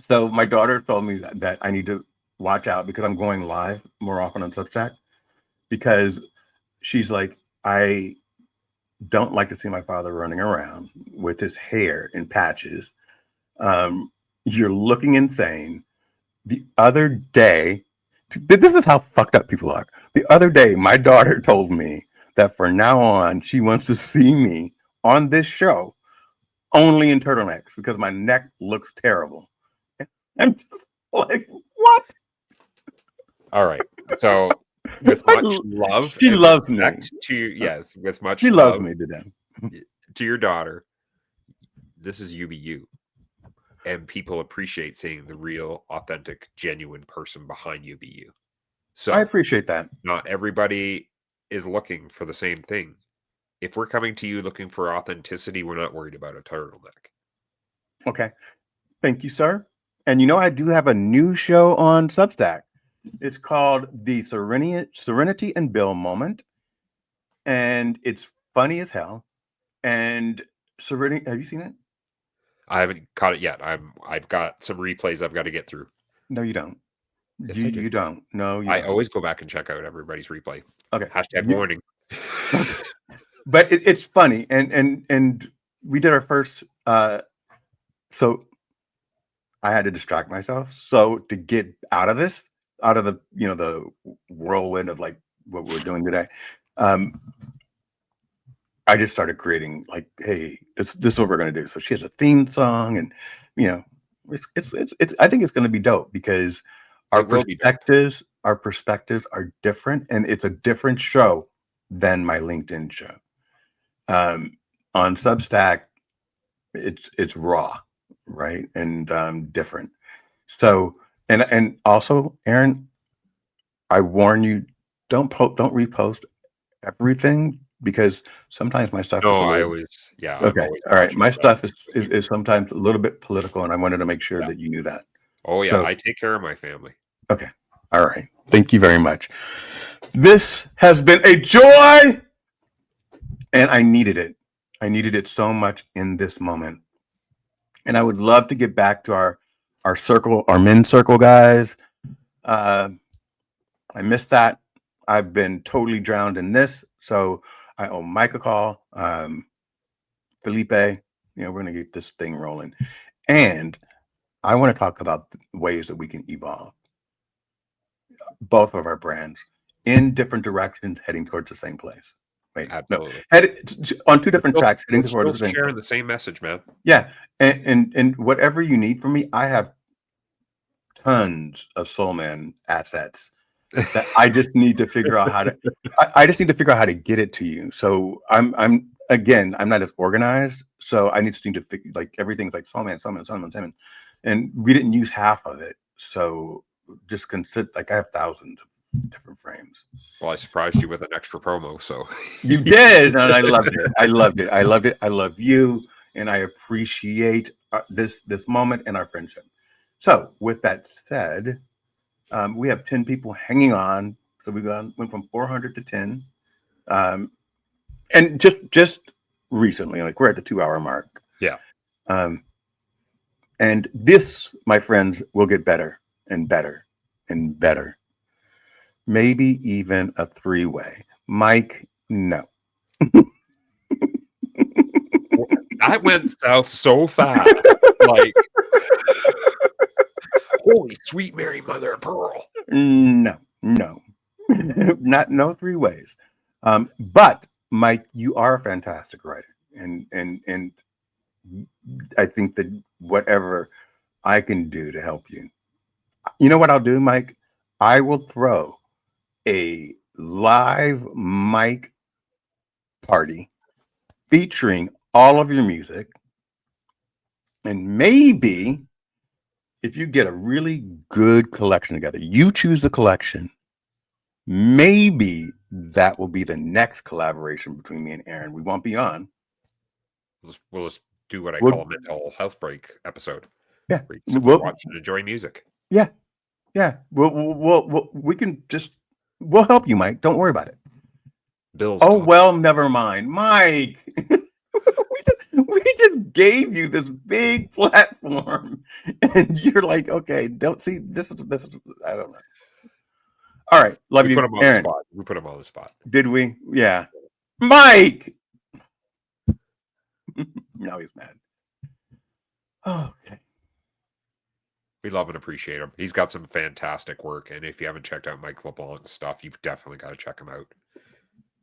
Speaker 9: So my daughter told me that I need to watch out because I'm going live more often on Substack because she's like, I don't like to see my father running around with his hair in patches. You're looking insane. The other day, this is how fucked up people are. The other day, my daughter told me that from now on, she wants to see me on this show only in turtlenecks because my neck looks terrible. I'm just like, what?
Speaker 8: All right. So with much love,
Speaker 9: She
Speaker 8: and
Speaker 9: loves me.
Speaker 8: respect to yes, with much
Speaker 9: She
Speaker 8: love
Speaker 9: loves me to death.
Speaker 8: to your daughter, this is UBU. And people appreciate seeing the real, authentic, genuine person behind UBU. So
Speaker 9: I appreciate that.
Speaker 8: not everybody is looking for the same thing. If we're coming to you looking for authenticity, we're not worried about a turtleneck.
Speaker 9: Okay. Thank you, sir. And you know, I do have a new show on Substack. It's called The Serenity and Bill Moment. And it's funny as hell. And Serenity, have you seen it?
Speaker 8: I haven't caught it yet. I've got some replays I've got to get through.
Speaker 9: No, you don't.
Speaker 8: Yes, I do.
Speaker 9: You don't. No, you
Speaker 8: I
Speaker 9: don't.
Speaker 8: always go back and check out everybody's replay.
Speaker 9: Okay.
Speaker 8: Hashtag
Speaker 9: You-
Speaker 8: warning.
Speaker 9: But it's funny. And we did our first so I had to distract myself. So to get out of this, out of the the whirlwind of like what we're doing today, I just started creating like, hey, this is what we're gonna do. So she has a theme song, and it's I think it's gonna be dope because our
Speaker 8: It will be dope.
Speaker 9: perspectives are different, and it's a different show than my LinkedIn show. On Substack, it's raw, right, and different. So and also, Aaron, I warn you, don't repost everything because sometimes my stuff.
Speaker 8: No,
Speaker 9: is a
Speaker 8: I
Speaker 9: little-
Speaker 8: always, yeah. I'm
Speaker 9: Okay,
Speaker 8: always
Speaker 9: all right.
Speaker 8: watching
Speaker 9: My
Speaker 8: for
Speaker 9: stuff
Speaker 8: that.
Speaker 9: is sometimes a little bit political, and I wanted to make sure
Speaker 8: Yeah.
Speaker 9: that you knew that.
Speaker 8: Oh yeah,
Speaker 9: so-
Speaker 8: I take care of my family.
Speaker 9: All right. Thank you very much. This has been a joy, and I needed it. I needed it so much in this moment. And I would love to get back to our circle, our men's circle guys. I missed that. I've been totally drowned in this, so I owe Mike a call. Felipe, we're gonna get this thing rolling, and I want to talk about the ways that we can evolve both of our brands in different directions, heading towards the same place. Wait,
Speaker 8: Absolutely.
Speaker 9: no, headed on two different tracks, heading
Speaker 8: We're
Speaker 9: towards
Speaker 8: still
Speaker 9: the same.
Speaker 8: sharing the same message, man.
Speaker 9: Yeah, and whatever you need from me, I have tons of Soulman assets that I just need to figure out how to. I just need to figure out how to get it to you. So I'm not as organized, so I need to figure, like, everything's like Soulman, and we didn't use half of it. So just consider, like, I have thousands of different frames.
Speaker 8: Well, I surprised you with an extra promo, so
Speaker 9: You did, and I loved it. I loved it. I loved it. I love you, and I appreciate this moment and our friendship. So, with that said, we have 10 people hanging on. So we went from 400 to 10, and just recently, like, we're at the 2-hour mark.
Speaker 8: yeah.
Speaker 9: And this, my friends, will get better and better and better. Maybe even a 3-way. Mike, no.
Speaker 8: That went south so fast. Like, holy sweet Mary Mother of Pearl.
Speaker 9: No, no 3 ways. But Mike, you are a fantastic writer, and I think that whatever I can do to help you, you know what I'll do, Mike? I will throw a live mic party featuring all of your music, and maybe if you get a really good collection together, you choose the collection, maybe that will be the next collaboration between me and Aaron. We won't be on.
Speaker 8: We'll just do what I
Speaker 9: We'll-
Speaker 8: call a mental health break episode.
Speaker 9: Yeah,
Speaker 8: where you
Speaker 9: we'll-
Speaker 8: watch and enjoy music.
Speaker 9: Yeah. We can just, we'll help you, Mike. Don't worry about it.
Speaker 8: Bill's
Speaker 9: Oh,
Speaker 8: talk.
Speaker 9: well, never mind, Mike. we just gave you this big platform, and you're like, okay, don't see this is I don't know. All right, love
Speaker 8: we
Speaker 9: you,
Speaker 8: put him on
Speaker 9: Aaron.
Speaker 8: the spot. We put him on the spot.
Speaker 9: Did we? Yeah, Mike. Now he's mad. Okay.
Speaker 8: We love and appreciate him. He's got some fantastic work, and if you haven't checked out Mike LeBlanc's stuff, you've definitely got to check him out.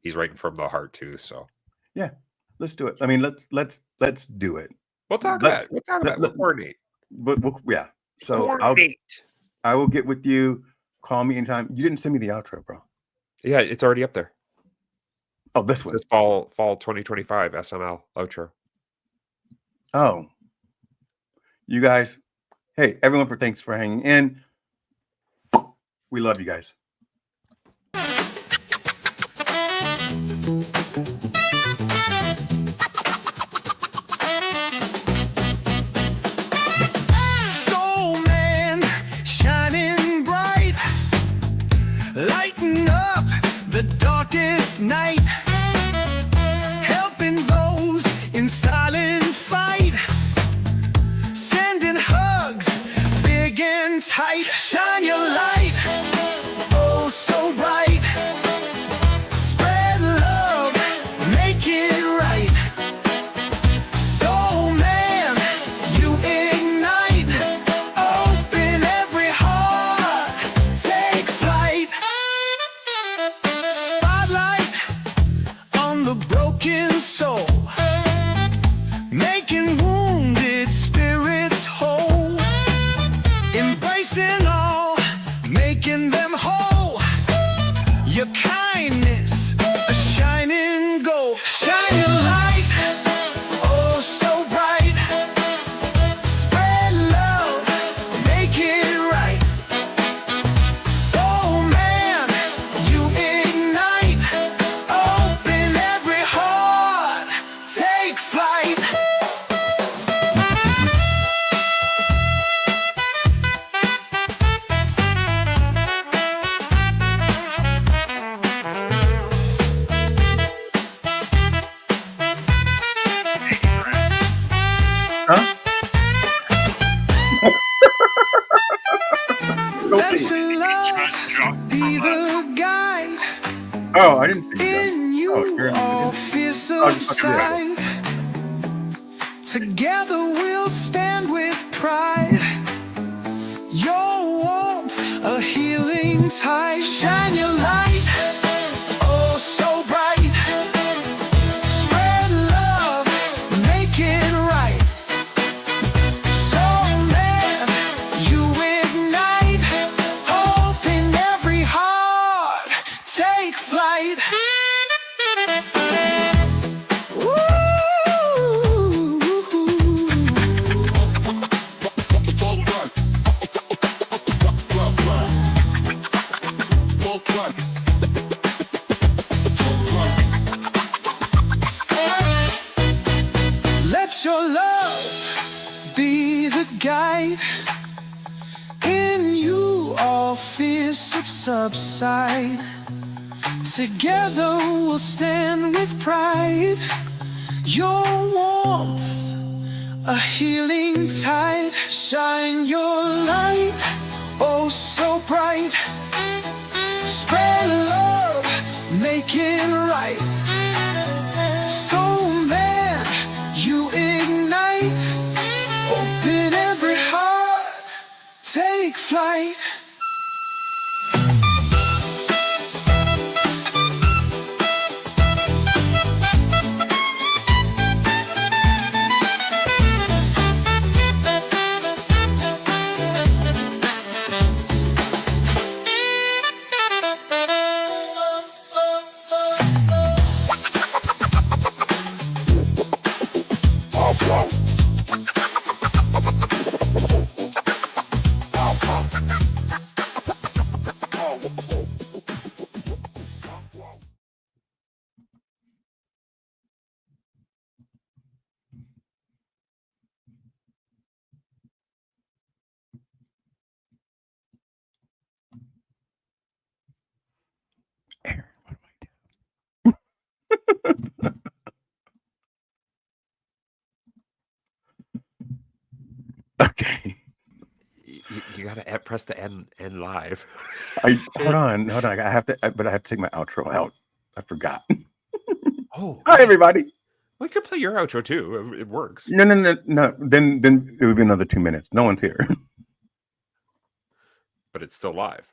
Speaker 8: He's writing from the heart too. So
Speaker 9: Yeah, let's do it. I mean, let's do it.
Speaker 8: we'll talk
Speaker 9: Let-
Speaker 8: about it. We'll talk about it. We'll coordinate.
Speaker 9: But yeah. So
Speaker 8: Coordinate.
Speaker 9: I will get with you. Call me anytime. You didn't send me the outro, bro.
Speaker 8: Yeah, it's already up there.
Speaker 9: Oh, this one.
Speaker 8: This fall 2025 SML outro.
Speaker 9: Oh, you guys. Hey, everyone, thanks for hanging in. We love you guys.
Speaker 3: Soul Man, shining bright, lighting up the darkest night, helping those in silent fight, sending hugs big and tight. Shine your light, oh so bright, spread love, make it right. Soul Man, you ignite, open every heart, take flight. Spotlight on the broken soul, making wounded spirits whole, embracing all, making them whole. Your kindness, a shining gold. Shine your light, oh so bright, spread love, make it right. Soul Man, you ignite, open every heart, take flight.
Speaker 9: Oh, I didn't see you.
Speaker 3: In you,
Speaker 9: Oh, you're in-
Speaker 3: all fear
Speaker 9: Oh, just fucking
Speaker 3: subside. Together we'll stand with pride. Your warmth, a healing tide. Shine your light, oh so bright. Spread love, make it right. So man, you ignite hope in every heart. Take flight. Let your love be the guide. In you all fears subside. Together we'll stand with pride. Your warmth, a healing tide. Shine your light, oh so bright. Spread love, make it right. So man, you ignite. Open every heart, take flight.
Speaker 9: Okay.
Speaker 8: You gotta press the end live.
Speaker 9: Hold on. I have to, but I have to take my outro out. I forgot.
Speaker 8: Oh,
Speaker 9: Hi, everybody.
Speaker 8: we could play your outro too. It works.
Speaker 9: No. Then it would be another 2 minutes. No one's here,
Speaker 8: But it's still live.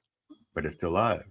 Speaker 9: but it's still live.